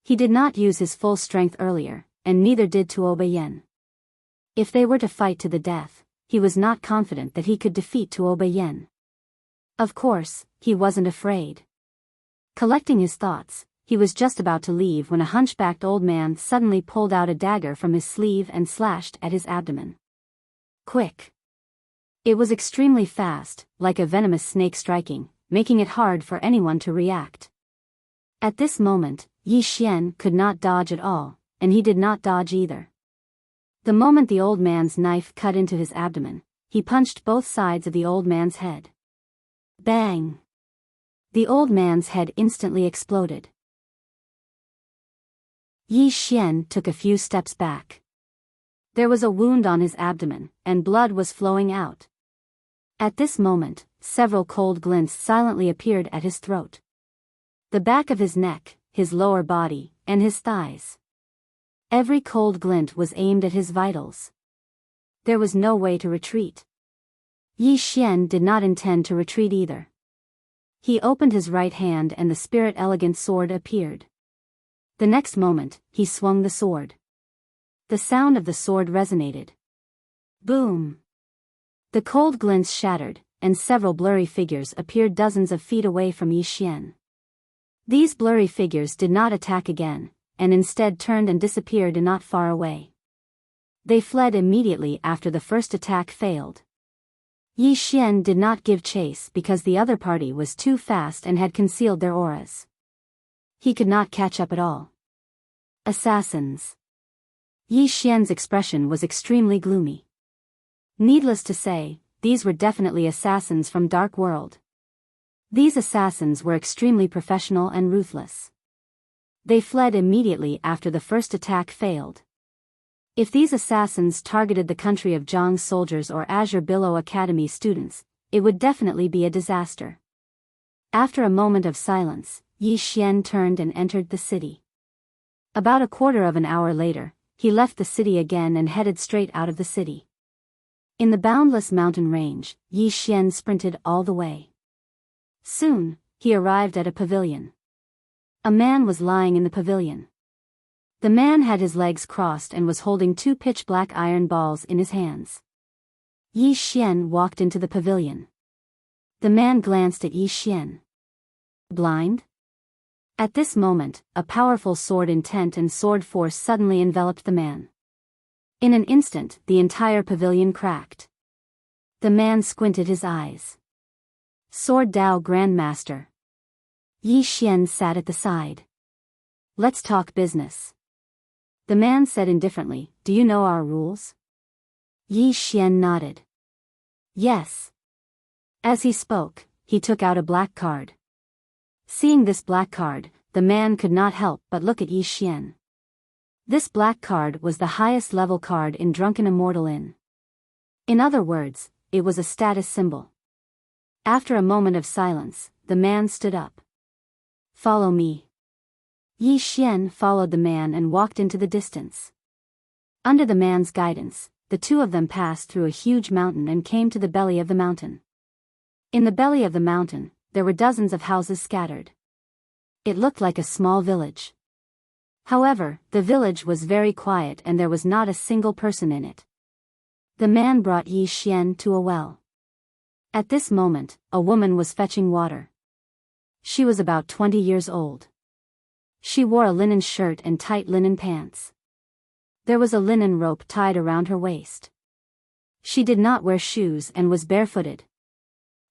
He did not use his full strength earlier, and neither did Tuoba Yen. If they were to fight to the death, he was not confident that he could defeat Tuoba Yen. Of course, he wasn't afraid. Collecting his thoughts, he was just about to leave when a hunchbacked old man suddenly pulled out a dagger from his sleeve and slashed at his abdomen. Quick! It was extremely fast, like a venomous snake striking, making it hard for anyone to react. At this moment, Yi Xian could not dodge at all, and he did not dodge either. The moment the old man's knife cut into his abdomen, he punched both sides of the old man's head. Bang! The old man's head instantly exploded. Yi Xian took a few steps back. There was a wound on his abdomen, and blood was flowing out. At this moment, several cold glints silently appeared at his throat. The back of his neck, his lower body, and his thighs. Every cold glint was aimed at his vitals. There was no way to retreat. Yi Xian did not intend to retreat either. He opened his right hand and the spirit elegant sword appeared. The next moment, he swung the sword. The sound of the sword resonated. Boom! The cold glints shattered, and several blurry figures appeared dozens of feet away from Yi Xian. These blurry figures did not attack again, and instead turned and disappeared not far away. They fled immediately after the first attack failed. Yi Xian did not give chase because the other party was too fast and had concealed their auras. He could not catch up at all. Assassins. Yi Xian's expression was extremely gloomy. Needless to say, these were definitely assassins from Dark World. These assassins were extremely professional and ruthless. They fled immediately after the first attack failed. If these assassins targeted the country of Zhang's soldiers or Azure Billow Academy students, it would definitely be a disaster. After a moment of silence, Yi Xian turned and entered the city. About a quarter of an hour later, he left the city again and headed straight out of the city. In the boundless mountain range, Yi Xian sprinted all the way. Soon, he arrived at a pavilion. A man was lying in the pavilion. The man had his legs crossed and was holding two pitch-black iron balls in his hands. Yi Xian walked into the pavilion. The man glanced at Yi Xian. Blind? At this moment, a powerful sword intent and sword force suddenly enveloped the man. In an instant, the entire pavilion cracked. The man squinted his eyes. Sword Dao Grandmaster. Yi Xian sat at the side. Let's talk business. The man said indifferently, do you know our rules? Yi Xian nodded. Yes. As he spoke, he took out a black card. Seeing this black card, the man could not help but look at Yi Xian. This black card was the highest level card in Drunken Immortal Inn. In other words, it was a status symbol. After a moment of silence, the man stood up. Follow me. Yi Xian followed the man and walked into the distance. Under the man's guidance, the two of them passed through a huge mountain and came to the belly of the mountain. In the belly of the mountain, there were dozens of houses scattered. It looked like a small village. However, the village was very quiet and there was not a single person in it. The man brought Yi Xian to a well. At this moment, a woman was fetching water. She was about 20 years old. She wore a linen shirt and tight linen pants. There was a linen rope tied around her waist. She did not wear shoes and was barefooted.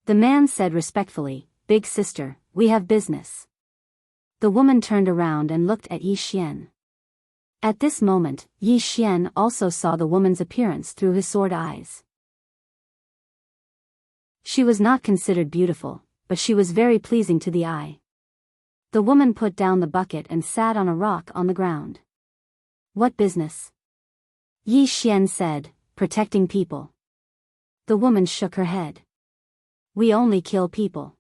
The man said respectfully, "Big sister, we have business." The woman turned around and looked at Yi Xian. At this moment, Yi Xian also saw the woman's appearance through his sword eyes. She was not considered beautiful, but she was very pleasing to the eye. The woman put down the bucket and sat on a rock on the ground. What business? Yi Xian said, protecting people. The woman shook her head. We only kill people.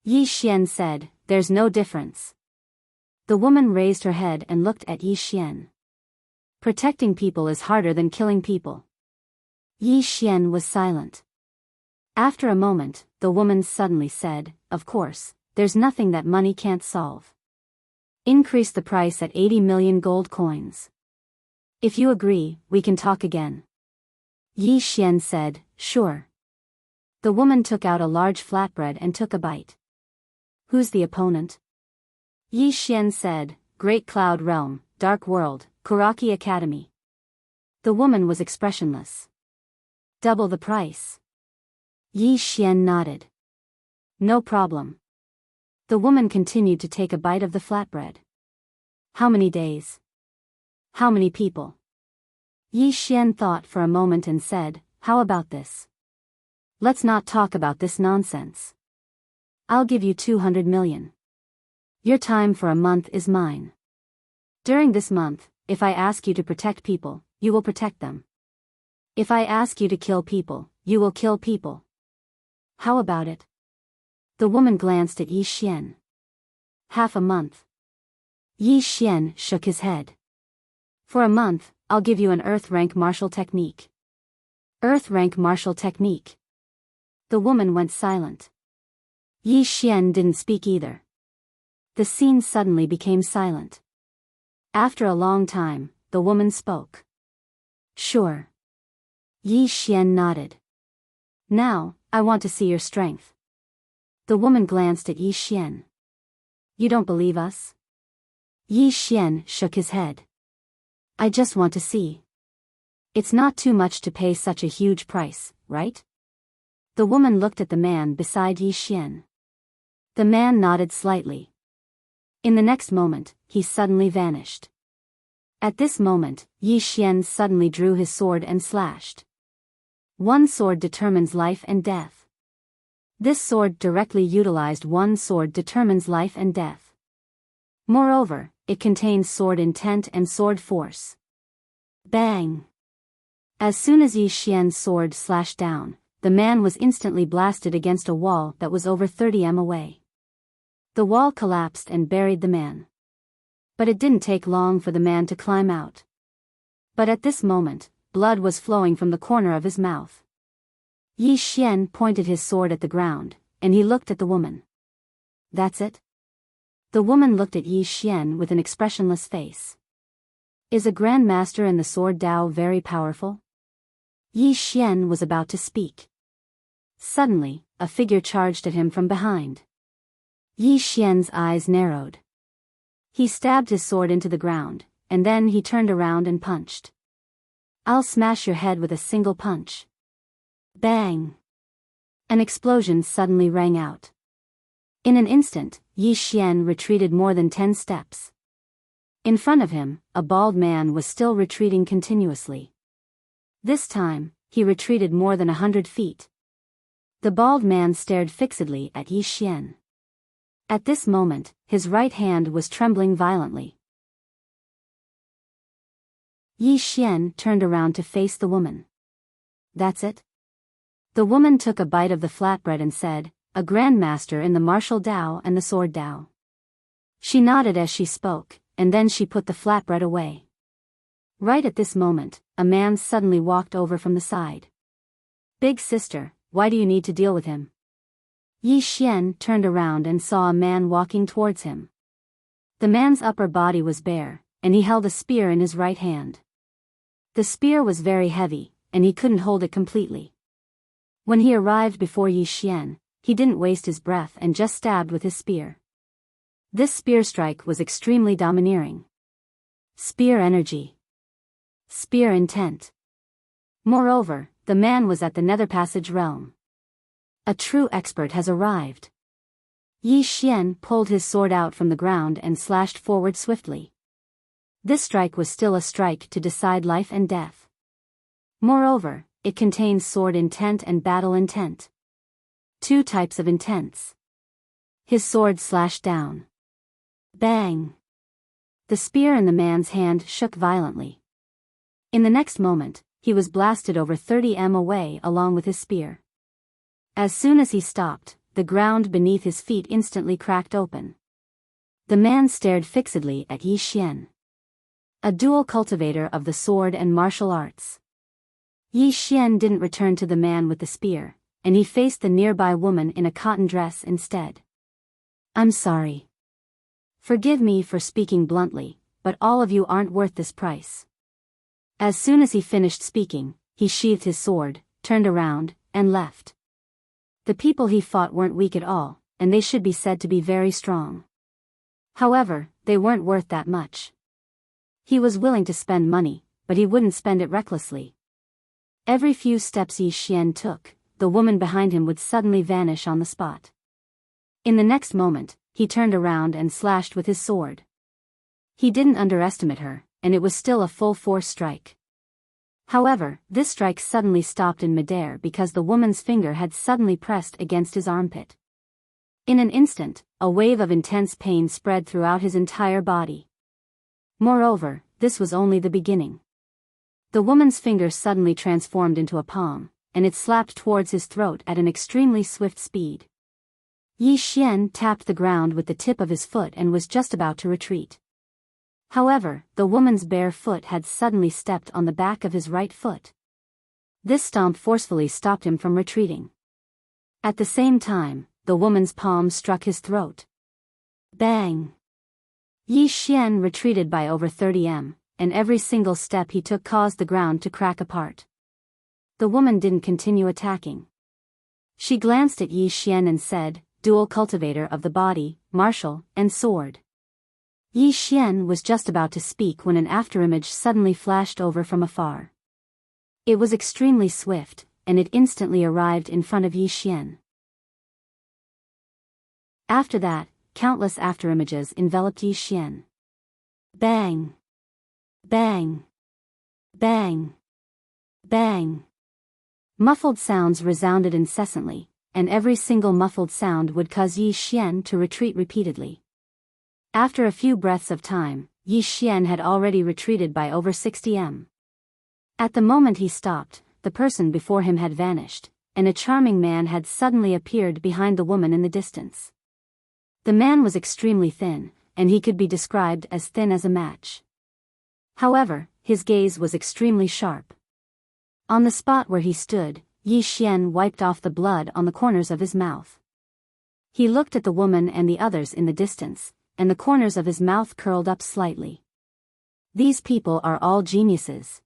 Yi Xian said, there's no difference. The woman raised her head and looked at Yi Xian. Protecting people is harder than killing people. Yi Xian was silent. After a moment, the woman suddenly said, "Of course, there's nothing that money can't solve. Increase the price at 80 million gold coins. If you agree, we can talk again." Yi Xian said, "Sure." The woman took out a large flatbread and took a bite. "Who's the opponent?" Yi Xian said, "Great Cloud Realm, Dark World, Kuraki Academy." The woman was expressionless. "Double the price." Yi Xian nodded. "No problem." The woman continued to take a bite of the flatbread. "How many days? How many people?" Yi Xian thought for a moment and said, "How about this? Let's not talk about this nonsense. I'll give you 200 million. Your time for a month is mine. During this month, if I ask you to protect people, you will protect them. If I ask you to kill people, you will kill people. How about it?" The woman glanced at Yi Xian. "Half a month." Yi Xian shook his head. "For a month, I'll give you an Earth rank martial technique." "Earth rank martial technique." The woman went silent. Yi Xian didn't speak either. The scene suddenly became silent. After a long time, the woman spoke. "Sure." Yi Xian nodded. "Now, I want to see your strength." The woman glanced at Yi Xian. "You don't believe us?" Yi Xian shook his head. "I just want to see. It's not too much to pay such a huge price, right?" The woman looked at the man beside Yi Xian. The man nodded slightly. In the next moment, he suddenly vanished. At this moment, Yi Xian suddenly drew his sword and slashed. One sword determines life and death. This sword directly utilized one sword determines life and death. Moreover, it contains sword intent and sword force. Bang! As soon as Yi Xian's sword slashed down, the man was instantly blasted against a wall that was over 30 m away. The wall collapsed and buried the man. But it didn't take long for the man to climb out. But at this moment, blood was flowing from the corner of his mouth. Yi Xian pointed his sword at the ground, and he looked at the woman. "That's it?" The woman looked at Yi Xian with an expressionless face. "Is a grandmaster in the sword Dao very powerful?" Yi Xian was about to speak. Suddenly, a figure charged at him from behind. Yi Xian's eyes narrowed. He stabbed his sword into the ground, and then he turned around and punched. "I'll smash your head with a single punch." Bang! An explosion suddenly rang out. In an instant, Yi Xian retreated more than 10 steps. In front of him, a bald man was still retreating continuously. This time, he retreated more than 100 feet. The bald man stared fixedly at Yi Xian. At this moment, his right hand was trembling violently. Yi Xian turned around to face the woman. "That's it?" The woman took a bite of the flatbread and said, "A grandmaster in the martial Dao and the sword Dao." She nodded as she spoke, and then she put the flatbread away. Right at this moment, a man suddenly walked over from the side. "Big sister, why do you need to deal with him?" Yi Xian turned around and saw a man walking towards him. The man's upper body was bare, and he held a spear in his right hand. The spear was very heavy, and he couldn't hold it completely. When he arrived before Yi Xian, he didn't waste his breath and just stabbed with his spear. This spear strike was extremely domineering. Spear energy. Spear intent. Moreover, the man was at the Nether Passage realm. A true expert has arrived. Yi Xian pulled his sword out from the ground and slashed forward swiftly. This strike was still a strike to decide life and death. Moreover, it contains sword intent and battle intent. Two types of intents. His sword slashed down. Bang! The spear in the man's hand shook violently. In the next moment, he was blasted over 30 m away along with his spear. As soon as he stopped, the ground beneath his feet instantly cracked open. The man stared fixedly at Yi Xian, a dual cultivator of the sword and martial arts. Yi Xian didn't return to the man with the spear, and he faced the nearby woman in a cotton dress instead. I'm sorry. Forgive me for speaking bluntly, but all of you aren't worth this price. As soon as he finished speaking, he sheathed his sword, turned around, and left. The people he fought weren't weak at all, and they should be said to be very strong. However, they weren't worth that much. He was willing to spend money, but he wouldn't spend it recklessly. Every few steps Yi Xian took, the woman behind him would suddenly vanish on the spot. In the next moment, he turned around and slashed with his sword. He didn't underestimate her, and it was still a full-force strike. However, this strike suddenly stopped in midair because the woman's finger had suddenly pressed against his armpit. In an instant, a wave of intense pain spread throughout his entire body. Moreover, this was only the beginning. The woman's finger suddenly transformed into a palm, and it slapped towards his throat at an extremely swift speed. Yi Xian tapped the ground with the tip of his foot and was just about to retreat. However, the woman's bare foot had suddenly stepped on the back of his right foot. This stomp forcefully stopped him from retreating. At the same time, the woman's palm struck his throat. Bang! Yi Xian retreated by over 30 m, and every single step he took caused the ground to crack apart. The woman didn't continue attacking. She glanced at Yi Xian and said, "Dual cultivator of the body, martial, and sword." Yi Xian was just about to speak when an afterimage suddenly flashed over from afar. It was extremely swift, and it instantly arrived in front of Yi Xian. After that, countless afterimages enveloped Yi Xian. Bang! Bang! Bang! Bang! Muffled sounds resounded incessantly, and every single muffled sound would cause Yi Xian to retreat repeatedly. After a few breaths of time, Yi Xian had already retreated by over 60 m. At the moment he stopped, the person before him had vanished, and a charming man had suddenly appeared behind the woman in the distance. The man was extremely thin, and he could be described as thin as a match. However, his gaze was extremely sharp. On the spot where he stood, Yi Xian wiped off the blood on the corners of his mouth. He looked at the woman and the others in the distance, and the corners of his mouth curled up slightly. These people are all geniuses.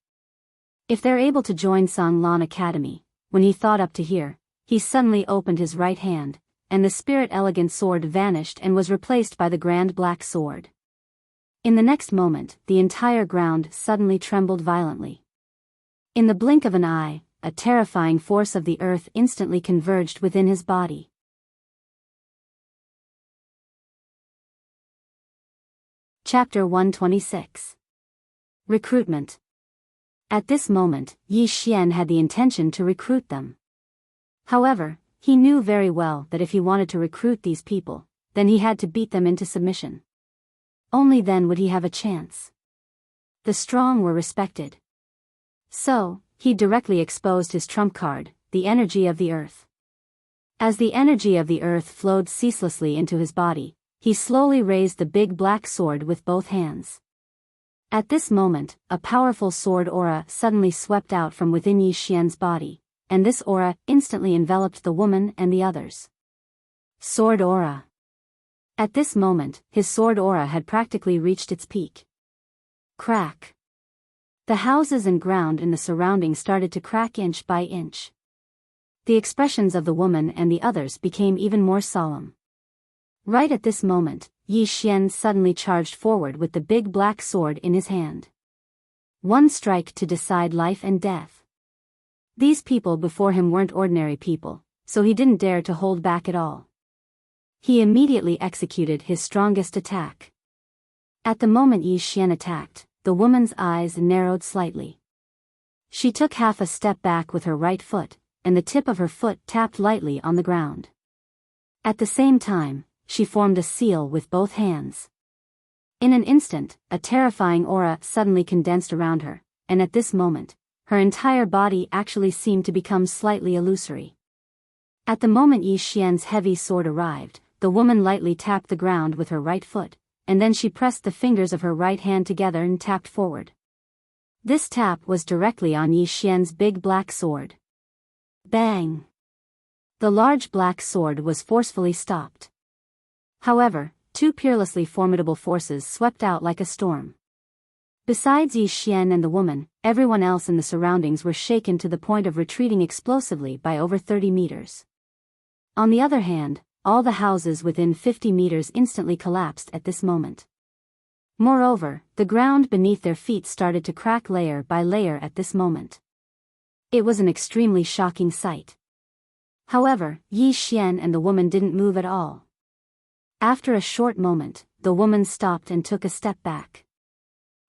If they're able to join Song Lan Academy, when he thought up to here, he suddenly opened his right hand, and the spirit elegant sword vanished and was replaced by the grand black sword. In the next moment, the entire ground suddenly trembled violently. In the blink of an eye, a terrifying force of the earth instantly converged within his body. Chapter 126. Recruitment. At this moment, Yi Xian had the intention to recruit them. However, he knew very well that if he wanted to recruit these people, then he had to beat them into submission. Only then would he have a chance. The strong were respected. So, he directly exposed his trump card, the energy of the earth. As the energy of the earth flowed ceaselessly into his body, he slowly raised the big black sword with both hands. At this moment, a powerful sword aura suddenly swept out from within Yi Xian's body, and this aura instantly enveloped the woman and the others. Sword aura. At this moment, his sword aura had practically reached its peak. Crack. The houses and ground in the surroundings started to crack inch by inch. The expressions of the woman and the others became even more solemn. Right at this moment, Yi Xian suddenly charged forward with the big black sword in his hand. One strike to decide life and death. These people before him weren't ordinary people, so he didn't dare to hold back at all. He immediately executed his strongest attack. At the moment Yi Xian attacked, the woman's eyes narrowed slightly. She took half a step back with her right foot, and the tip of her foot tapped lightly on the ground. At the same time, she formed a seal with both hands. In an instant, a terrifying aura suddenly condensed around her, and at this moment, her entire body actually seemed to become slightly illusory. At the moment Yi Xian's heavy sword arrived, the woman lightly tapped the ground with her right foot, and then she pressed the fingers of her right hand together and tapped forward. This tap was directly on Yi Xian's big black sword. Bang! The large black sword was forcefully stopped. However, two peerlessly formidable forces swept out like a storm. Besides Yi Xian and the woman, everyone else in the surroundings were shaken to the point of retreating explosively by over 30 meters. On the other hand, all the houses within 50 meters instantly collapsed at this moment. Moreover, the ground beneath their feet started to crack layer by layer at this moment. It was an extremely shocking sight. However, Yi Xian and the woman didn't move at all. After a short moment, the woman stopped and took a step back.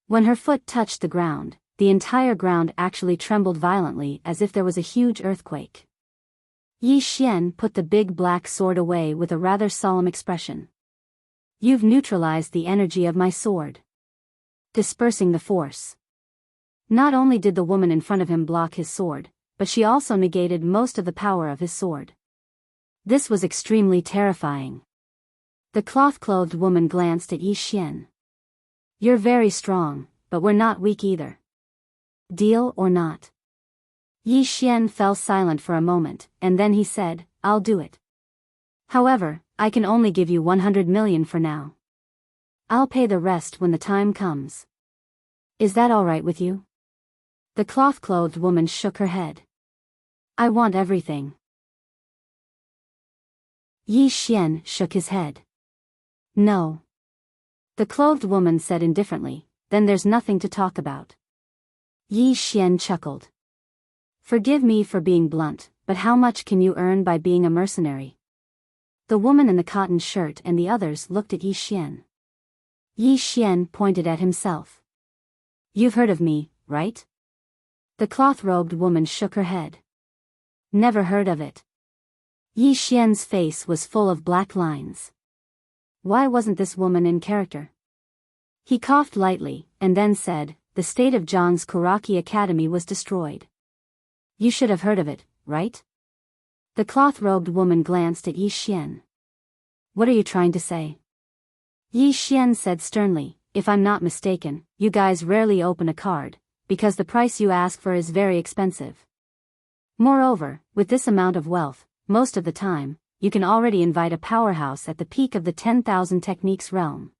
When her foot touched the ground, the entire ground actually trembled violently as if there was a huge earthquake. Yi Xian put the big black sword away with a rather solemn expression. You've neutralized the energy of my sword, dispersing the force. Not only did the woman in front of him block his sword, but she also negated most of the power of his sword. This was extremely terrifying. The cloth-clothed woman glanced at Yi Xian. You're very strong, but we're not weak either. Deal or not? Yi Xian fell silent for a moment, and then he said, I'll do it. However, I can only give you 100 million for now. I'll pay the rest when the time comes. Is that all right with you? The cloth-clothed woman shook her head. I want everything. Yi Xian shook his head. No. The clothed woman said indifferently, then there's nothing to talk about. Yi Xian chuckled. Forgive me for being blunt, but how much can you earn by being a mercenary? The woman in the cotton shirt and the others looked at Yi Xian. Yi Xian pointed at himself. You've heard of me, right? The cloth-robed woman shook her head. Never heard of it. Yi Xian's face was full of black lines. Why wasn't this woman in character? He coughed lightly, and then said, the state of Zhang's Kuraki Academy was destroyed. You should have heard of it, right? The cloth-robed woman glanced at Yi Xian. What are you trying to say? Yi Xian said sternly, if I'm not mistaken, you guys rarely open a card, because the price you ask for is very expensive. Moreover, with this amount of wealth, most of the time, you can already invite a powerhouse at the peak of the 10,000 techniques realm.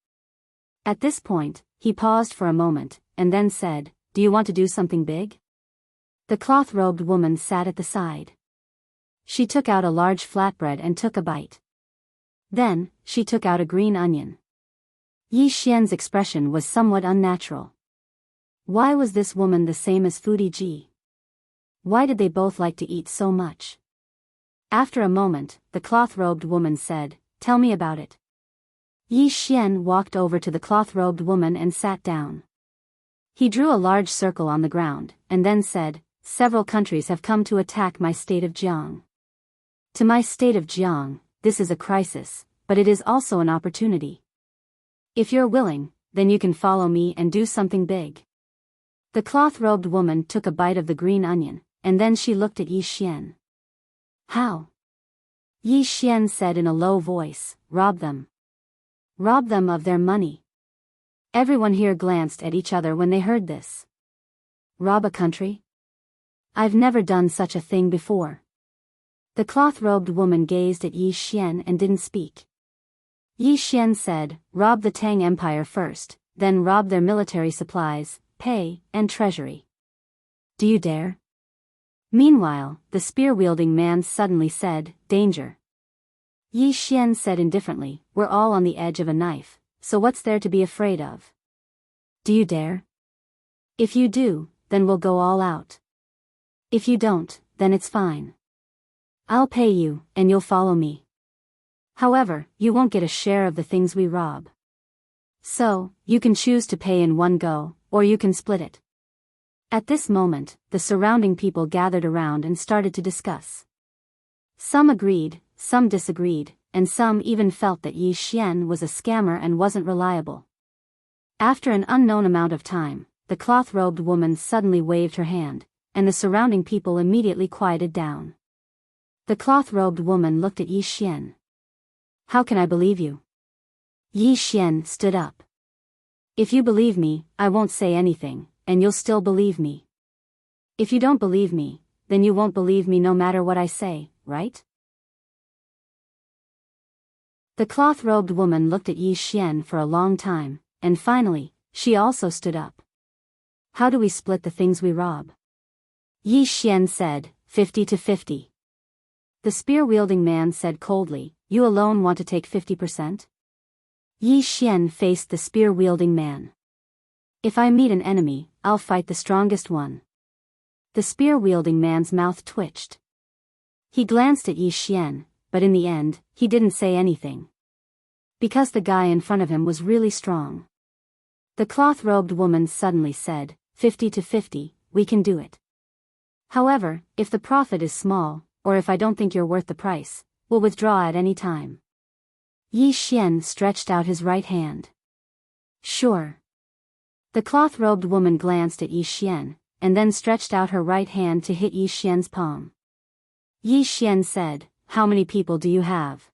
At this point, he paused for a moment, and then said, do you want to do something big? The cloth-robed woman sat at the side. She took out a large flatbread and took a bite. Then, she took out a green onion. Yi Xian's expression was somewhat unnatural. Why was this woman the same as Foodie Ji? Why did they both like to eat so much? After a moment, the cloth-robed woman said, tell me about it. Yi Xian walked over to the cloth-robed woman and sat down. He drew a large circle on the ground, and then said, several countries have come to attack my state of Jiang. To my state of Jiang, this is a crisis, but it is also an opportunity. If you're willing, then you can follow me and do something big. The cloth-robed woman took a bite of the green onion, and then she looked at Yi Xian. How? Yi Xian said in a low voice, rob them. Rob them of their money. Everyone here glanced at each other when they heard this. Rob a country? I've never done such a thing before. The cloth-robed woman gazed at Yi Xian and didn't speak. Yi Xian said, rob the Tang Empire first, then rob their military supplies, pay, and treasury. Do you dare? Meanwhile, the spear-wielding man suddenly said, danger. Yi Xian said indifferently, we're all on the edge of a knife, so what's there to be afraid of? Do you dare? If you do, then we'll go all out. If you don't, then it's fine. I'll pay you, and you'll follow me. However, you won't get a share of the things we rob. So, you can choose to pay in one go, or you can split it. At this moment, the surrounding people gathered around and started to discuss. Some agreed, some disagreed, and some even felt that Yi Xian was a scammer and wasn't reliable. After an unknown amount of time, the cloth-robed woman suddenly waved her hand, and the surrounding people immediately quieted down. The cloth-robed woman looked at Yi Xian. How can I believe you? Yi Xian stood up. If you believe me, I won't say anything, and you'll still believe me. If you don't believe me, then you won't believe me no matter what I say, right? The cloth-robed woman looked at Yi Xian for a long time, and finally, she also stood up. How do we split the things we rob? Yi Xian said, 50-50. The spear-wielding man said coldly, you alone want to take 50%? Yi Xian faced the spear-wielding man. If I meet an enemy, I'll fight the strongest one. The spear-wielding man's mouth twitched. He glanced at Yi Xian, but in the end, he didn't say anything. Because the guy in front of him was really strong. The cloth-robed woman suddenly said, 50-50, we can do it. However, if the profit is small, or if I don't think you're worth the price, we'll withdraw at any time. Yi Xian stretched out his right hand. Sure. The cloth-robed woman glanced at Yi Xian, and then stretched out her right hand to hit Yi Xian's palm. Yi Xian said, how many people do you have?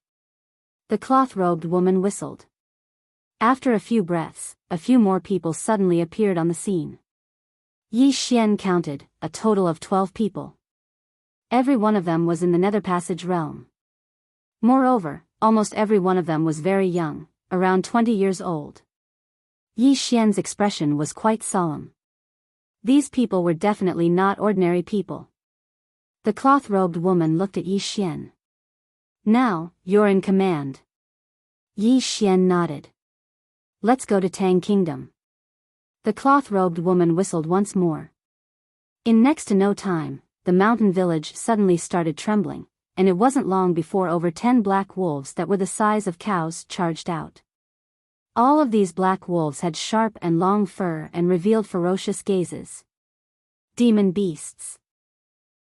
The cloth-robed woman whistled. After a few breaths, a few more people suddenly appeared on the scene. Yi Xian counted, a total of 12 people. Every one of them was in the Nether Passage realm. Moreover, almost every one of them was very young, around 20 years old. Yi Xian's expression was quite solemn. These people were definitely not ordinary people. The cloth-robed woman looked at Yi Xian. Now, you're in command. Yi Xian nodded. Let's go to Tang Kingdom. The cloth-robed woman whistled once more. In next to no time, the mountain village suddenly started trembling, and it wasn't long before over 10 black wolves that were the size of cows charged out. All of these black wolves had sharp and long fur and revealed ferocious gazes. Demon beasts.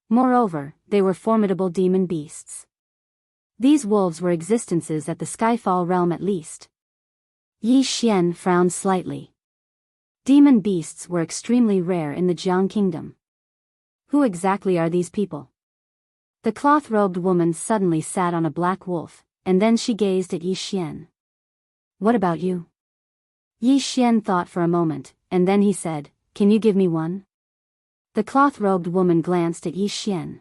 Moreover, they were formidable demon beasts. These wolves were existences at the Skyfall realm at least. Yi Xian frowned slightly. Demon beasts were extremely rare in the Jiang Kingdom. Who exactly are these people? The cloth-robed woman suddenly sat on a black wolf, and then she gazed at Yi Xian. What about you? Yi Xian thought for a moment, and then he said, can you give me one? The cloth-robed woman glanced at Yi Xian.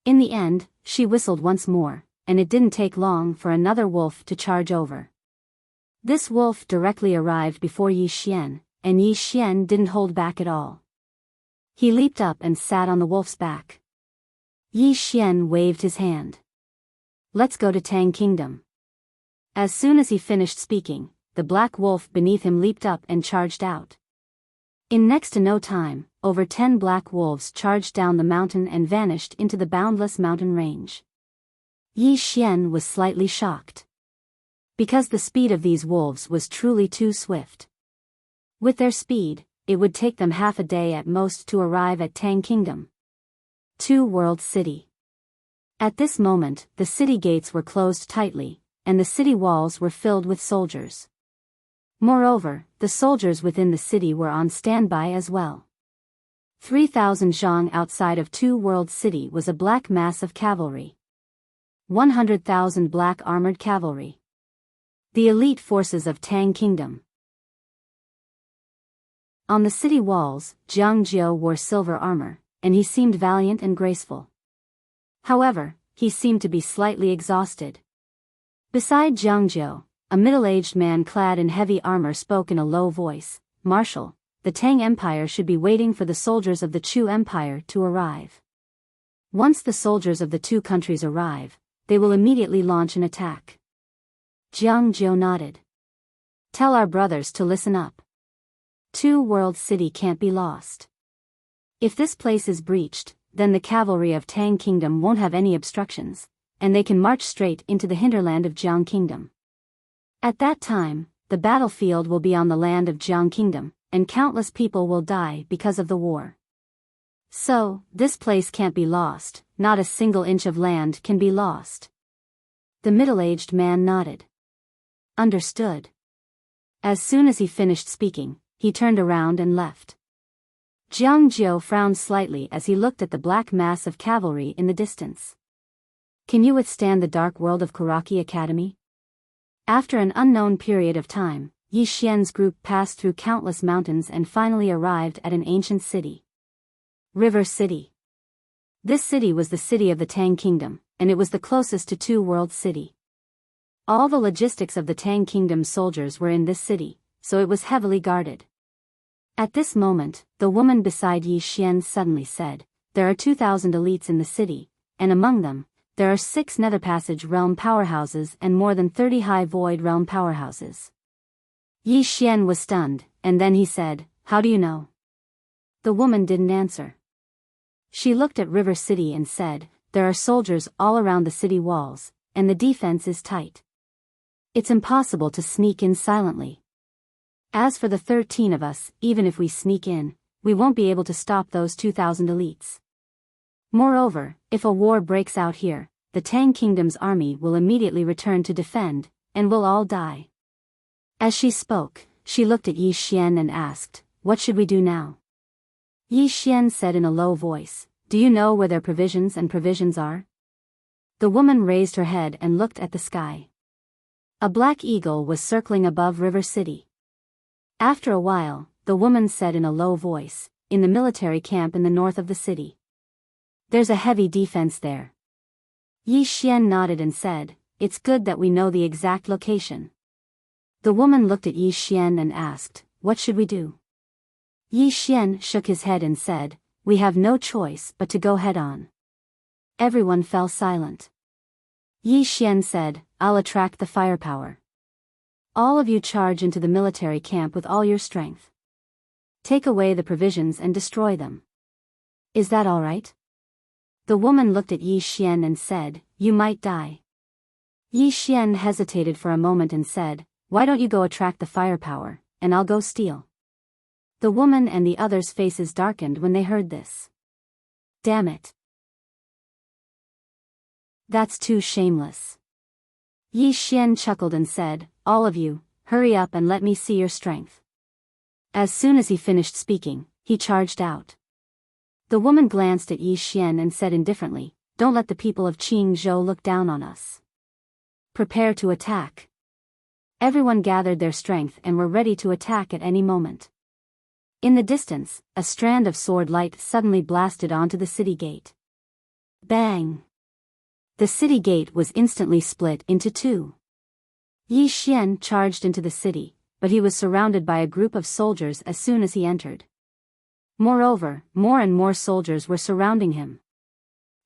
In the end, she whistled once more, and it didn't take long for another wolf to charge over. This wolf directly arrived before Yi Xian, and Yi Xian didn't hold back at all. He leaped up and sat on the wolf's back. Yi Xian waved his hand. Let's go to Tang Kingdom. As soon as he finished speaking, the black wolf beneath him leaped up and charged out. In next to no time, over 10 black wolves charged down the mountain and vanished into the boundless mountain range. Yi Xian was slightly shocked. Because the speed of these wolves was truly too swift. With their speed, it would take them half a day at most to arrive at Tang Kingdom. Two World City. At this moment, the city gates were closed tightly, and the city walls were filled with soldiers. Moreover, the soldiers within the city were on standby as well. 3,000 zhang outside of Two World City was a black mass of cavalry. 100,000 black armored cavalry. The elite forces of Tang Kingdom. On the city walls, Jiang Jiao wore silver armor, and he seemed valiant and graceful. However, he seemed to be slightly exhausted. Beside Jiang Jiao, a middle-aged man clad in heavy armor spoke in a low voice, Marshal, the Tang Empire should be waiting for the soldiers of the Chu Empire to arrive. Once the soldiers of the two countries arrive, they will immediately launch an attack. Jiang Jiao nodded. Tell our brothers to listen up. Two World City can't be lost. If this place is breached, then the cavalry of Tang Kingdom won't have any obstructions, and they can march straight into the hinterland of Jiang Kingdom. At that time, the battlefield will be on the land of Jiang Kingdom, and countless people will die because of the war. So, this place can't be lost, not a single inch of land can be lost. The middle-aged man nodded. Understood. As soon as he finished speaking, he turned around and left. Jiang Jiao frowned slightly as he looked at the black mass of cavalry in the distance. Can you withstand the dark world of Kuraki Academy? After an unknown period of time, Yi Xian's group passed through countless mountains and finally arrived at an ancient city. River City. This city was the city of the Tang Kingdom, and it was the closest to Two Worlds City. All the logistics of the Tang Kingdom's soldiers were in this city, so it was heavily guarded. At this moment, the woman beside Yi Xian suddenly said, "There are 2,000 elites in the city, and among them, there are 6 Nether Passage realm powerhouses and more than 30 High Void realm powerhouses." Yi Xian was stunned, and then he said, "How do you know?" The woman didn't answer. She looked at River City and said, "There are soldiers all around the city walls, and the defense is tight. It's impossible to sneak in silently. As for the 13 of us, even if we sneak in, we won't be able to stop those 2,000 elites. Moreover, if a war breaks out here, the Tang Kingdom's army will immediately return to defend, and we'll all die." As she spoke, she looked at Yi Xian and asked, "What should we do now?" Yi Xian said in a low voice, "Do you know where their provisions are?" The woman raised her head and looked at the sky. A black eagle was circling above River City. After a while, the woman said in a low voice, "In the military camp in the north of the city. There's a heavy defense there." Yi Xian nodded and said, "It's good that we know the exact location." The woman looked at Yi Xian and asked, "What should we do?" Yi Xian shook his head and said, "We have no choice but to go head on." Everyone fell silent. Yi Xian said, "I'll attract the firepower. All of you charge into the military camp with all your strength. Take away the provisions and destroy them. Is that all right?" The woman looked at Yi Xian and said, "You might die." Yi Xian hesitated for a moment and said, "Why don't you go attract the firepower, and I'll go steal?" The woman and the others' faces darkened when they heard this. "Damn it. That's too shameless." Yi Xian chuckled and said, "All of you, hurry up and let me see your strength." As soon as he finished speaking, he charged out. The woman glanced at Yi Xian and said indifferently, "Don't let the people of Qingzhou look down on us. Prepare to attack." Everyone gathered their strength and were ready to attack at any moment. In the distance, a strand of sword light suddenly blasted onto the city gate. Bang! The city gate was instantly split into 2. Yi Xian charged into the city, but he was surrounded by a group of soldiers as soon as he entered. Moreover, more and more soldiers were surrounding him.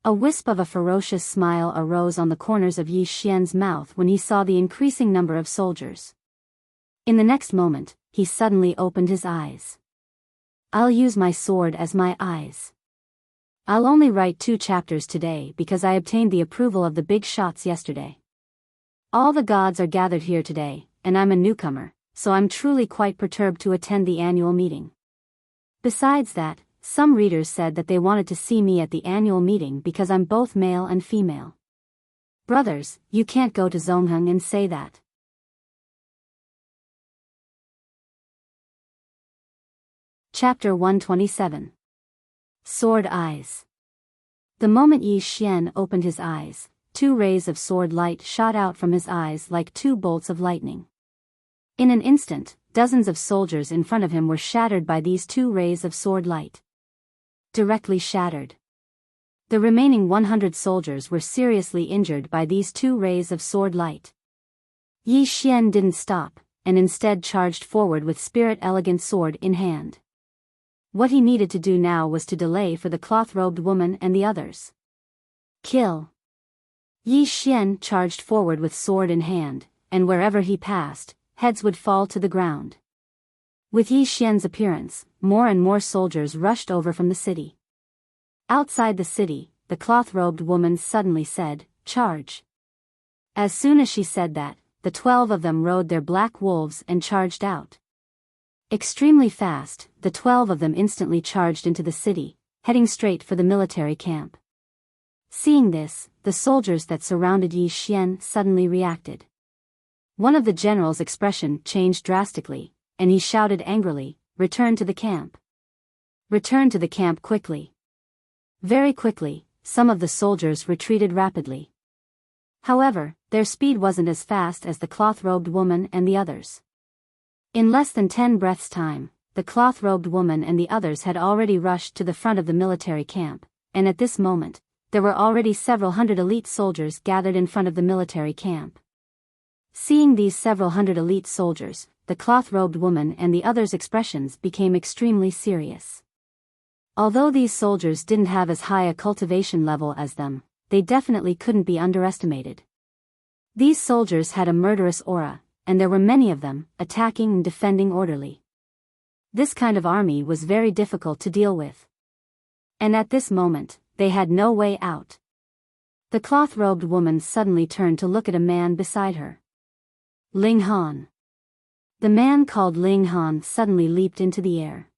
A wisp of a ferocious smile arose on the corners of Yi Xian's mouth when he saw the increasing number of soldiers. In the next moment, he suddenly opened his eyes. "I'll use my sword as my eyes. I'll only write 2 chapters today because I obtained the approval of the big shots yesterday. All the gods are gathered here today, and I'm a newcomer, so I'm truly quite perturbed to attend the annual meeting. Besides that, some readers said that they wanted to see me at the annual meeting because I'm both male and female. Brothers, you can't go to Zongheng and say that." Chapter 127. Sword Eyes. The moment Yi Xian opened his eyes, 2 rays of sword light shot out from his eyes like 2 bolts of lightning. In an instant, dozens of soldiers in front of him were shattered by these 2 rays of sword light. Directly shattered. The remaining 100 soldiers were seriously injured by these 2 rays of sword light. Yi Xian didn't stop, and instead charged forward with spirit elegant sword in hand. What he needed to do now was to delay for the cloth-robed woman and the others. Kill. Yi Xian charged forward with sword in hand, and wherever he passed, heads would fall to the ground. With Yi Xian's appearance, more and more soldiers rushed over from the city. Outside the city, the cloth-robed woman suddenly said, "Charge." As soon as she said that, the 12 of them rode their black wolves and charged out. Extremely fast, the 12 of them instantly charged into the city, heading straight for the military camp. Seeing this, the soldiers that surrounded Yi Xian suddenly reacted. One of the general's expression changed drastically, and he shouted angrily, "Return to the camp. Return to the camp quickly." Very quickly, some of the soldiers retreated rapidly. However, their speed wasn't as fast as the cloth-robed woman and the others. In less than 10 breaths' time, the cloth-robed woman and the others had already rushed to the front of the military camp, and at this moment, there were already several hundred elite soldiers gathered in front of the military camp. Seeing these several hundred elite soldiers, the cloth-robed woman and the others' expressions became extremely serious. Although these soldiers didn't have as high a cultivation level as them, they definitely couldn't be underestimated. These soldiers had a murderous aura, and there were many of them, attacking and defending orderly. This kind of army was very difficult to deal with. And at this moment, they had no way out. The cloth-robed woman suddenly turned to look at a man beside her. Ling Han. The man called Ling Han suddenly leaped into the air.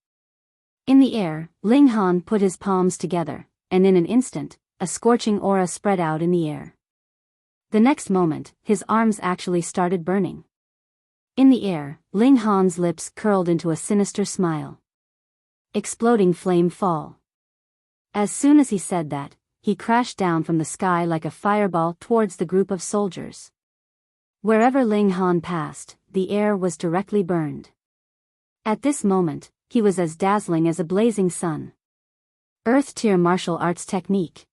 In the air, Ling Han put his palms together, and in an instant, a scorching aura spread out in the air. The next moment, his arms actually started burning. In the air, Ling Han's lips curled into a sinister smile. Exploding flame fall. As soon as he said that, he crashed down from the sky like a fireball towards the group of soldiers. Wherever Ling Han passed, the air was directly burned. At this moment, he was as dazzling as a blazing sun. Earth-tier martial arts technique.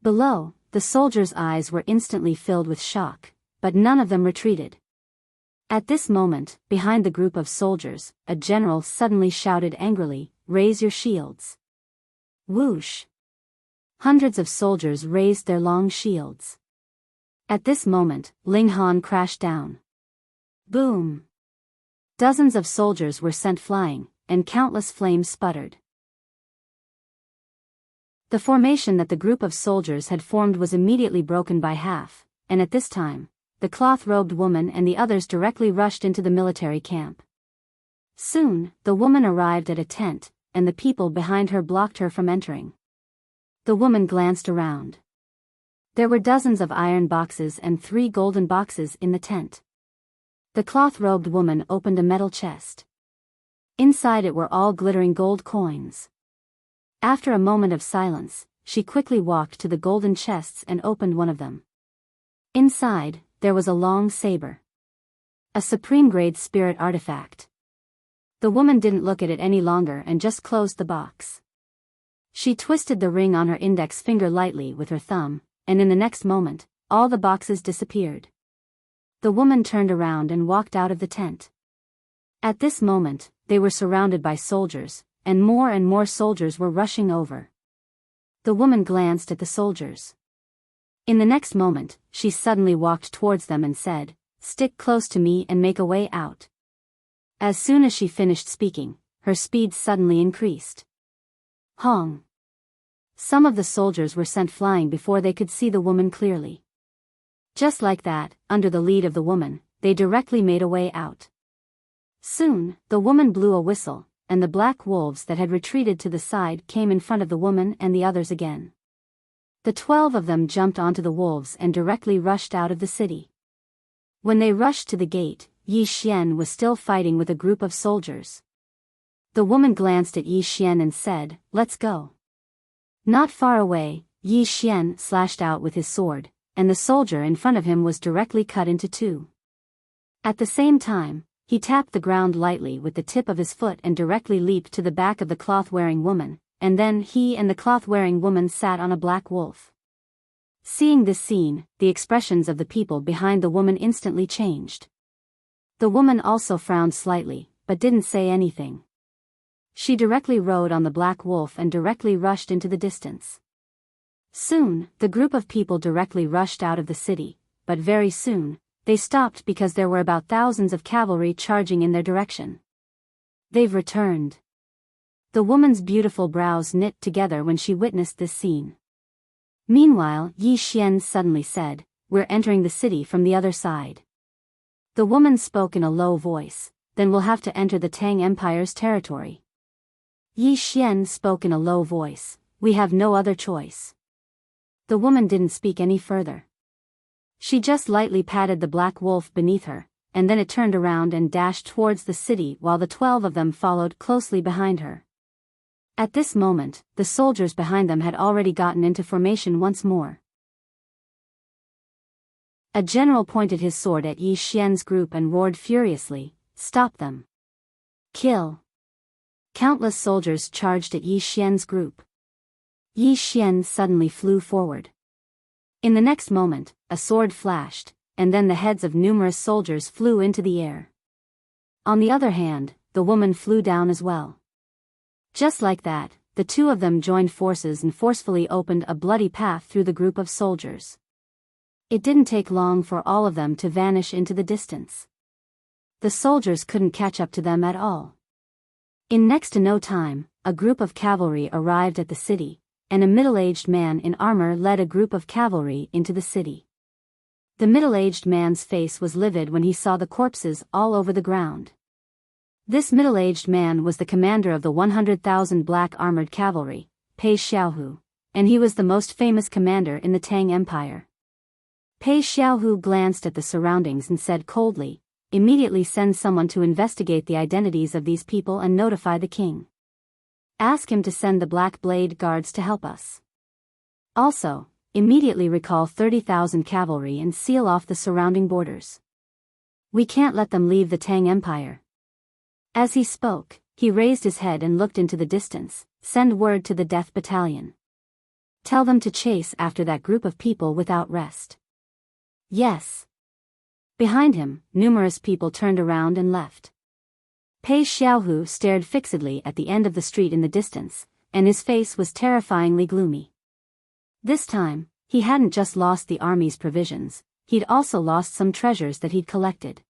Below, the soldiers' eyes were instantly filled with shock, but none of them retreated. At this moment, behind the group of soldiers, a general suddenly shouted angrily, "Raise your shields." Whoosh! Hundreds of soldiers raised their long shields. At this moment, Ling Han crashed down. Boom! Dozens of soldiers were sent flying, and countless flames sputtered. The formation that the group of soldiers had formed was immediately broken by half, and at this time, the cloth-robed woman and the others directly rushed into the military camp. Soon, the woman arrived at a tent, and the people behind her blocked her from entering. The woman glanced around. There were dozens of iron boxes and 3 golden boxes in the tent. The cloth-robed woman opened a metal chest. Inside it were all glittering gold coins. After a moment of silence, she quickly walked to the golden chests and opened one of them. Inside, there was a long saber. A supreme-grade spirit artifact. The woman didn't look at it any longer and just closed the box. She twisted the ring on her index finger lightly with her thumb, and in the next moment, all the boxes disappeared. The woman turned around and walked out of the tent. At this moment, they were surrounded by soldiers, and more soldiers were rushing over. The woman glanced at the soldiers. In the next moment, she suddenly walked towards them and said, "Stick close to me and make a way out." As soon as she finished speaking, her speed suddenly increased. Hong! Some of the soldiers were sent flying before they could see the woman clearly. Just like that, under the lead of the woman, they directly made a way out. Soon, the woman blew a whistle, and the black wolves that had retreated to the side came in front of the woman and the others again. The 12 of them jumped onto the wolves and directly rushed out of the city. When they rushed to the gate, Yi Xian was still fighting with a group of soldiers. The woman glanced at Yi Xian and said, "Let's go." Not far away, Yi Xian slashed out with his sword, and the soldier in front of him was directly cut into 2. At the same time, he tapped the ground lightly with the tip of his foot and directly leaped to the back of the cloth-wearing woman, and then he and the cloth-wearing woman sat on a black wolf. Seeing this scene, the expressions of the people behind the woman instantly changed. The woman also frowned slightly, but didn't say anything. She directly rode on the black wolf and directly rushed into the distance. Soon, the group of people directly rushed out of the city, but very soon, they stopped because there were about thousands of cavalry charging in their direction. "They've returned." The woman's beautiful brows knit together when she witnessed this scene. Meanwhile, Yi Xian suddenly said, "We're entering the city from the other side." The woman spoke in a low voice, "Then we'll have to enter the Tang Empire's territory." Yi Xian spoke in a low voice, "We have no other choice." The woman didn't speak any further. She just lightly patted the black wolf beneath her, and then it turned around and dashed towards the city while the 12 of them followed closely behind her. At this moment, the soldiers behind them had already gotten into formation once more. A general pointed his sword at Yi Xian's group and roared furiously, "Stop them! Kill!" Countless soldiers charged at Yi Xian's group. Yi Xian suddenly flew forward. In the next moment, a sword flashed, and then the heads of numerous soldiers flew into the air. On the other hand, the woman flew down as well. Just like that, the two of them joined forces and forcefully opened a bloody path through the group of soldiers. It didn't take long for all of them to vanish into the distance. The soldiers couldn't catch up to them at all. In next to no time, a group of cavalry arrived at the city, and a middle-aged man in armor led a group of cavalry into the city. The middle-aged man's face was livid when he saw the corpses all over the ground. This middle-aged man was the commander of the 100,000 black armored cavalry, Pei Xiaohu, and he was the most famous commander in the Tang Empire. Pei Xiaohu glanced at the surroundings and said coldly, "Immediately send someone to investigate the identities of these people and notify the king. Ask him to send the Black Blade Guards to help us. Also, immediately recall 30,000 cavalry and seal off the surrounding borders. We can't let them leave the Tang Empire." As he spoke, he raised his head and looked into the distance. "Send word to the Death Battalion. Tell them to chase after that group of people without rest." "Yes." Behind him, numerous people turned around and left. Pei Xiaohu stared fixedly at the end of the street in the distance, and his face was terrifyingly gloomy. This time, he hadn't just lost the army's provisions, he'd also lost some treasures that he'd collected.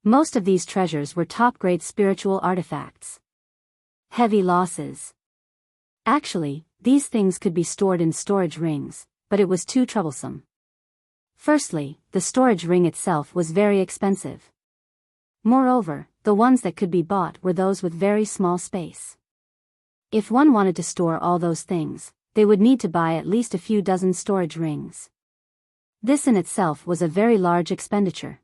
Most of these treasures were top-grade spiritual artifacts. Heavy losses. Actually, these things could be stored in storage rings, but it was too troublesome. Firstly, the storage ring itself was very expensive. Moreover, the ones that could be bought were those with very small space. If one wanted to store all those things, they would need to buy at least a few dozen storage rings. This in itself was a very large expenditure.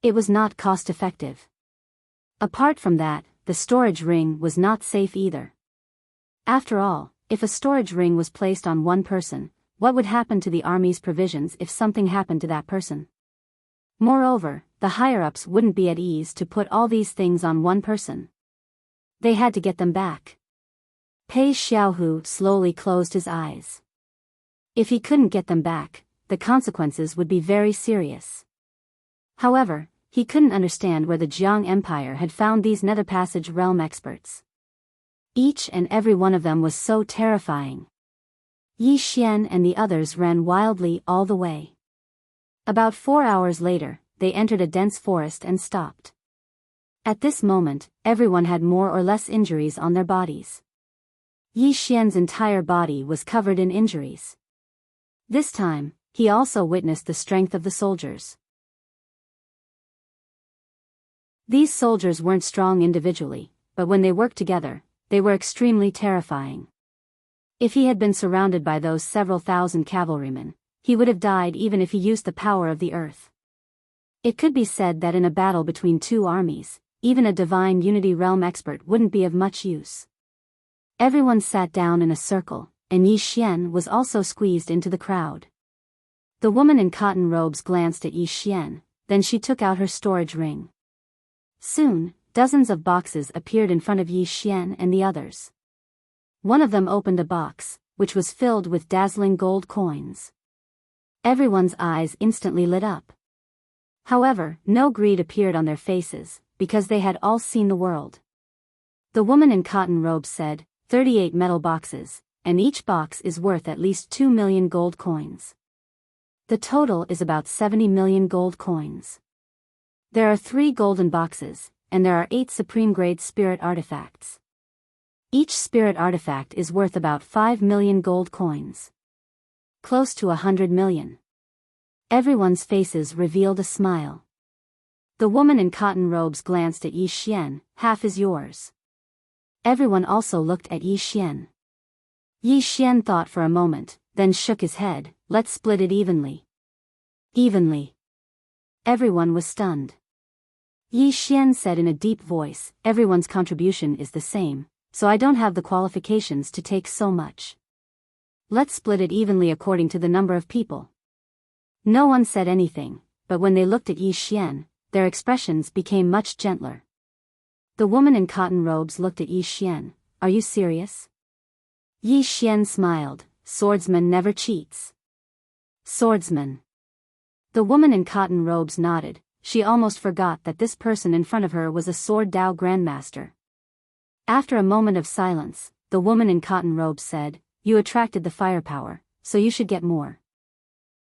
It was not cost-effective. Apart from that, the storage ring was not safe either. After all, if a storage ring was placed on one person, what would happen to the army's provisions if something happened to that person? Moreover, the higher-ups wouldn't be at ease to put all these things on one person. They had to get them back. Pei Xiaohu slowly closed his eyes. If he couldn't get them back, the consequences would be very serious. However, he couldn't understand where the Jiang Empire had found these Nether Passage realm experts. Each and every one of them was so terrifying. Yi Xian and the others ran wildly all the way. About 4 hours later, they entered a dense forest and stopped. At this moment, everyone had more or less injuries on their bodies. Yi Xian's entire body was covered in injuries. This time, he also witnessed the strength of the soldiers. These soldiers weren't strong individually, but when they worked together, they were extremely terrifying. If he had been surrounded by those several thousand cavalrymen, he would have died even if he used the power of the earth. It could be said that in a battle between two armies, even a divine unity realm expert wouldn't be of much use. Everyone sat down in a circle, and Yi Xian was also squeezed into the crowd. The woman in cotton robes glanced at Yi Xian, then she took out her storage ring. Soon, dozens of boxes appeared in front of Yi Xian and the others. One of them opened a box, which was filled with dazzling gold coins. Everyone's eyes instantly lit up. However, no greed appeared on their faces, because they had all seen the world. The woman in cotton robes said, 38 metal boxes, and each box is worth at least 2 million gold coins. The total is about 70 million gold coins. There are 3 golden boxes, and there are 8 supreme-grade spirit artifacts. Each spirit artifact is worth about 5 million gold coins. Close to 100 million. Everyone's faces revealed a smile. The woman in cotton robes glanced at Yi Xian, half is yours. Everyone also looked at Yi Xian. Yi Xian thought for a moment, then shook his head, let's split it evenly. Evenly. Everyone was stunned. Yi Xian said in a deep voice, everyone's contribution is the same, so I don't have the qualifications to take so much. Let's split it evenly according to the number of people. No one said anything, but when they looked at Yi Xian, their expressions became much gentler. The woman in cotton robes looked at Yi Xian. Are you serious? Yi Xian smiled. Swordsman never cheats. Swordsman. The woman in cotton robes nodded. She almost forgot that this person in front of her was a sword Dao grandmaster. After a moment of silence, the woman in cotton robes said, "You attracted the firepower, so you should get more.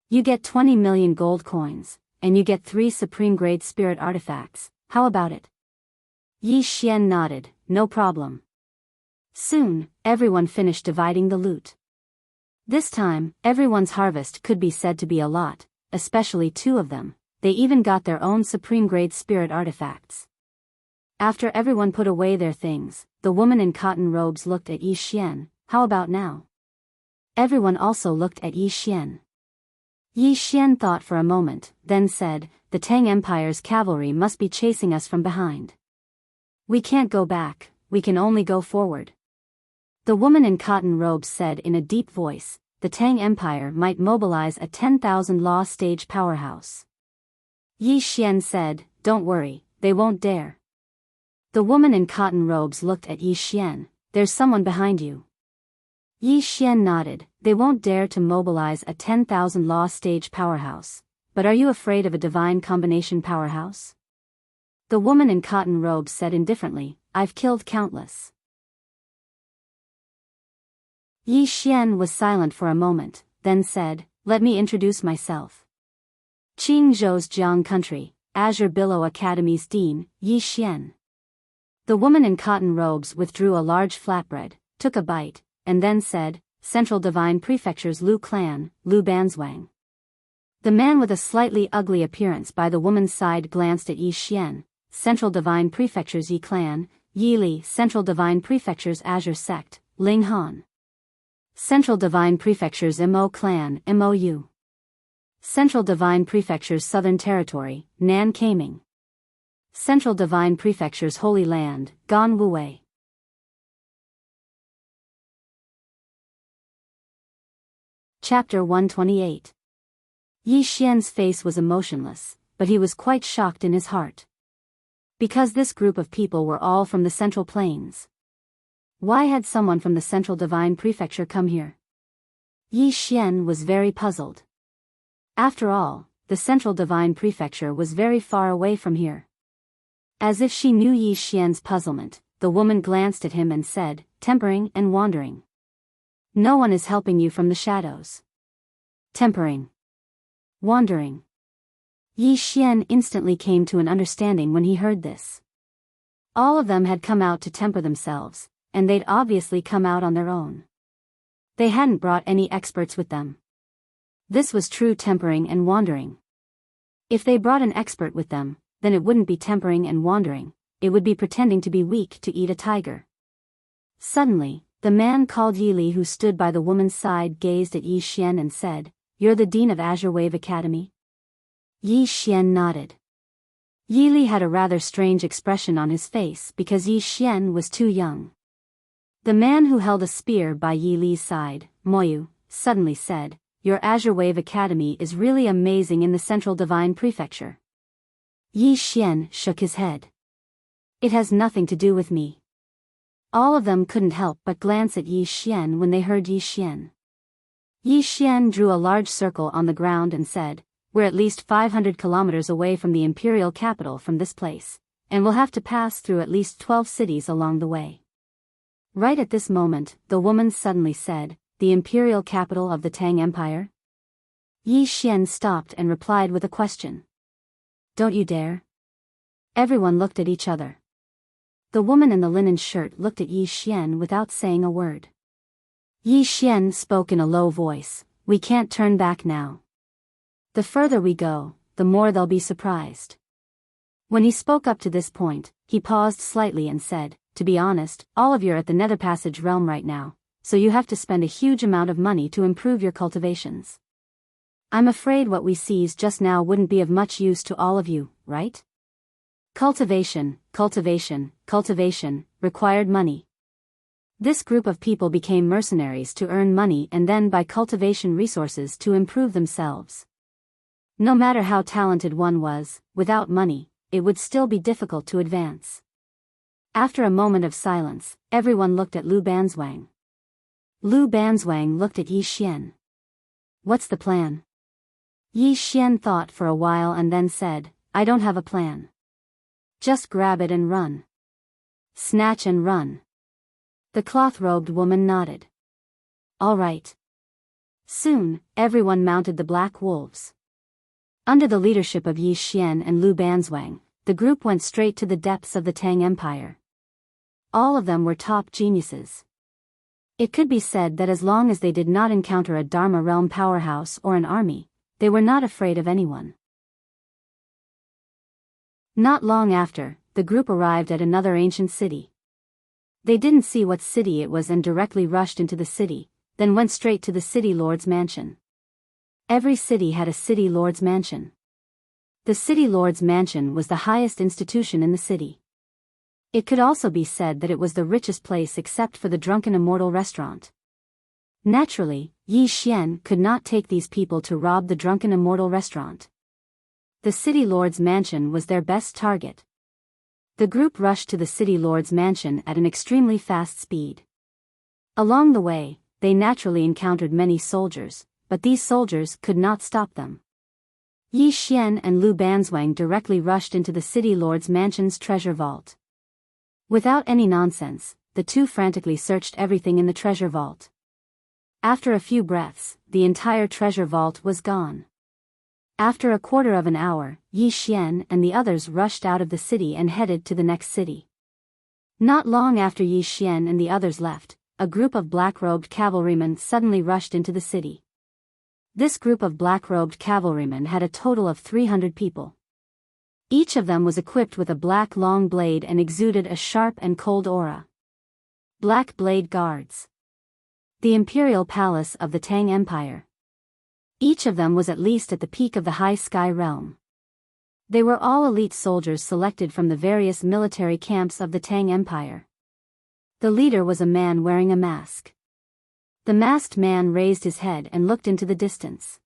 You get 20 million gold coins, and you get 3 supreme-grade spirit artifacts. How about it?" Yi Xian nodded. No problem. Soon, everyone finished dividing the loot. This time, everyone's harvest could be said to be a lot, especially 2 of them. They even got their own supreme-grade spirit artifacts. After everyone put away their things, the woman in cotton robes looked at Yi Xian. How about now? Everyone also looked at Yi Xian. Yi Xian thought for a moment, then said, "The Tang Empire's cavalry must be chasing us from behind. We can't go back, we can only go forward." The woman in cotton robes said in a deep voice, "The Tang Empire might mobilize a 10,000 law stage powerhouse." Yi Xian said, "Don't worry, they won't dare." The woman in cotton robes looked at Yi Xian. "There's someone behind you." Yi Xian nodded. "They won't dare to mobilize a 10,000 law stage powerhouse. But are you afraid of a divine combination powerhouse?" The woman in cotton robes said indifferently, "I've killed countless." Yi Xian was silent for a moment, then said, "Let me introduce myself. Qingzhou's Jiang Country, Azure Billow Academy's Dean, Yi Xian." The woman in cotton robes withdrew a large flatbread, took a bite, and then said, "Central Divine Prefecture's Lu Clan, Lu Banzwang." The man with a slightly ugly appearance by the woman's side glanced at Yi Xian. "Central Divine Prefecture's Yi Clan, Yi Li." "Central Divine Prefecture's Azure Sect, Ling Han." "Central Divine Prefecture's Mo Clan, Mou." "Central Divine Prefecture's Southern Territory, Nan Kaming." "Central Divine Prefecture's Holy Land, Gan Wuwei." Chapter 128. Yi Xian's face was emotionless, but he was quite shocked in his heart. Because this group of people were all from the Central Plains. Why had someone from the Central Divine Prefecture come here? Yi Xian was very puzzled. After all, the Central Divine Prefecture was very far away from here. As if she knew Yi Xian's puzzlement, the woman glanced at him and said, "Tempering and wandering. No one is helping you from the shadows. Tempering. Wandering." Yi Xian instantly came to an understanding when he heard this. All of them had come out to temper themselves, and they'd obviously come out on their own. They hadn't brought any experts with them. This was true tempering and wandering. If they brought an expert with them, then it wouldn't be tempering and wandering, it would be pretending to be weak to eat a tiger. Suddenly, the man called Yi Li who stood by the woman's side gazed at Yi Xian and said, "You're the Dean of Azure Wave Academy?" Yi Xian nodded. Yi Li had a rather strange expression on his face because Yi Xian was too young. The man who held a spear by Yi Li's side, Moyu, suddenly said, "Your Azure Wave Academy is really amazing in the Central Divine Prefecture." Yi Xian shook his head. "It has nothing to do with me." All of them couldn't help but glance at Yi Xian when they heard Yi Xian. Yi Xian drew a large circle on the ground and said, "We're at least 500 kilometers away from the imperial capital from this place, and we'll have to pass through at least 12 cities along the way." Right at this moment, the woman suddenly said, "The imperial capital of the Tang Empire?" Yi Xian stopped and replied with a question. "Don't you dare?" Everyone looked at each other. The woman in the linen shirt looked at Yi Xian without saying a word. Yi Xian spoke in a low voice, "We can't turn back now. The further we go, the more they'll be surprised." When he spoke up to this point, he paused slightly and said, "To be honest, all of you are at the Nether Passage realm right now, so you have to spend a huge amount of money to improve your cultivations. I'm afraid what we seized just now wouldn't be of much use to all of you, right? Cultivation required money. This group of people became mercenaries to earn money and then buy cultivation resources to improve themselves. No matter how talented one was, without money, it would still be difficult to advance. After a moment of silence, everyone looked at Lu Banzwang. Lu Banzwang looked at Yi Xian. What's the plan? Yi Xian thought for a while and then said, I don't have a plan. Just grab it and run. Snatch and run. The cloth-robed woman nodded. All right. Soon, everyone mounted the black wolves. Under the leadership of Yi Xian and Lu Banzwang, the group went straight to the depths of the Tang Empire. All of them were top geniuses. It could be said that as long as they did not encounter a Dharma realm powerhouse or an army, they were not afraid of anyone. Not long after, the group arrived at another ancient city. They didn't see what city it was and directly rushed into the city, then went straight to the city lord's mansion. Every city had a city lord's mansion. The city lord's mansion was the highest institution in the city. It could also be said that it was the richest place except for the drunken Immortal restaurant. Naturally, Yi Xian could not take these people to rob the drunken Immortal restaurant. The city lord's mansion was their best target. The group rushed to the city lord's mansion at an extremely fast speed. Along the way, they naturally encountered many soldiers, but these soldiers could not stop them. Yi Xian and Lu Banzwang directly rushed into the city lord's mansion's treasure vault. Without any nonsense, the two frantically searched everything in the treasure vault. After a few breaths, the entire treasure vault was gone. After a quarter of an hour, Yi Xian and the others rushed out of the city and headed to the next city. Not long after Yi Xian and the others left, a group of black-robed cavalrymen suddenly rushed into the city. This group of black-robed cavalrymen had a total of 300 people. Each of them was equipped with a black long blade and exuded a sharp and cold aura. Black Blade Guards. The Imperial Palace of the Tang Empire. Each of them was at least at the peak of the High Sky Realm. They were all elite soldiers selected from the various military camps of the Tang Empire. The leader was a man wearing a mask. The masked man raised his head and looked into the distance.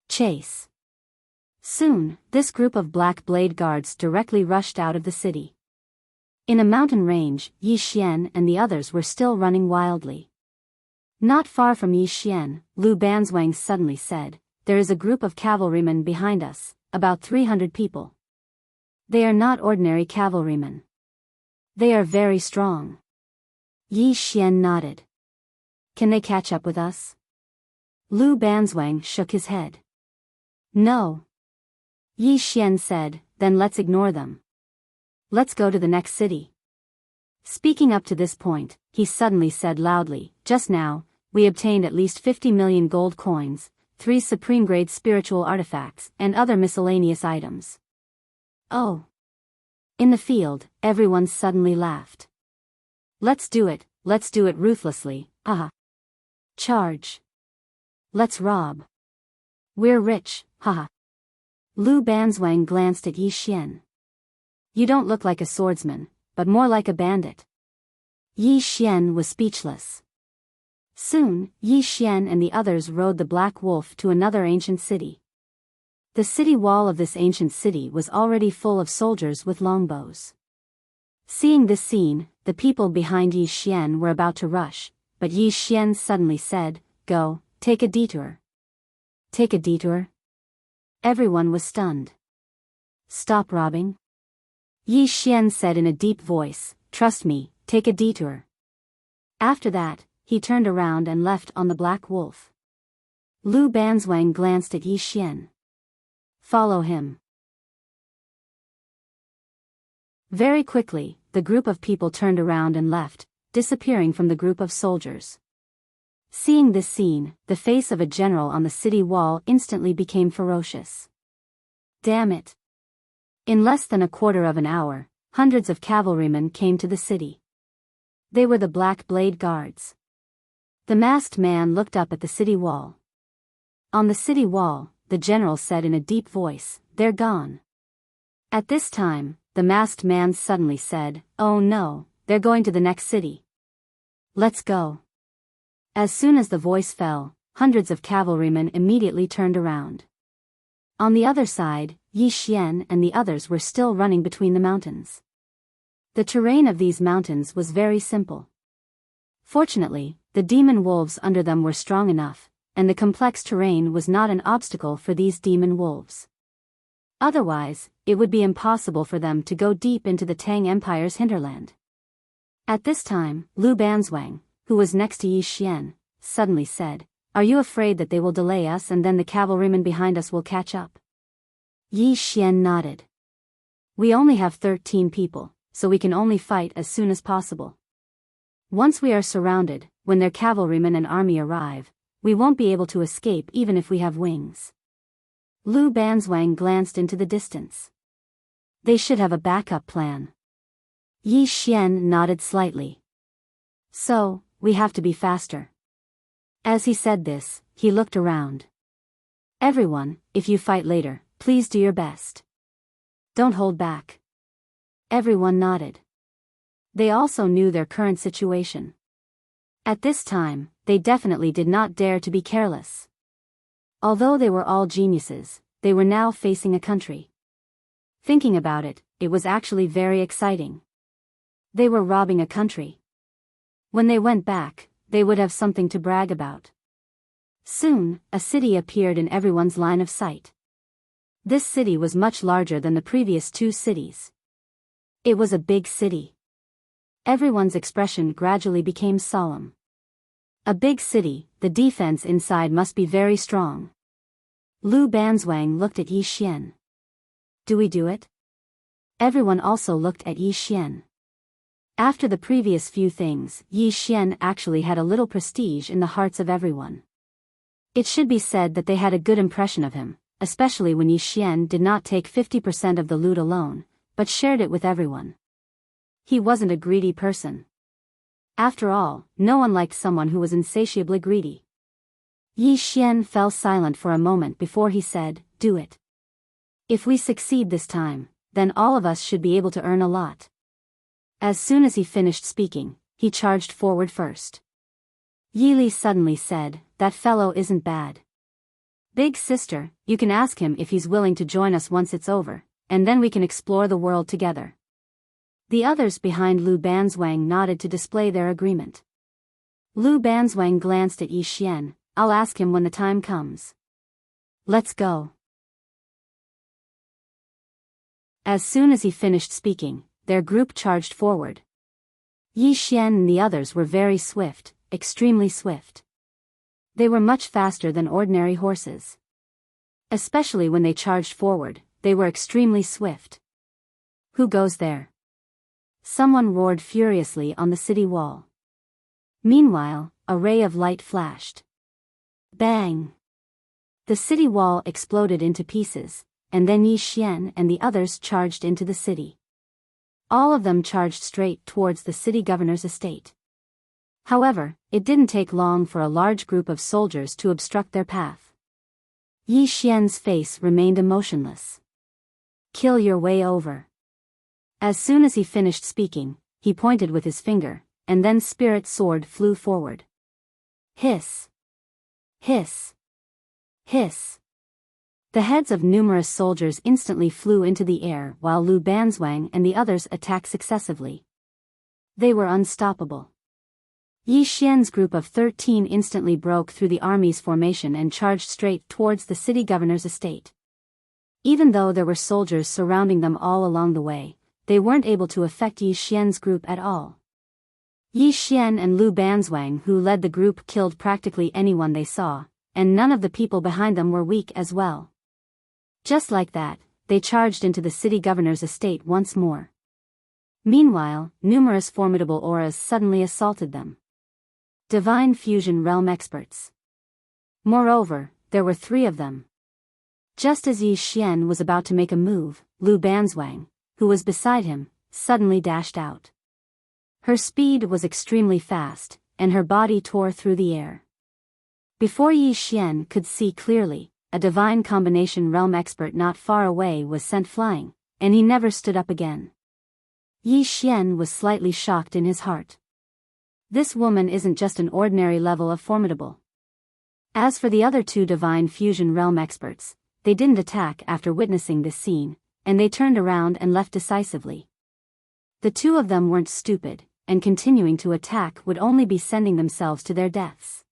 Chase. Soon, this group of Black Blade Guards directly rushed out of the city. In a mountain range, Yi Xian and the others were still running wildly. Not far from Yi Xian, Lu Banzwang suddenly said, There is a group of cavalrymen behind us, about 300 people. They are not ordinary cavalrymen. They are very strong. Yi Xian nodded. Can they catch up with us? Lu Banzwang shook his head. No. Yi Xian said, Then let's ignore them. Let's go to the next city. Speaking up to this point, he suddenly said loudly, Just now, we obtained at least 50 million gold coins, 3 supreme-grade spiritual artifacts, and other miscellaneous items. Oh. In the field, everyone suddenly laughed. Let's do it ruthlessly, haha. Charge. Let's rob. We're rich, haha. Lu Banzwang glanced at Yi Xian. You don't look like a swordsman, but more like a bandit. Yi Xian was speechless. Soon, Yi Xian and the others rode the Black Wolf to another ancient city. The city wall of this ancient city was already full of soldiers with longbows. Seeing this scene, the people behind Yi Xian were about to rush, but Yi Xian suddenly said, Go, take a detour. Take a detour? Everyone was stunned. Stop robbing? Yi Xian said in a deep voice, Trust me, take a detour. After that, he turned around and left on the Black Wolf. Lu Banzwang glanced at Yi Xian. Follow him. Very quickly, the group of people turned around and left, disappearing from the group of soldiers. Seeing this scene, the face of a general on the city wall instantly became ferocious. Damn it! In less than a quarter of an hour, hundreds of cavalrymen came to the city. They were the Black Blade Guards. The masked man looked up at the city wall. On the city wall, the general said in a deep voice, They're gone. At this time, the masked man suddenly said, Oh no, they're going to the next city. Let's go. As soon as the voice fell, hundreds of cavalrymen immediately turned around. On the other side, Yi Xian and the others were still running between the mountains. The terrain of these mountains was very simple. Fortunately, the demon wolves under them were strong enough, and the complex terrain was not an obstacle for these demon wolves. Otherwise, it would be impossible for them to go deep into the Tang Empire's hinterland. At this time, Lu Banzwang, who was next to Yi Xian, suddenly said, "Are you afraid that they will delay us and then the cavalrymen behind us will catch up?" Yi Xian nodded. "We only have 13 people, so we can only fight as soon as possible. Once we are surrounded, when their cavalrymen and army arrive, we won't be able to escape even if we have wings." Lu Banzwang glanced into the distance. They should have a backup plan. Yi Xian nodded slightly. "So, we have to be faster." As he said this, he looked around. "Everyone, if you fight later, please do your best. Don't hold back." Everyone nodded. They also knew their current situation. At this time, they definitely did not dare to be careless. Although they were all geniuses, they were now facing a country. Thinking about it, it was actually very exciting. They were robbing a country. When they went back, they would have something to brag about. Soon, a city appeared in everyone's line of sight. This city was much larger than the previous two cities. It was a big city. Everyone's expression gradually became solemn. A big city, the defense inside must be very strong. Lu Banzwang looked at Yi Xian. "Do we do it?" Everyone also looked at Yi Xian. After the previous few things, Yi Xian actually had a little prestige in the hearts of everyone. It should be said that they had a good impression of him, especially when Yi Xian did not take 50% of the loot alone, but shared it with everyone. He wasn't a greedy person. After all, no one liked someone who was insatiably greedy. Yi Xian fell silent for a moment before he said, "Do it. If we succeed this time, then all of us should be able to earn a lot." As soon as he finished speaking, he charged forward first. Yi Li suddenly said, "That fellow isn't bad. Big sister, you can ask him if he's willing to join us once it's over, and then we can explore the world together." The others behind Lu Banzwang nodded to display their agreement. Lu Banzwang glanced at Yi Xian. "I'll ask him when the time comes. Let's go." As soon as he finished speaking, their group charged forward. Yi Xian and the others were very swift, extremely swift. They were much faster than ordinary horses. Especially when they charged forward, they were extremely swift. "Who goes there?" Someone roared furiously on the city wall. Meanwhile, a ray of light flashed. Bang! The city wall exploded into pieces, and then Yi Xian and the others charged into the city. All of them charged straight towards the city governor's estate. However, it didn't take long for a large group of soldiers to obstruct their path. Yi Xian's face remained emotionless. "Kill your way over." As soon as he finished speaking, he pointed with his finger, and then Spirit Sword flew forward. Hiss! Hiss! Hiss! The heads of numerous soldiers instantly flew into the air while Lu Banzwang and the others attacked successively. They were unstoppable. Yi Xian's group of 13 instantly broke through the army's formation and charged straight towards the city governor's estate. Even though there were soldiers surrounding them all along the way, they weren't able to affect Yi Xian's group at all. Yi Xian and Lu Banzwang, who led the group, killed practically anyone they saw, and none of the people behind them were weak as well. Just like that, they charged into the city governor's estate once more. Meanwhile, numerous formidable auras suddenly assaulted them. Divine Fusion Realm experts. Moreover, there were 3 of them. Just as Yi Xian was about to make a move, Lu Banzwang, who was beside him, suddenly dashed out. Her speed was extremely fast, and her body tore through the air. Before Yi Xian could see clearly, a divine combination realm expert not far away was sent flying, and he never stood up again. Yi Xian was slightly shocked in his heart. This woman isn't just an ordinary level of formidable. As for the other 2 divine fusion realm experts, they didn't attack after witnessing this scene, and they turned around and left decisively. The two of them weren't stupid, and continuing to attack would only be sending themselves to their deaths.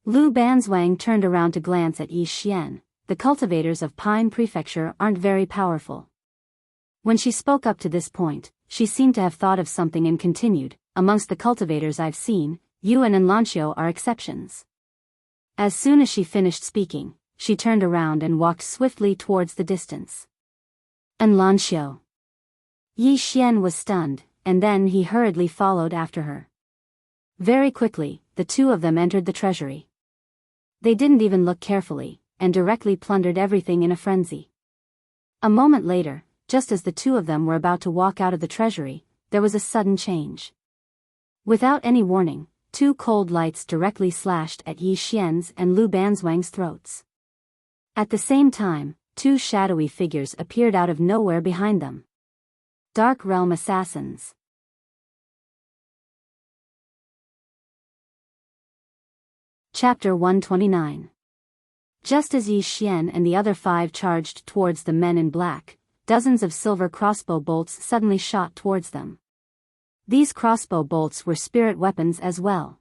Lu Banzwang turned around to glance at Yi Xian. The cultivators of Pine Prefecture aren't very powerful. When she spoke up to this point, she seemed to have thought of something and continued, amongst the cultivators I've seen, Yuan and Lanxiu are exceptions. As soon as she finished speaking, she turned around and walked swiftly towards the distance. And Lanxiu. Yi Xian was stunned, and then he hurriedly followed after her. Very quickly, the two of them entered the treasury. They didn't even look carefully, and directly plundered everything in a frenzy. A moment later, just as the two of them were about to walk out of the treasury, there was a sudden change. Without any warning, two cold lights directly slashed at Yi Xian's and Lu Banzwang's throats. At the same time, two shadowy figures appeared out of nowhere behind them. Dark Realm Assassins. Chapter 129. Just as Yi Xian and the other five charged towards the men in black, dozens of silver crossbow bolts suddenly shot towards them. These crossbow bolts were spirit weapons as well.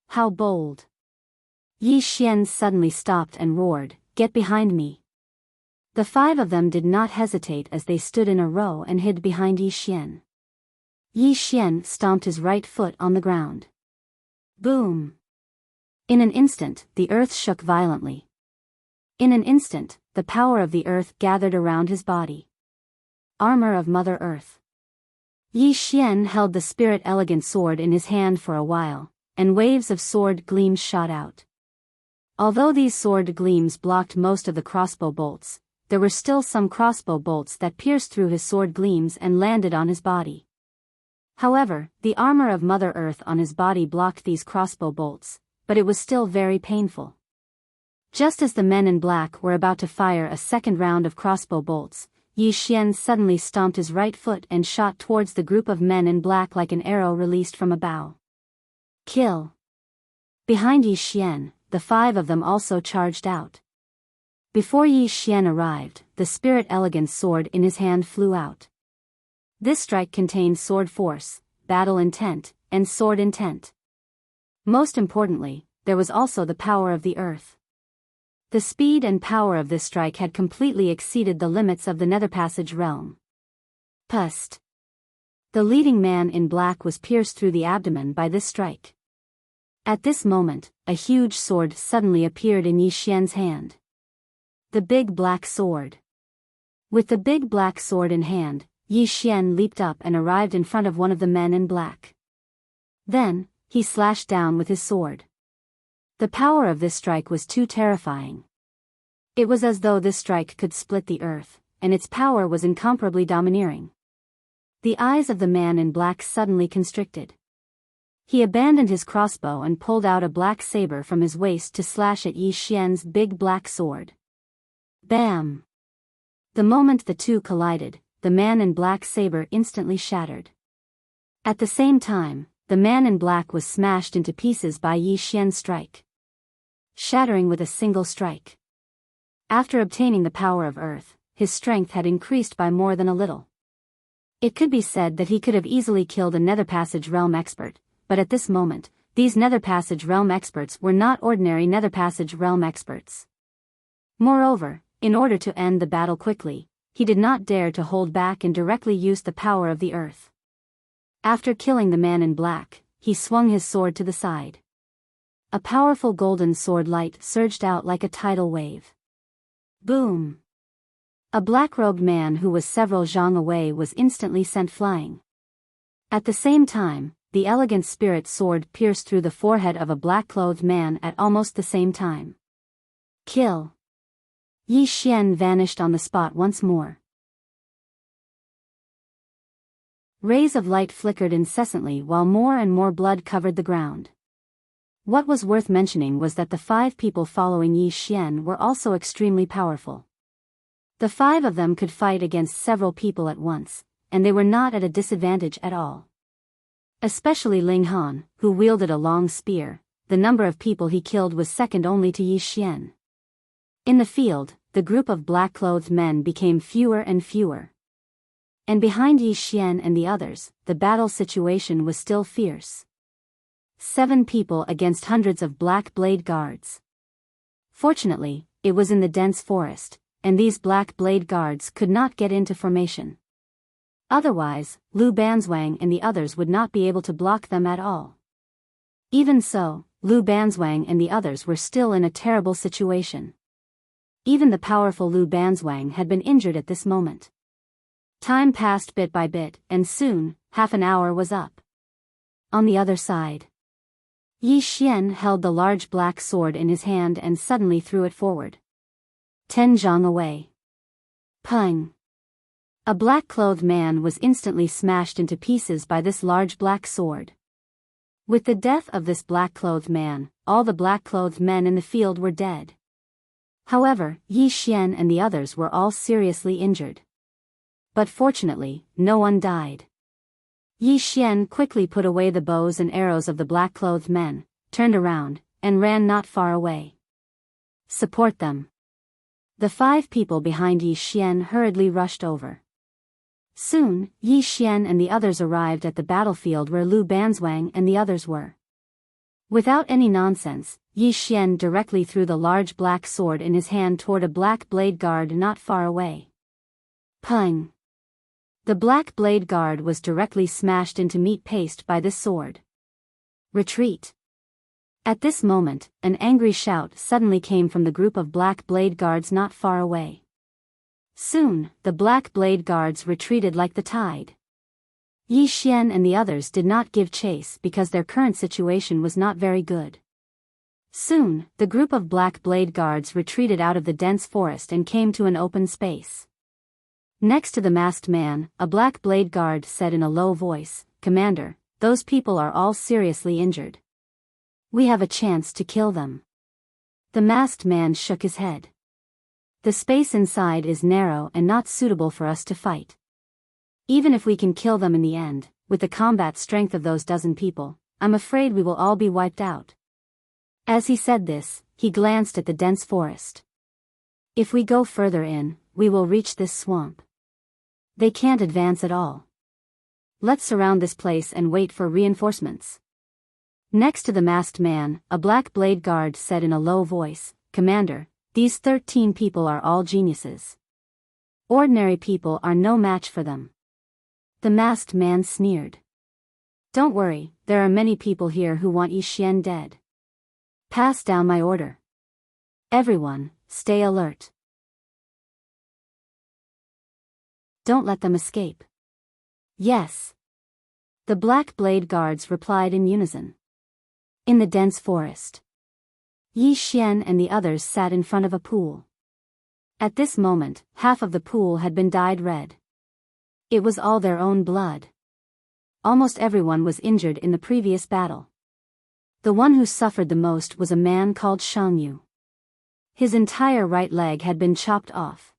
How bold! Yi Xian suddenly stopped and roared, "Get behind me!" The five of them did not hesitate as they stood in a row and hid behind Yi Xian. Yi Xian stomped his right foot on the ground. Boom! In an instant, the earth shook violently. In an instant, the power of the earth gathered around his body. Armor of Mother Earth. Yi Xian held the spirit elegant sword in his hand for a while, and waves of sword gleams shot out. Although these sword gleams blocked most of the crossbow bolts, there were still some crossbow bolts that pierced through his sword gleams and landed on his body. However, the armor of Mother Earth on his body blocked these crossbow bolts, but it was still very painful. Just as the men in black were about to fire a second round of crossbow bolts, Yi Xian suddenly stomped his right foot and shot towards the group of men in black like an arrow released from a bow. Kill! Behind Yi Xian, the five of them also charged out. Before Yi Xian arrived, the spirit elegant sword in his hand flew out. This strike contained sword force, battle intent, and sword intent. Most importantly, there was also the power of the earth. The speed and power of this strike had completely exceeded the limits of the Nether Passage realm. Pust! The leading man in black was pierced through the abdomen by this strike. At this moment, a huge sword suddenly appeared in Yi Xian's hand. The big black sword. With the big black sword in hand, Yi Xian leaped up and arrived in front of one of the men in black. Then, he slashed down with his sword. The power of this strike was too terrifying. It was as though this strike could split the earth, and its power was incomparably domineering. The eyes of the man in black suddenly constricted. He abandoned his crossbow and pulled out a black saber from his waist to slash at Yi Xian's big black sword. Bam! The moment the two collided, the man in black saber instantly shattered. At the same time, the man in black was smashed into pieces by Yi Xian's strike. Shattering with a single strike. After obtaining the power of earth, his strength had increased by more than a little. It could be said that he could have easily killed a Nether Passage realm expert, but at this moment, these Nether Passage realm experts were not ordinary Nether Passage realm experts. Moreover, in order to end the battle quickly, he did not dare to hold back and directly use the power of the earth. After killing the man in black, he swung his sword to the side. A powerful golden sword light surged out like a tidal wave. Boom! A black-robed man who was several zhang away was instantly sent flying. At the same time, the elegant spirit sword pierced through the forehead of a black-clothed man at almost the same time. Kill! Yi Xian vanished on the spot once more. Rays of light flickered incessantly while more and more blood covered the ground. What was worth mentioning was that the five people following Yi Xian were also extremely powerful. The five of them could fight against several people at once, and they were not at a disadvantage at all. Especially Ling Han, who wielded a long spear, the number of people he killed was second only to Yi Xian. In the field, the group of black-clothed men became fewer and fewer. And behind Yi Xian and the others, the battle situation was still fierce. 7 people against hundreds of black blade guards. Fortunately, it was in the dense forest, and these black blade guards could not get into formation. Otherwise, Lu Banzwang and the others would not be able to block them at all. Even so, Lu Banzwang and the others were still in a terrible situation. Even the powerful Lu Banzwang had been injured at this moment. Time passed bit by bit, and soon, half an hour was up. On the other side, Yi Xian held the large black sword in his hand and suddenly threw it forward. 10 zhang away. Pung! A black-clothed man was instantly smashed into pieces by this large black sword. With the death of this black-clothed man, all the black-clothed men in the field were dead. However, Yi Xian and the others were all seriously injured. But fortunately, no one died. Yi Xian quickly put away the bows and arrows of the black-clothed men, turned around, and ran not far away. Support them. The 5 people behind Yi Xian hurriedly rushed over. Soon, Yi Xian and the others arrived at the battlefield where Lu Banzwang and the others were. Without any nonsense, Yi Xian directly threw the large black sword in his hand toward a black blade guard not far away. Pung! The black blade guard was directly smashed into meat paste by this sword. Retreat! At this moment, an angry shout suddenly came from the group of black blade guards not far away. Soon, the black blade guards retreated like the tide. Yi Xian and the others did not give chase because their current situation was not very good. Soon, the group of black blade guards retreated out of the dense forest and came to an open space. Next to the masked man, a black blade guard said in a low voice, "Commander, those people are all seriously injured. We have a chance to kill them." The masked man shook his head. "The space inside is narrow and not suitable for us to fight. Even if we can kill them in the end, with the combat strength of those dozen people, I'm afraid we will all be wiped out." As he said this, he glanced at the dense forest. "If we go further in, we will reach this swamp. They can't advance at all. Let's surround this place and wait for reinforcements." Next to the masked man, a black blade guard said in a low voice, "Commander, these 13 people are all geniuses. Ordinary people are no match for them." The masked man sneered. "Don't worry, there are many people here who want Yi Xian dead. Pass down my order. Everyone, stay alert. Don't let them escape." "Yes." The black blade guards replied in unison. In the dense forest, Yi Xian and the others sat in front of a pool. At this moment, half of the pool had been dyed red. It was all their own blood. Almost everyone was injured in the previous battle. The one who suffered the most was a man called Shang Yu. His entire right leg had been chopped off.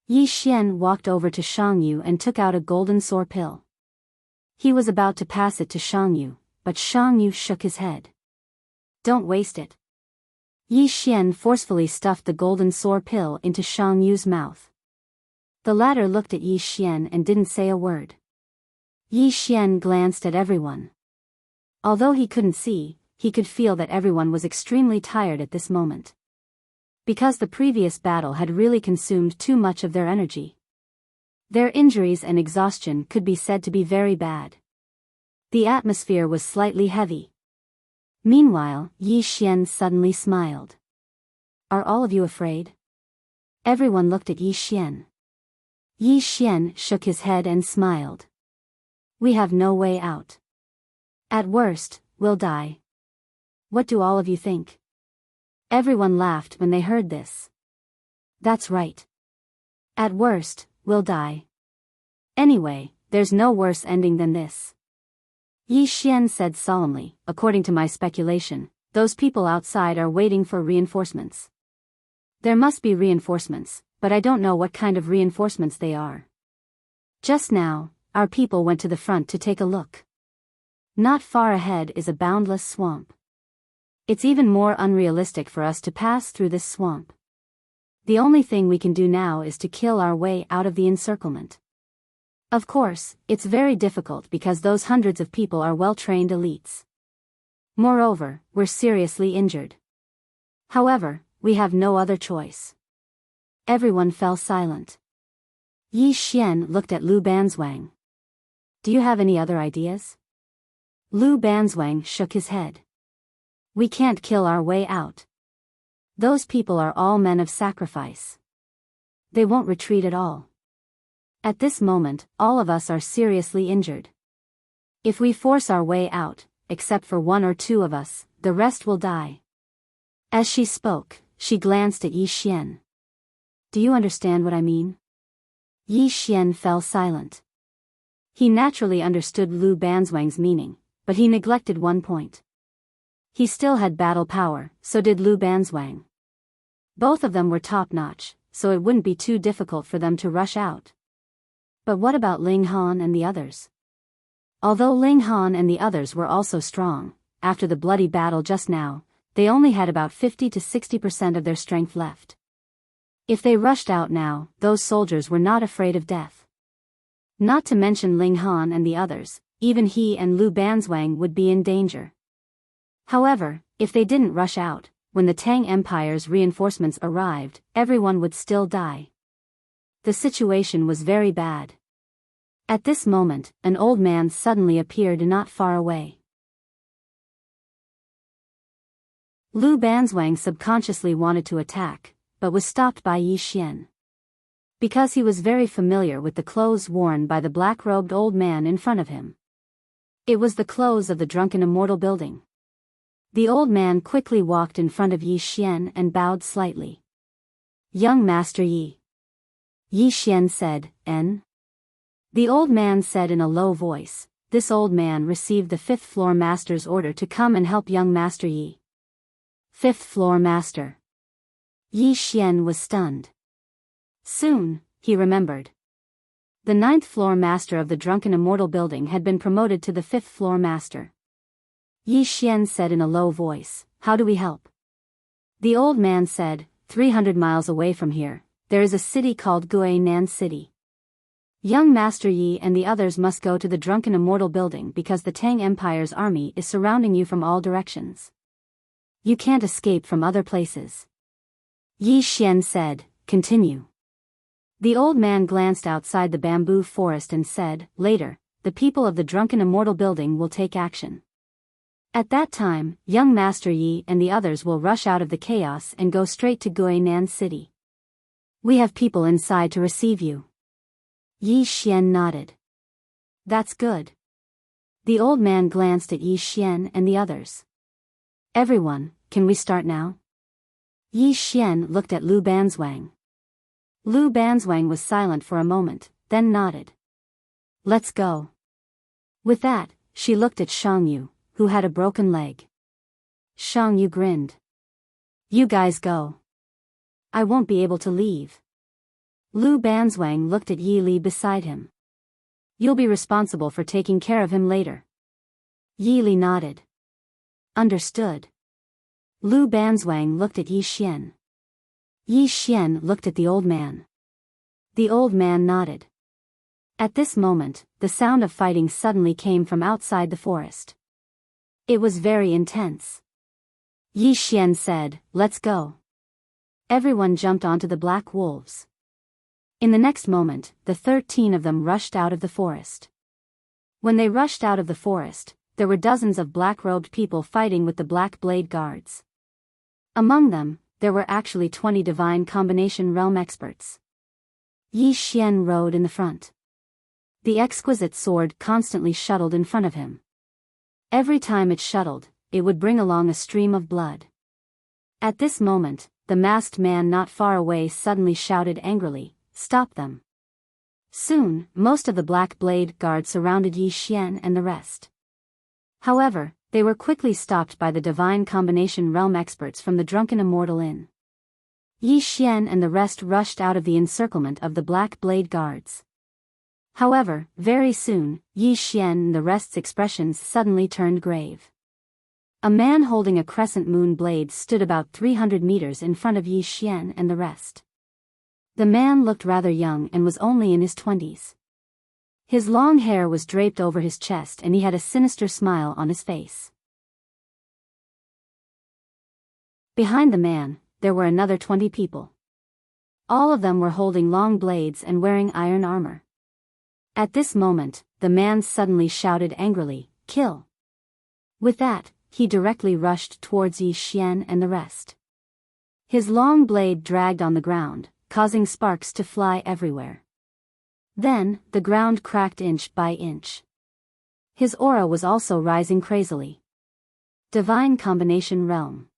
Yi Xian walked over to Shang Yu and took out a golden sore pill. He was about to pass it to Shang Yu, but Shang Yu shook his head. "Don't waste it." Yi Xian forcefully stuffed the golden sore pill into Shang Yu's mouth. The latter looked at Yi Xian and didn't say a word. Yi Xian glanced at everyone. Although he couldn't see, he could feel that everyone was extremely tired at this moment. Because the previous battle had really consumed too much of their energy. Their injuries and exhaustion could be said to be very bad. The atmosphere was slightly heavy. Meanwhile, Yi Xian suddenly smiled. "Are all of you afraid?" Everyone looked at Yi Xian. Yi Xian shook his head and smiled. "We have no way out. At worst, we'll die. What do all of you think?" Everyone laughed when they heard this. "That's right. At worst, we'll die. Anyway, there's no worse ending than this." Yi Xian said solemnly, "According to my speculation, those people outside are waiting for reinforcements. There must be reinforcements, but I don't know what kind of reinforcements they are. Just now, our people went to the front to take a look. Not far ahead is a boundless swamp. It's even more unrealistic for us to pass through this swamp. The only thing we can do now is to kill our way out of the encirclement. Of course, it's very difficult because those hundreds of people are well-trained elites. Moreover, we're seriously injured. However, we have no other choice. Everyone fell silent. Yi Xian looked at Lu Banzwang. Do you have any other ideas? Lu Banzwang shook his head. We can't kill our way out. Those people are all men of sacrifice. They won't retreat at all. At this moment, all of us are seriously injured. If we force our way out, except for one or two of us, the rest will die. As she spoke, she glanced at Yi Xian. Do you understand what I mean? Yi Xian fell silent. He naturally understood Lu Banzwang's meaning, but he neglected one point. He still had battle power, so did Lu Banzwang. Both of them were top-notch, so it wouldn't be too difficult for them to rush out. But what about Ling Han and the others? Although Ling Han and the others were also strong, after the bloody battle just now, they only had about 50 to 60% of their strength left. If they rushed out now, those soldiers were not afraid of death. Not to mention Ling Han and the others, even he and Lu Banzwang would be in danger. However, if they didn't rush out, when the Tang Empire's reinforcements arrived, everyone would still die. The situation was very bad. At this moment, an old man suddenly appeared not far away. Lu Banzwang subconsciously wanted to attack, but was stopped by Yi Xian. Because he was very familiar with the clothes worn by the black-robed old man in front of him. It was the clothes of the drunken Immortal building. The old man quickly walked in front of Yi Xian and bowed slightly. Young Master Yi. Yi Xian said, "En?" The old man said in a low voice, "This old man received the 5th floor master's order to come and help young Master Yi." 5th floor master. Yi Xian was stunned. Soon, he remembered. The 9th floor master of the drunken Immortal building had been promoted to the 5th floor master. Yi Xian said in a low voice, "How do we help?" The old man said, 300 miles away from here, there is a city called Guinan City. Young Master Yi and the others must go to the drunken Immortal building because the Tang Empire's army is surrounding you from all directions. You can't escape from other places. Yi Xian said, "Continue." The old man glanced outside the bamboo forest and said, "Later, the people of the drunken Immortal building will take action. At that time, young Master Yi and the others will rush out of the chaos and go straight to Guinan City. We have people inside to receive you." Yi Xian nodded. "That's good." The old man glanced at Yi Xian and the others. "Everyone, can we start now?" Yi Xian looked at Lu Banzwang. Lu Banzwang was silent for a moment, then nodded. "Let's go." With that, she looked at Shang Yu, who had a broken leg. Shang Yu grinned. "You guys go. I won't be able to leave." Lu Banzwang looked at Yi Li beside him. "You'll be responsible for taking care of him later." Yi Li nodded. "Understood." Lu Banzwang looked at Yi Xian. Yi Xian looked at the old man. The old man nodded. At this moment, the sound of fighting suddenly came from outside the forest. It was very intense. Yi Xian said, "Let's go." Everyone jumped onto the black wolves. In the next moment, the 13 of them rushed out of the forest. When they rushed out of the forest, there were dozens of black-robed people fighting with the Black Blade Guards. Among them, there were actually 20 divine combination realm experts. Yi Xian rode in the front. The exquisite sword constantly shuttled in front of him. Every time it shuttled, it would bring along a stream of blood. At this moment, the masked man not far away suddenly shouted angrily, "Stop them." Soon, most of the Black Blade Guard surrounded Yi Xian and the rest. However, they were quickly stopped by the divine combination realm experts from the drunken Immortal Inn. Yi Xian and the rest rushed out of the encirclement of the Black Blade Guards. However, very soon, Yi Xian and the rest's expressions suddenly turned grave. A man holding a crescent moon blade stood about 300 meters in front of Yi Xian and the rest. The man looked rather young and was only in his 20s. His long hair was draped over his chest and he had a sinister smile on his face. Behind the man, there were another 20 people. All of them were holding long blades and wearing iron armor. At this moment, the man suddenly shouted angrily, "Kill!" With that, he directly rushed towards Yi Xian and the rest. His long blade dragged on the ground, causing sparks to fly everywhere. Then, the ground cracked inch by inch. His aura was also rising crazily. Divine Combination Realm.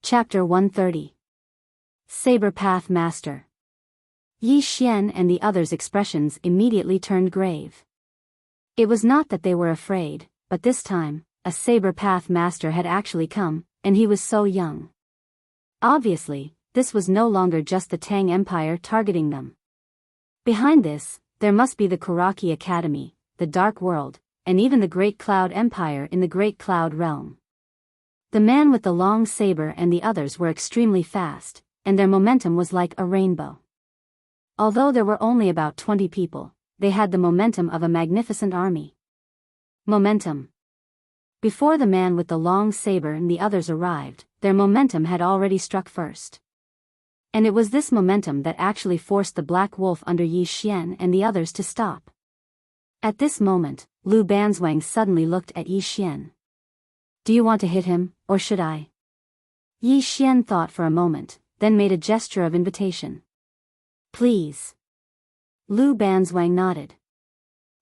Chapter 130. Saber Path Master. Yi Xian and the others' expressions immediately turned grave. It was not that they were afraid, but this time, a Saber Path Master had actually come, and he was so young. Obviously, this was no longer just the Tang Empire targeting them. Behind this, there must be the Kuraki Academy, the Dark World, and even the Great Cloud Empire in the Great Cloud Realm. The man with the long saber and the others were extremely fast, and their momentum was like a rainbow. Although there were only about 20 people, they had the momentum of a magnificent army. Momentum. Before the man with the long saber and the others arrived, their momentum had already struck first. And it was this momentum that actually forced the Black Wolf under Yi Xian and the others to stop. At this moment, Lu Banzwang suddenly looked at Yi Xian. "Do you want to hit him, or should I?" Yi Xian thought for a moment, then made a gesture of invitation. "Please." Lu Banzwang nodded.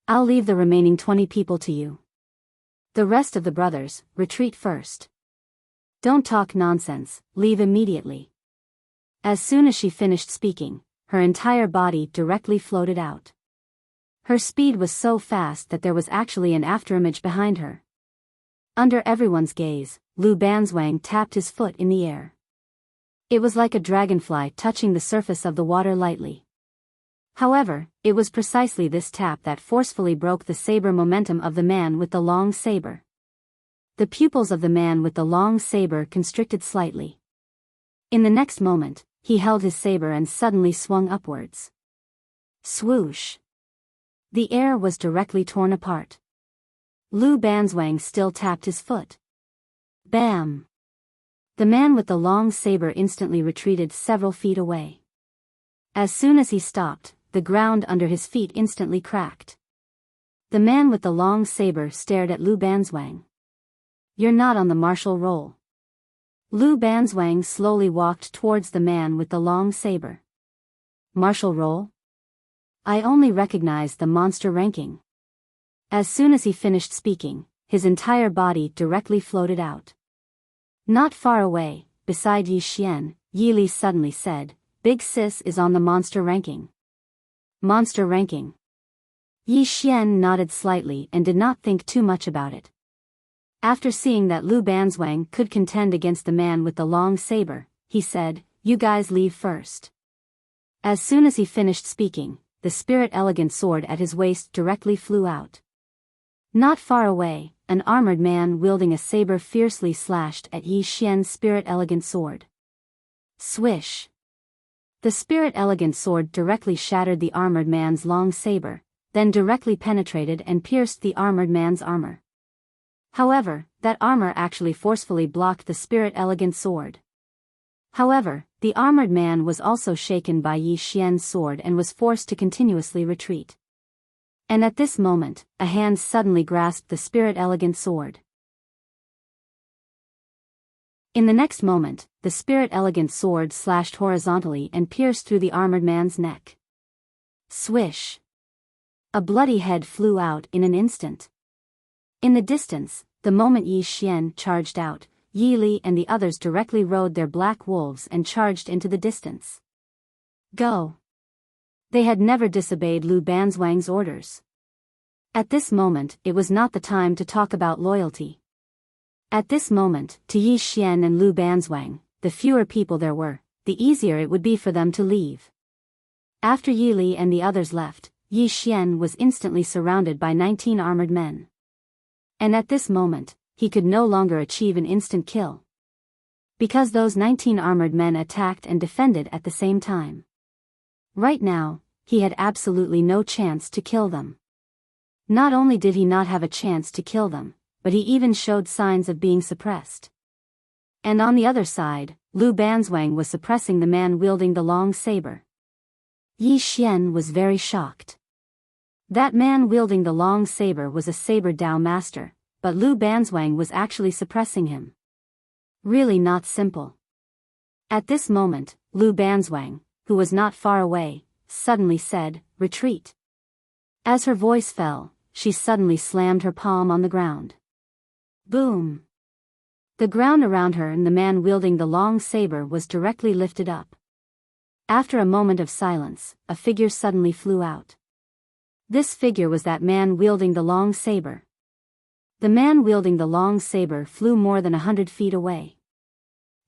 "I'll leave the remaining 20 people to you. The rest of the brothers, retreat first. Don't talk nonsense, leave immediately." As soon as she finished speaking, her entire body directly floated out. Her speed was so fast that there was actually an afterimage behind her. Under everyone's gaze, Lu Banzwang tapped his foot in the air. It was like a dragonfly touching the surface of the water lightly. However, it was precisely this tap that forcefully broke the saber momentum of the man with the long saber. The pupils of the man with the long saber constricted slightly. In the next moment, he held his saber and suddenly swung upwards. Swoosh! The air was directly torn apart. Lu Banzwang still tapped his foot. Bam! The man with the long saber instantly retreated several feet away. As soon as he stopped, the ground under his feet instantly cracked. The man with the long saber stared at Lu Banzwang. "You're not on the martial roll." Lu Banzwang slowly walked towards the man with the long saber. "Martial roll? I only recognize the monster ranking." As soon as he finished speaking, his entire body directly floated out. Not far away, beside Yi Xian, Yi Li suddenly said, "Big Sis is on the monster ranking." Monster ranking. Yi Xian nodded slightly and did not think too much about it. After seeing that Lu Banzwang could contend against the man with the long saber, he said, "You guys leave first." As soon as he finished speaking, the Spirit Elegant sword at his waist directly flew out. Not far away, an armored man wielding a saber fiercely slashed at Yi Xian's Spirit Elegant sword. Swish! The Spirit Elegant sword directly shattered the armored man's long saber, then directly penetrated and pierced the armored man's armor. However, that armor actually forcefully blocked the Spirit Elegant sword. However, the armored man was also shaken by Yi Xian's sword and was forced to continuously retreat. And at this moment, a hand suddenly grasped the Spirit Elegant sword. In the next moment, the Spirit Elegant sword slashed horizontally and pierced through the armored man's neck. Swish! A bloody head flew out in an instant. In the distance, the moment Yi Xian charged out, Yi Li and the others directly rode their black wolves and charged into the distance. Go! They had never disobeyed Lu Banzwang's orders. At this moment, it was not the time to talk about loyalty. At this moment, to Yi Xian and Lu Banzwang, the fewer people there were, the easier it would be for them to leave. After Yi Li and the others left, Yi Xian was instantly surrounded by 19 armored men. And at this moment, he could no longer achieve an instant kill. Because those 19 armored men attacked and defended at the same time. Right now, he had absolutely no chance to kill them. Not only did he not have a chance to kill them, but he even showed signs of being suppressed. And on the other side, Lu Banzwang was suppressing the man wielding the long saber. Yi Xian was very shocked. That man wielding the long saber was a saber Dao master, but Lu Banzwang was actually suppressing him. Really not simple. At this moment, Lu Banzwang, who was not far away, suddenly said, "Retreat." As her voice fell, she suddenly slammed her palm on the ground. Boom! The ground around her and the man wielding the long saber was directly lifted up. After a moment of silence, a figure suddenly flew out. This figure was that man wielding the long saber. The man wielding the long saber flew more than 100 feet away.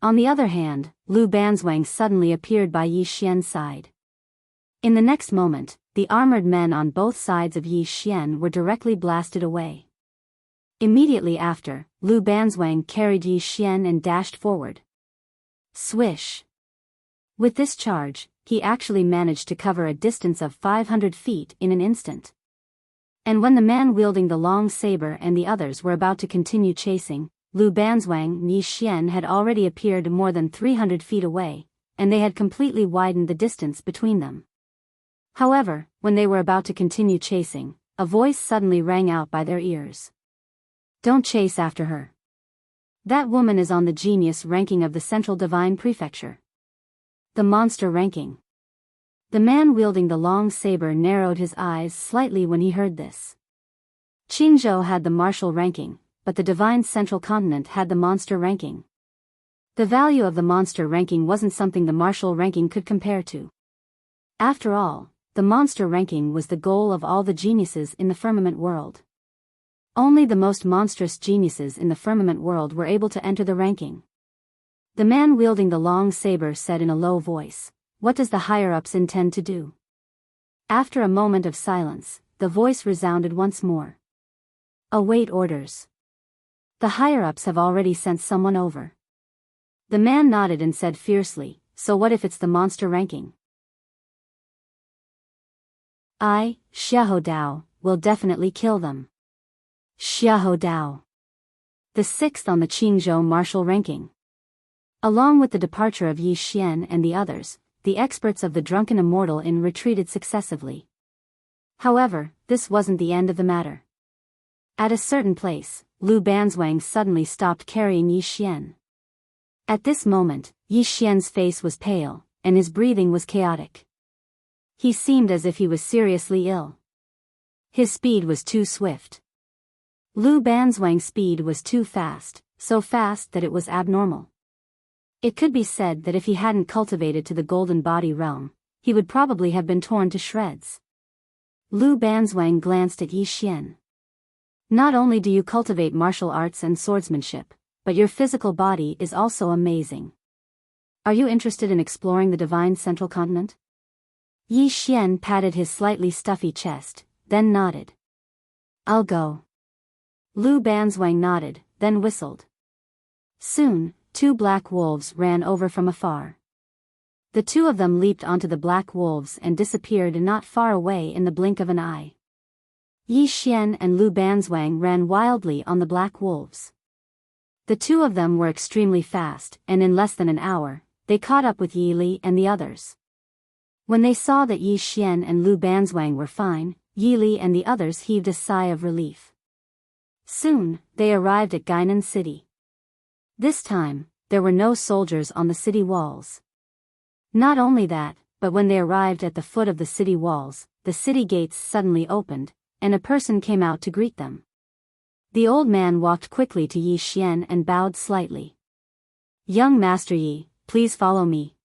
On the other hand, Lu Banzwang suddenly appeared by Yi Xian's side. In the next moment, the armored men on both sides of Yi Xian were directly blasted away. Immediately after, Lu Banzwang carried Yi Xian and dashed forward. Swish! With this charge, he actually managed to cover a distance of 500 feet in an instant. And when the man wielding the long saber and the others were about to continue chasing, Lu Banzwang and Yi Xian had already appeared more than 300 feet away, and they had completely widened the distance between them. However, when they were about to continue chasing, a voice suddenly rang out by their ears. "Don't chase after her. That woman is on the genius ranking of the Central Divine Prefecture. The monster ranking." The man wielding the long saber narrowed his eyes slightly when he heard this. Qingzhou had the martial ranking, but the Divine Central Continent had the monster ranking. The value of the monster ranking wasn't something the martial ranking could compare to. After all, the monster ranking was the goal of all the geniuses in the firmament world. Only the most monstrous geniuses in the firmament world were able to enter the ranking. The man wielding the long saber said in a low voice, "What does the higher-ups intend to do?" After a moment of silence, the voice resounded once more. "Await orders. The higher-ups have already sent someone over." The man nodded and said fiercely, "So what if it's the monster ranking? I, Xiahou Dao, will definitely kill them." Xiahou Dao. The sixth on the Qingzhou martial ranking. Along with the departure of Yi Xian and the others, the experts of the Drunken Immortal Inn retreated successively. However, this wasn't the end of the matter. At a certain place, Lu Banzwang suddenly stopped carrying Yi Xian. At this moment, Yi Xian's face was pale, and his breathing was chaotic. He seemed as if he was seriously ill. His speed was too swift. Lu Banzwang's speed was too fast, so fast that it was abnormal. It could be said that if he hadn't cultivated to the golden body realm, he would probably have been torn to shreds. Lu Banzwang glanced at Yi Xian. "Not only do you cultivate martial arts and swordsmanship, but your physical body is also amazing. Are you interested in exploring the Divine Central Continent?" Yi Xian patted his slightly stuffy chest, then nodded. "I'll go." Lu Banzwang nodded, then whistled. Soon, 2 black wolves ran over from afar. The 2 of them leaped onto the black wolves and disappeared not far away in the blink of an eye. Yi Xian and Lu Banzwang ran wildly on the black wolves. The 2 of them were extremely fast, and in less than an hour, they caught up with Yi Li and the others. When they saw that Yi Xian and Lu Banzwang were fine, Yi Li and the others heaved a sigh of relief. Soon, they arrived at Gainan City. This time, there were no soldiers on the city walls. Not only that, but when they arrived at the foot of the city walls, the city gates suddenly opened, and a person came out to greet them. The old man walked quickly to Yi Xian and bowed slightly. "Young Master Yi, please follow me."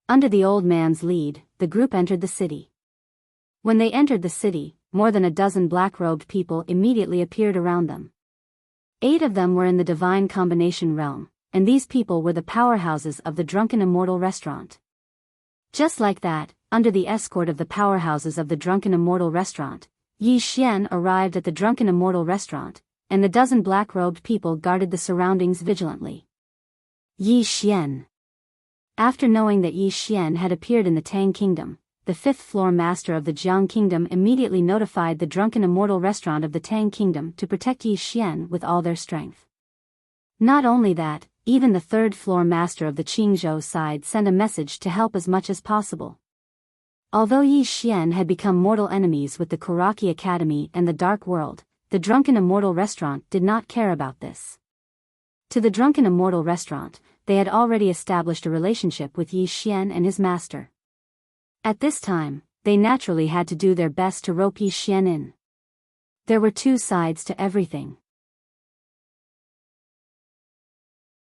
Under the old man's lead, the group entered the city. When they entered the city, more than a dozen black-robed people immediately appeared around them. 8 of them were in the Divine Combination realm, and these people were the powerhouses of the Drunken Immortal restaurant. Just like that, under the escort of the powerhouses of the Drunken Immortal restaurant, Yi Xian arrived at the Drunken Immortal restaurant, and the dozen black-robed people guarded the surroundings vigilantly. Yi Xian. After knowing that Yi Xian had appeared in the Tang Kingdom, the fifth-floor master of the Jiang Kingdom immediately notified the drunken immortal restaurant of the Tang Kingdom to protect Yi Xian with all their strength. Not only that, even the third-floor master of the Qingzhou side sent a message to help as much as possible. Although Yi Xian had become mortal enemies with the Kuraki Academy and the Dark World, the drunken immortal restaurant did not care about this. To the drunken immortal restaurant, they had already established a relationship with Yi Xian and his master. At this time, they naturally had to do their best to rope Yi Xian in. There were two sides to everything.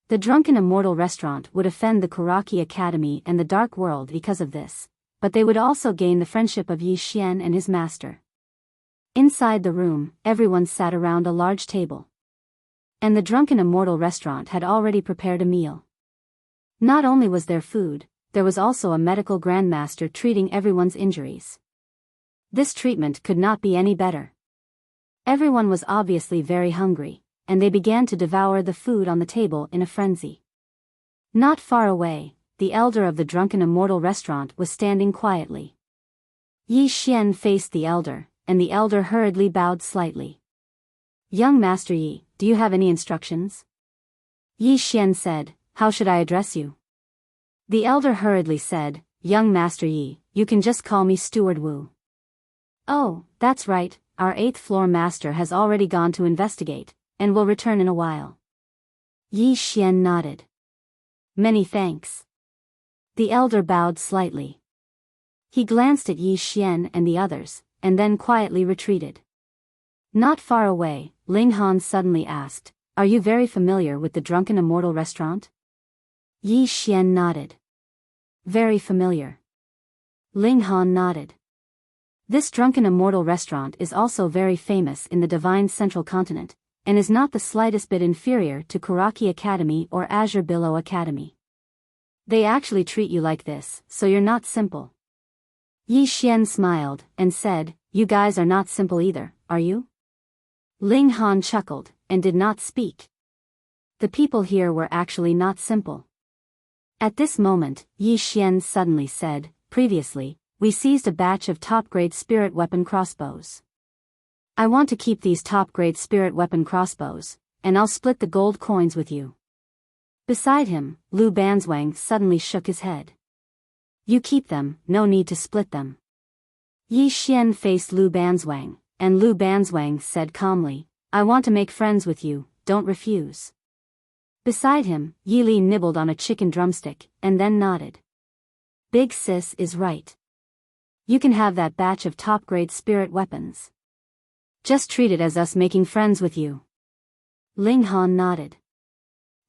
The drunken immortal restaurant would offend the Kuraki Academy and the Dark World because of this, but they would also gain the friendship of Yi Xian and his master. Inside the room, everyone sat around a large table. And the drunken immortal restaurant had already prepared a meal. Not only was there food, there was also a medical grandmaster treating everyone's injuries. This treatment could not be any better. Everyone was obviously very hungry, and they began to devour the food on the table in a frenzy. Not far away, the elder of the drunken immortal restaurant was standing quietly. Yi Xian faced the elder, and the elder hurriedly bowed slightly. "Young Master Yi, do you have any instructions?" Yi Xian said, "How should I address you?" The elder hurriedly said, "Young Master Yi, you can just call me Steward Wu." "Oh, that's right, our 8th floor master has already gone to investigate, and will return in a while." Yi Xian nodded. "Many thanks." The elder bowed slightly. He glanced at Yi Xian and the others, and then quietly retreated. Not far away, Ling Han suddenly asked, "Are you very familiar with the drunken immortal restaurant?" Yi Xian nodded. "Very familiar." Ling Han nodded. This drunken immortal restaurant is also very famous in the Divine Central Continent, and is not the slightest bit inferior to Kuraki Academy or Azure Billow Academy. They actually treat you like this, so you're not simple. Yi Xian smiled, and said, "You guys are not simple either, are you?" Ling Han chuckled, and did not speak. The people here were actually not simple. At this moment, Yi Xian suddenly said, "Previously, we seized a batch of top-grade spirit weapon crossbows. I want to keep these top-grade spirit weapon crossbows, and I'll split the gold coins with you." Beside him, Lu Banzwang suddenly shook his head. "You keep them, no need to split them." Yi Xian faced Lu Banzwang, and Lu Banzwang said calmly, "I want to make friends with you, don't refuse." Beside him, Yi Li nibbled on a chicken drumstick, and then nodded. "Big sis is right. You can have that batch of top-grade spirit weapons. Just treat it as us making friends with you." Ling Han nodded.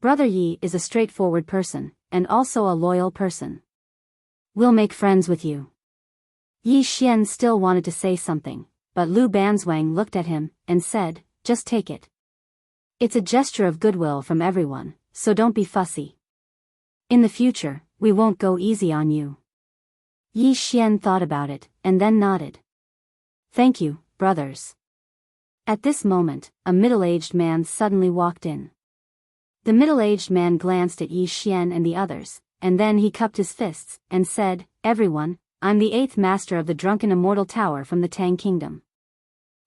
Brother Yi is a straightforward person, and also a loyal person. "We'll make friends with you." Yi Xian still wanted to say something, but Lu Banzwang looked at him, and said, "Just take it. It's a gesture of goodwill from everyone, so don't be fussy. In the future, we won't go easy on you." Yi Xian thought about it, and then nodded. "Thank you, brothers." At this moment, a middle-aged man suddenly walked in. The middle-aged man glanced at Yi Xian and the others, and then he cupped his fists, and said, "Everyone, I'm the 8th master of the drunken immortal tower from the Tang Kingdom."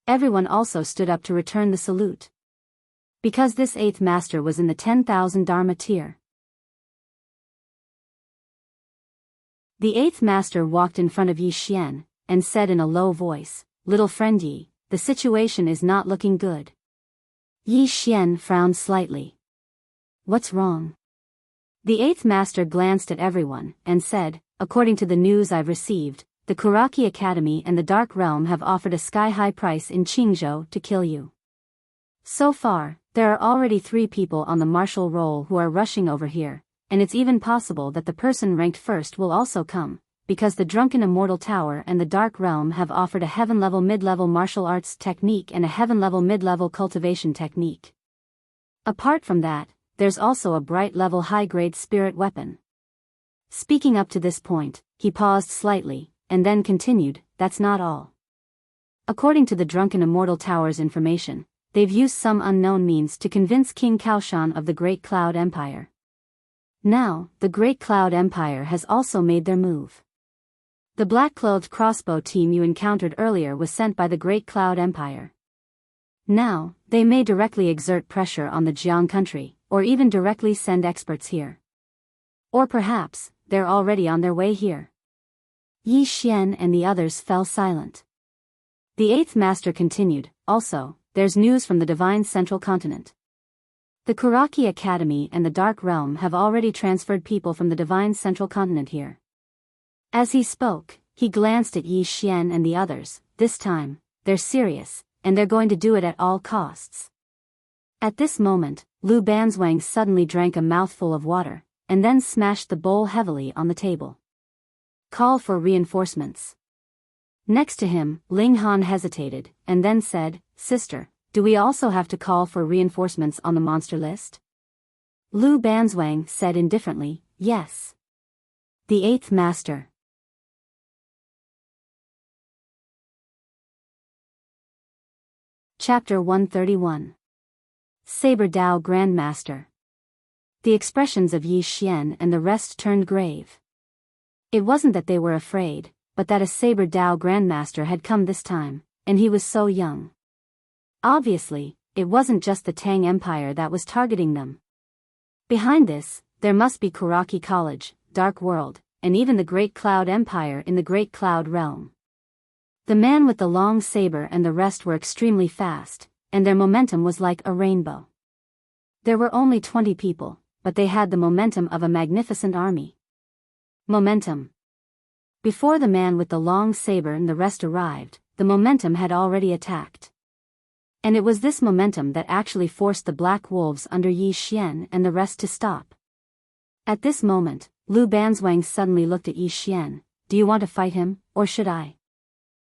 Everyone also stood up to return the salute. Because this 8th master was in the 10,000 Dharma tier. The 8th master walked in front of Yi Xian, and said in a low voice, "Little friend Yi, the situation is not looking good." Yi Xian frowned slightly. "What's wrong?" The 8th master glanced at everyone, and said, "According to the news I've received, the Kuraki Academy and the Dark Realm have offered a sky-high price in Qingzhou to kill you. So far, there are already 3 people on the martial roll who are rushing over here, and it's even possible that the person ranked first will also come, because the Drunken Immortal Tower and the Dark Realm have offered a heaven-level mid-level martial arts technique and a heaven-level mid-level cultivation technique. Apart from that, there's also a bright-level high-grade spirit weapon." Speaking up to this point, he paused slightly, and then continued, "That's not all. According to the Drunken Immortal Tower's information, they've used some unknown means to convince King Kaoshan of the Great Cloud Empire. Now, the Great Cloud Empire has also made their move. The black-clothed crossbow team you encountered earlier was sent by the Great Cloud Empire. Now, they may directly exert pressure on the Jiang country, or even directly send experts here. Or perhaps, they're already on their way here. Yi Xian and the others fell silent. The eighth master continued, also, there's news from the Divine Central Continent. The Kuraki Academy and the Dark Realm have already transferred people from the Divine Central Continent here. As he spoke, he glanced at Yi Xian and the others. This time, they're serious, and they're going to do it at all costs. At this moment, Lu Banzwang suddenly drank a mouthful of water, and then smashed the bowl heavily on the table. Call for reinforcements. Next to him, Ling Han hesitated, and then said, Sister, do we also have to call for reinforcements on the monster list? Lu Banzwang said indifferently, yes. The eighth master. Chapter 131. Saber Dao Grandmaster. The expressions of Yi Xian and the rest turned grave. It wasn't that they were afraid, but that a Saber Dao Grandmaster had come this time, and he was so young. Obviously, it wasn't just the Tang Empire that was targeting them. Behind this, there must be Kuraki College, Dark World, and even the Great Cloud Empire in the Great Cloud Realm. The man with the long saber and the rest were extremely fast, and their momentum was like a rainbow. There were only 20 people, but they had the momentum of a magnificent army. Momentum. Before the man with the long saber and the rest arrived, the momentum had already attacked. And it was this momentum that actually forced the Black Wolves under Yi Xian and the rest to stop. At this moment, Lu Banzwang suddenly looked at Yi Xian. Do you want to fight him, or should I?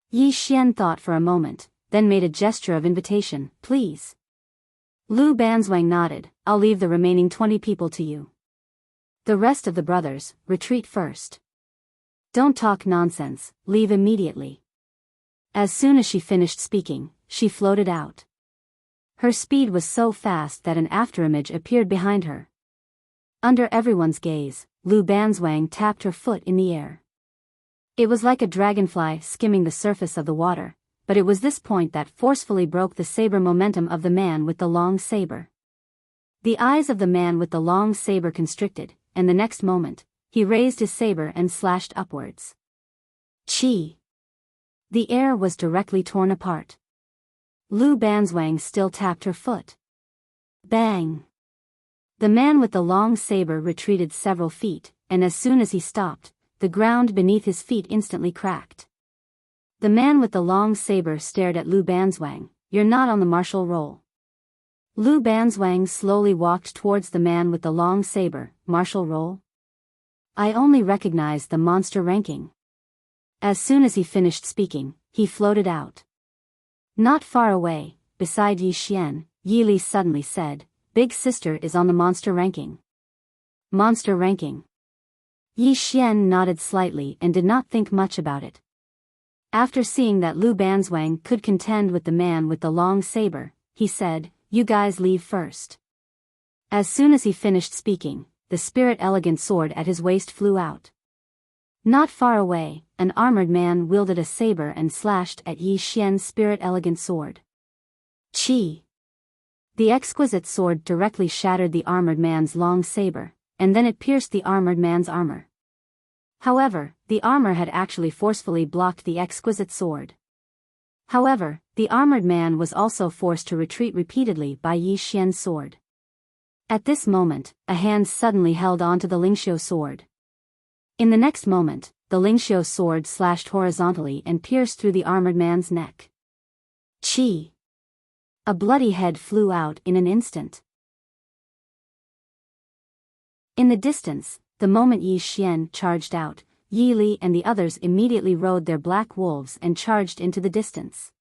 Yi Xian thought for a moment, then made a gesture of invitation, please. Lu Banzwang nodded, I'll leave the remaining 20 people to you. The rest of the brothers, retreat first. Don't talk nonsense, leave immediately. As soon as she finished speaking, she floated out. Her speed was so fast that an afterimage appeared behind her. Under everyone's gaze, Lu Banzwang tapped her foot in the air. It was like a dragonfly skimming the surface of the water, but it was this point that forcefully broke the saber momentum of the man with the long saber. The eyes of the man with the long saber constricted, and the next moment, he raised his saber and slashed upwards. Chi! The air was directly torn apart. Lu Banzwang still tapped her foot. Bang! The man with the long saber retreated several feet, and as soon as he stopped, the ground beneath his feet instantly cracked. The man with the long saber stared at Lu Banzwang. You're not on the martial roll. Lu Banzwang slowly walked towards the man with the long saber. Martial roll? I only recognize the monster ranking. As soon as he finished speaking, he floated out. Not far away, beside Yi Xian, Yi Li suddenly said, Big Sister is on the monster ranking. Monster ranking. Yi Xian nodded slightly and did not think much about it. After seeing that Lu Banzwang could contend with the man with the long saber, he said, You guys leave first. As soon as he finished speaking, the spirit elegant sword at his waist flew out. Not far away, an armored man wielded a saber and slashed at Yi Xian's spirit elegant sword. Chi! The exquisite sword directly shattered the armored man's long saber, and then it pierced the armored man's armor. However, the armor had actually forcefully blocked the exquisite sword. However, the armored man was also forced to retreat repeatedly by Yi Xian's sword. At this moment, a hand suddenly held onto the Lingxiu sword. In the next moment, the Lingxiu sword slashed horizontally and pierced through the armored man's neck. Chi! A bloody head flew out in an instant. In the distance, the moment Yi Xian charged out, Yi Li and the others immediately rode their black wolves and charged into the distance.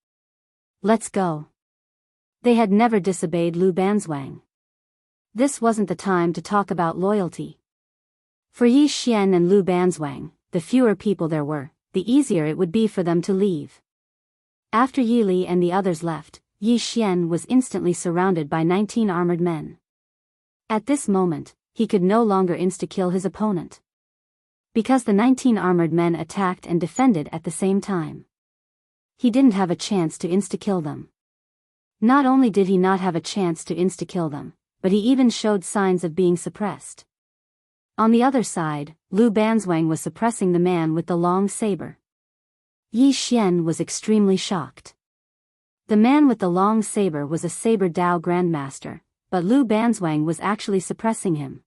Let's go. They had never disobeyed Lu Banzwang. This wasn't the time to talk about loyalty. For Yi Xian and Lu Banzwang, the fewer people there were, the easier it would be for them to leave. After Yi Li and the others left, Yi Xian was instantly surrounded by 19 armored men. At this moment, he could no longer insta-kill his opponent. Because the 19 armored men attacked and defended at the same time. He didn't have a chance to insta-kill them. Not only did he not have a chance to insta-kill them, but he even showed signs of being suppressed. On the other side, Lu Banzwang was suppressing the man with the long saber. Yi Xian was extremely shocked. The man with the long saber was a Saber Dao Grandmaster, but Lu Banzwang was actually suppressing him.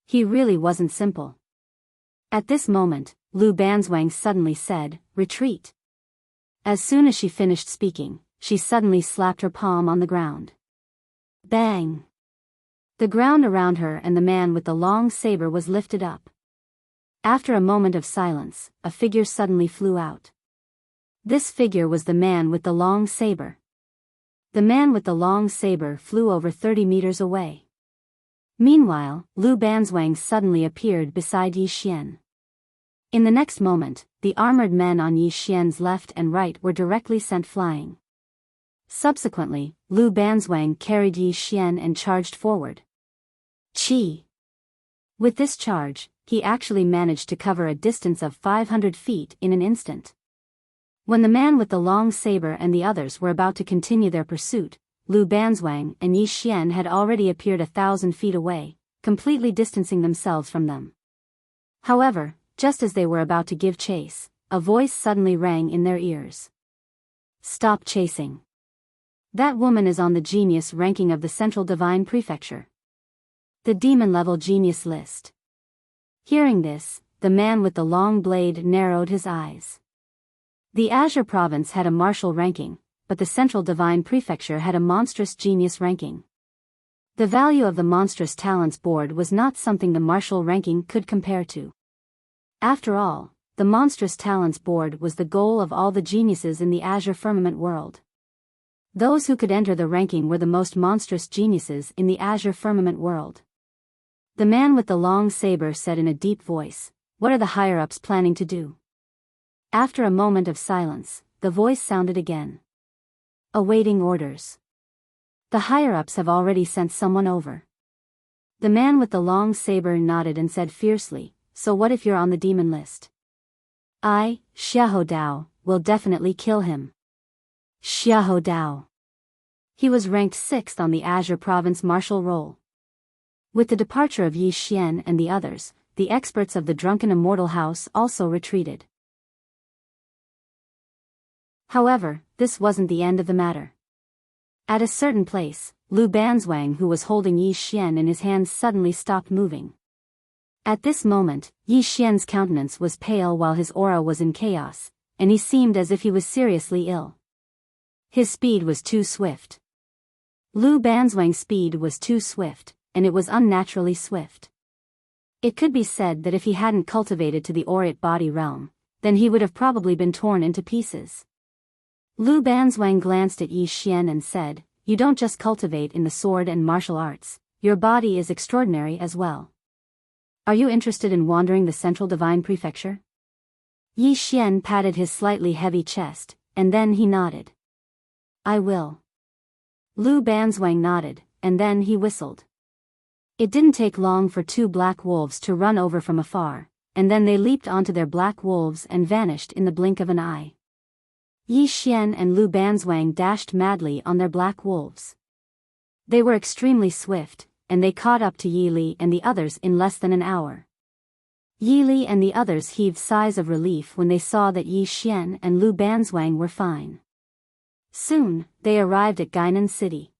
He really wasn't simple. At this moment, Lu Banzwang suddenly said, "Retreat." As soon as she finished speaking, she suddenly slapped her palm on the ground. Bang! The ground around her and the man with the long saber was lifted up. After a moment of silence, a figure suddenly flew out. This figure was the man with the long saber. The man with the long saber flew over 30 meters away. Meanwhile, Lu Banzwang suddenly appeared beside Yi Xian. In the next moment, the armored men on Yi Xian's left and right were directly sent flying. Subsequently, Lu Banzwang carried Yi Xian and charged forward. Chi! With this charge, he actually managed to cover a distance of 500 feet in an instant. When the man with the long saber and the others were about to continue their pursuit, Lu Banzwang and Yi Xian had already appeared 1,000 feet away, completely distancing themselves from them. However, just as they were about to give chase, a voice suddenly rang in their ears. "Stop chasing. That woman is on the genius ranking of the Central Divine Prefecture. The demon-level genius list." Hearing this, the man with the long blade narrowed his eyes. The Azure Province had a martial ranking, but the Central Divine Prefecture had a monstrous genius ranking. The value of the monstrous talents board was not something the martial ranking could compare to. After all, the monstrous talents board was the goal of all the geniuses in the Azure Firmament world. Those who could enter the ranking were the most monstrous geniuses in the Azure Firmament world. The man with the long saber said in a deep voice, "What are the higher-ups planning to do?" After a moment of silence, the voice sounded again. "Awaiting orders. The higher-ups have already sent someone over." The man with the long saber nodded and said fiercely, "So what if you're on the demon list?" "I, Xiahou Dao, will definitely kill him." Xiahou Dao. He was ranked 6th on the Azure Province martial roll. With the departure of Yi Xian and the others, the experts of the Drunken Immortal House also retreated. However, this wasn't the end of the matter. At a certain place, Lu Banzwang, who was holding Yi Xian in his hands, suddenly stopped moving. At this moment, Yi Xian's countenance was pale while his aura was in chaos, and he seemed as if he was seriously ill. His speed was too swift. Lu Banzwang's speed was too swift, and it was unnaturally swift. It could be said that if he hadn't cultivated to the aurate body realm, then he would have probably been torn into pieces. Lu Banzwang glanced at Yi Xian and said, "You don't just cultivate in the sword and martial arts, your body is extraordinary as well. Are you interested in wandering the Central Divine Prefecture?" Yi Xian patted his slightly heavy chest, and then he nodded. "I will." Lu Banzwang nodded, and then he whistled. It didn't take long for 2 black wolves to run over from afar, and then they leaped onto their black wolves and vanished in the blink of an eye. Yi Xian and Lu Banzwang dashed madly on their black wolves. They were extremely swift, and they caught up to Yi Li and the others in less than an hour. Yi Li and the others heaved sighs of relief when they saw that Yi Xian and Lu Banzwang were fine. Soon, they arrived at Gainan City.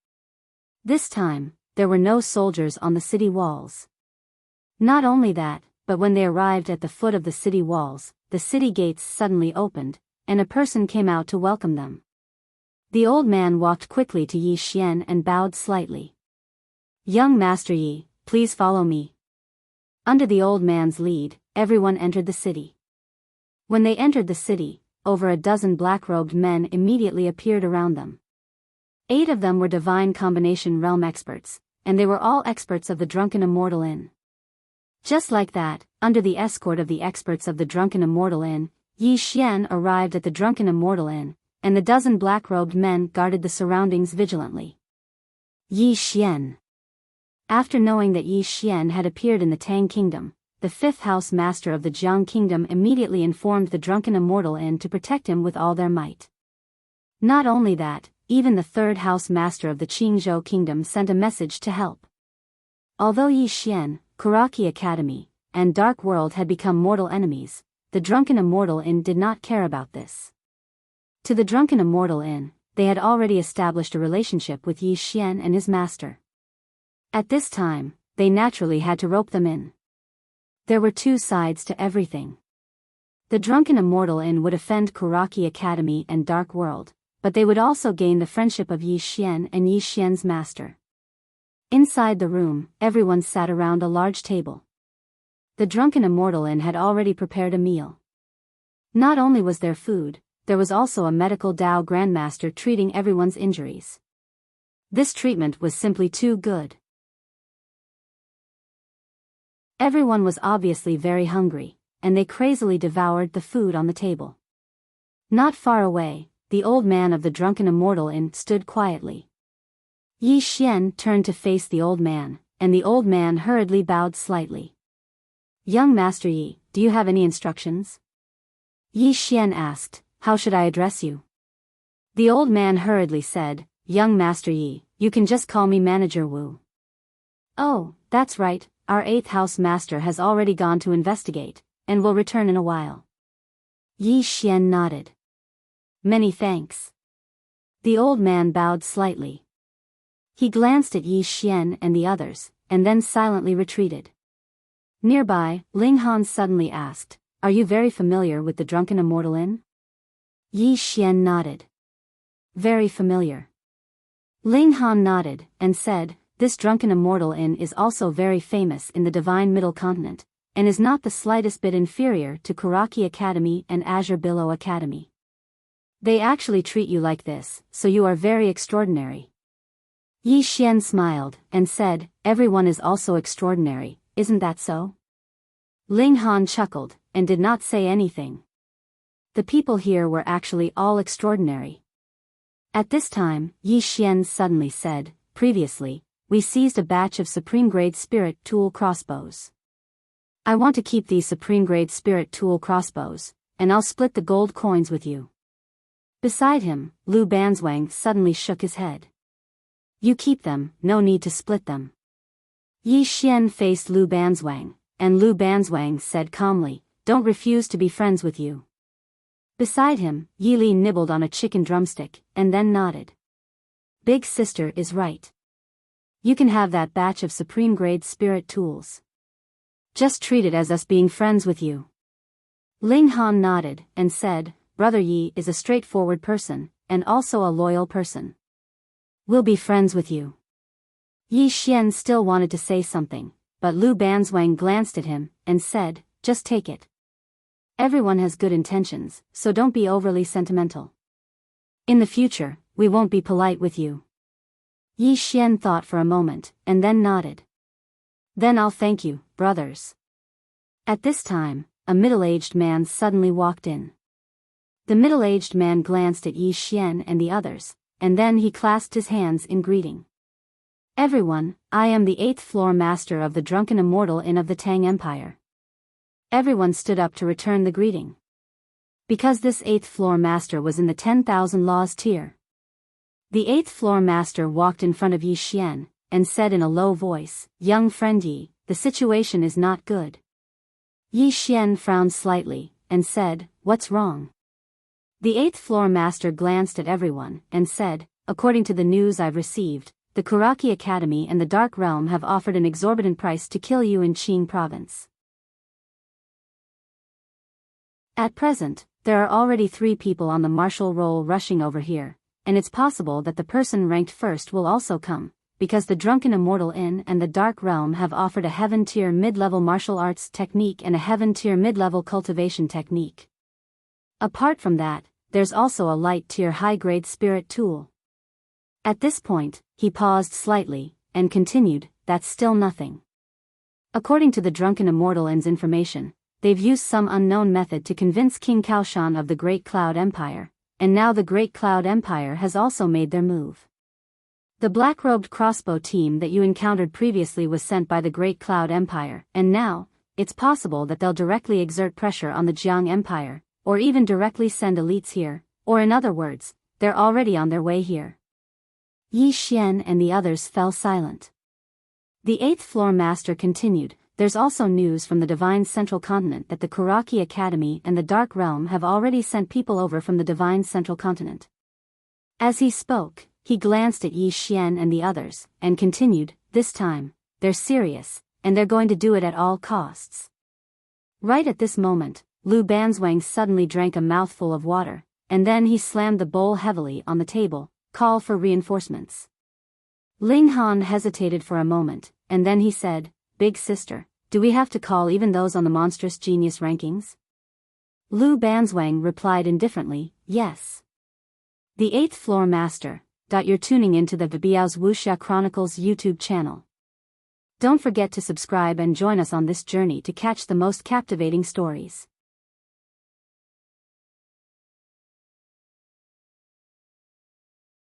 This time, there were no soldiers on the city walls. Not only that, but when they arrived at the foot of the city walls, the city gates suddenly opened, and a person came out to welcome them. The old man walked quickly to Yi Xian and bowed slightly. "Young Master Yi, please follow me." Under the old man's lead, everyone entered the city. When they entered the city, over a dozen black-robed men immediately appeared around them. 8 of them were divine combination realm experts, and they were all experts of the Drunken Immortal Inn. Just like that, under the escort of the experts of the Drunken Immortal Inn, Yi Xian arrived at the Drunken Immortal Inn, and the dozen black-robed men guarded the surroundings vigilantly. Yi Xian. After knowing that Yi Xian had appeared in the Tang Kingdom, the fifth house master of the Jiang Kingdom immediately informed the drunken Immortal Inn to protect him with all their might. Not only that, even the third house master of the Qingzhou Kingdom sent a message to help. Although Yi Xian, Kuraki Academy, and Dark World had become mortal enemies, the drunken Immortal Inn did not care about this. To the drunken Immortal Inn, they had already established a relationship with Yi Xian and his master. At this time, they naturally had to rope them in. There were two sides to everything. The drunken Immortal Inn would offend Kuraki Academy and Dark World, but they would also gain the friendship of Yi Xian and Yi Xian's master. Inside the room, everyone sat around a large table. The drunken Immortal Inn had already prepared a meal. Not only was there food, there was also a medical Dao Grandmaster treating everyone's injuries. This treatment was simply too good. Everyone was obviously very hungry, and they crazily devoured the food on the table. Not far away, the old man of the drunken Immortal Inn stood quietly. Yi Xian turned to face the old man, and the old man hurriedly bowed slightly. "Young Master Yi, do you have any instructions?" Yi Xian asked, "How should I address you?" The old man hurriedly said, "Young Master Yi, you can just call me Manager Wu." "Oh, that's right. Our 8th house master has already gone to investigate, and will return in a while." Yi Xian nodded. "Many thanks." The old man bowed slightly. He glanced at Yi Xian and the others, and then silently retreated. Nearby, Ling Han suddenly asked, "Are you very familiar with the drunken Immortal Inn?" Yi Xian nodded. "Very familiar." Ling Han nodded, and said, "This drunken Immortal Inn is also very famous in the Divine Middle Continent, and is not the slightest bit inferior to Kuraki Academy and Azure Billow Academy. They actually treat you like this, so you are very extraordinary." Yi Xian smiled, and said, "Everyone is also extraordinary, isn't that so?" Ling Han chuckled, and did not say anything. The people here were actually all extraordinary. At this time, Yi Xian suddenly said, "Previously, we seized a batch of supreme-grade spirit tool crossbows. I want to keep these supreme-grade spirit tool crossbows, and I'll split the gold coins with you." Beside him, Lu Banzwang suddenly shook his head. "You keep them, no need to split them." Yi Xian faced Lu Banzwang, and Lu Banzwang said calmly, "Don't refuse to be friends with you." Beside him, Yi Li nibbled on a chicken drumstick, and then nodded. "Big sister is right. You can have that batch of supreme-grade spirit tools. Just treat it as us being friends with you." Ling Han nodded, and said, "Brother Yi is a straightforward person, and also a loyal person. We'll be friends with you." Yi Xian still wanted to say something, but Lu Banzwang glanced at him, and said, "Just take it. Everyone has good intentions, so don't be overly sentimental. In the future, we won't be polite with you." Yi Xian thought for a moment, and then nodded. "Then I'll thank you, brothers." At this time, a middle-aged man suddenly walked in. The middle-aged man glanced at Yi Xian and the others, and then he clasped his hands in greeting. "Everyone, I am the 8th floor master of the drunken Immortal Inn of the Tang Empire." Everyone stood up to return the greeting. Because this 8th floor master was in the 10,000 laws tier. The 8th floor master walked in front of Yi Xian, and said in a low voice, "Young friend Yi, the situation is not good." Yi Xian frowned slightly, and said, "What's wrong?" The 8th floor master glanced at everyone, and said, "According to the news I've received, the Kuraki Academy and the Dark Realm have offered an exorbitant price to kill you in Qing Province. At present, there are already 3 people on the martial roll rushing over here, and it's possible that the person ranked first will also come, because the Drunken Immortal Inn and the Dark Realm have offered a Heaven-tier mid-level martial arts technique and a Heaven-tier mid-level cultivation technique. Apart from that, there's also a light-tier high-grade spirit tool." At this point, he paused slightly, and continued, "That's still nothing. According to the Drunken Immortal Inn's information, they've used some unknown method to convince King Kaoshan of the Great Cloud Empire, and now the Great Cloud Empire has also made their move. The black-robed crossbow team that you encountered previously was sent by the Great Cloud Empire, and now, it's possible that they'll directly exert pressure on the Jiang Empire, or even directly send elites here, or in other words, they're already on their way here. Yi Xian and the others fell silent. The 8th floor master continued, there's also news from the Divine Central Continent that the Kuraki Academy and the Dark Realm have already sent people over from the Divine Central Continent. As he spoke, he glanced at Yi Xian and the others, and continued, this time, they're serious, and they're going to do it at all costs. Right at this moment, Lu Banzwang suddenly drank a mouthful of water, and then he slammed the bowl heavily on the table, call for reinforcements. Ling Han hesitated for a moment, and then he said, Big sister, do we have to call even those on the monstrous genius rankings? Lu Banzwang replied indifferently, yes. The 8th floor master. You're tuning into the Biyao's Wuxia Chronicles YouTube channel. Don't forget to subscribe and join us on this journey to catch the most captivating stories.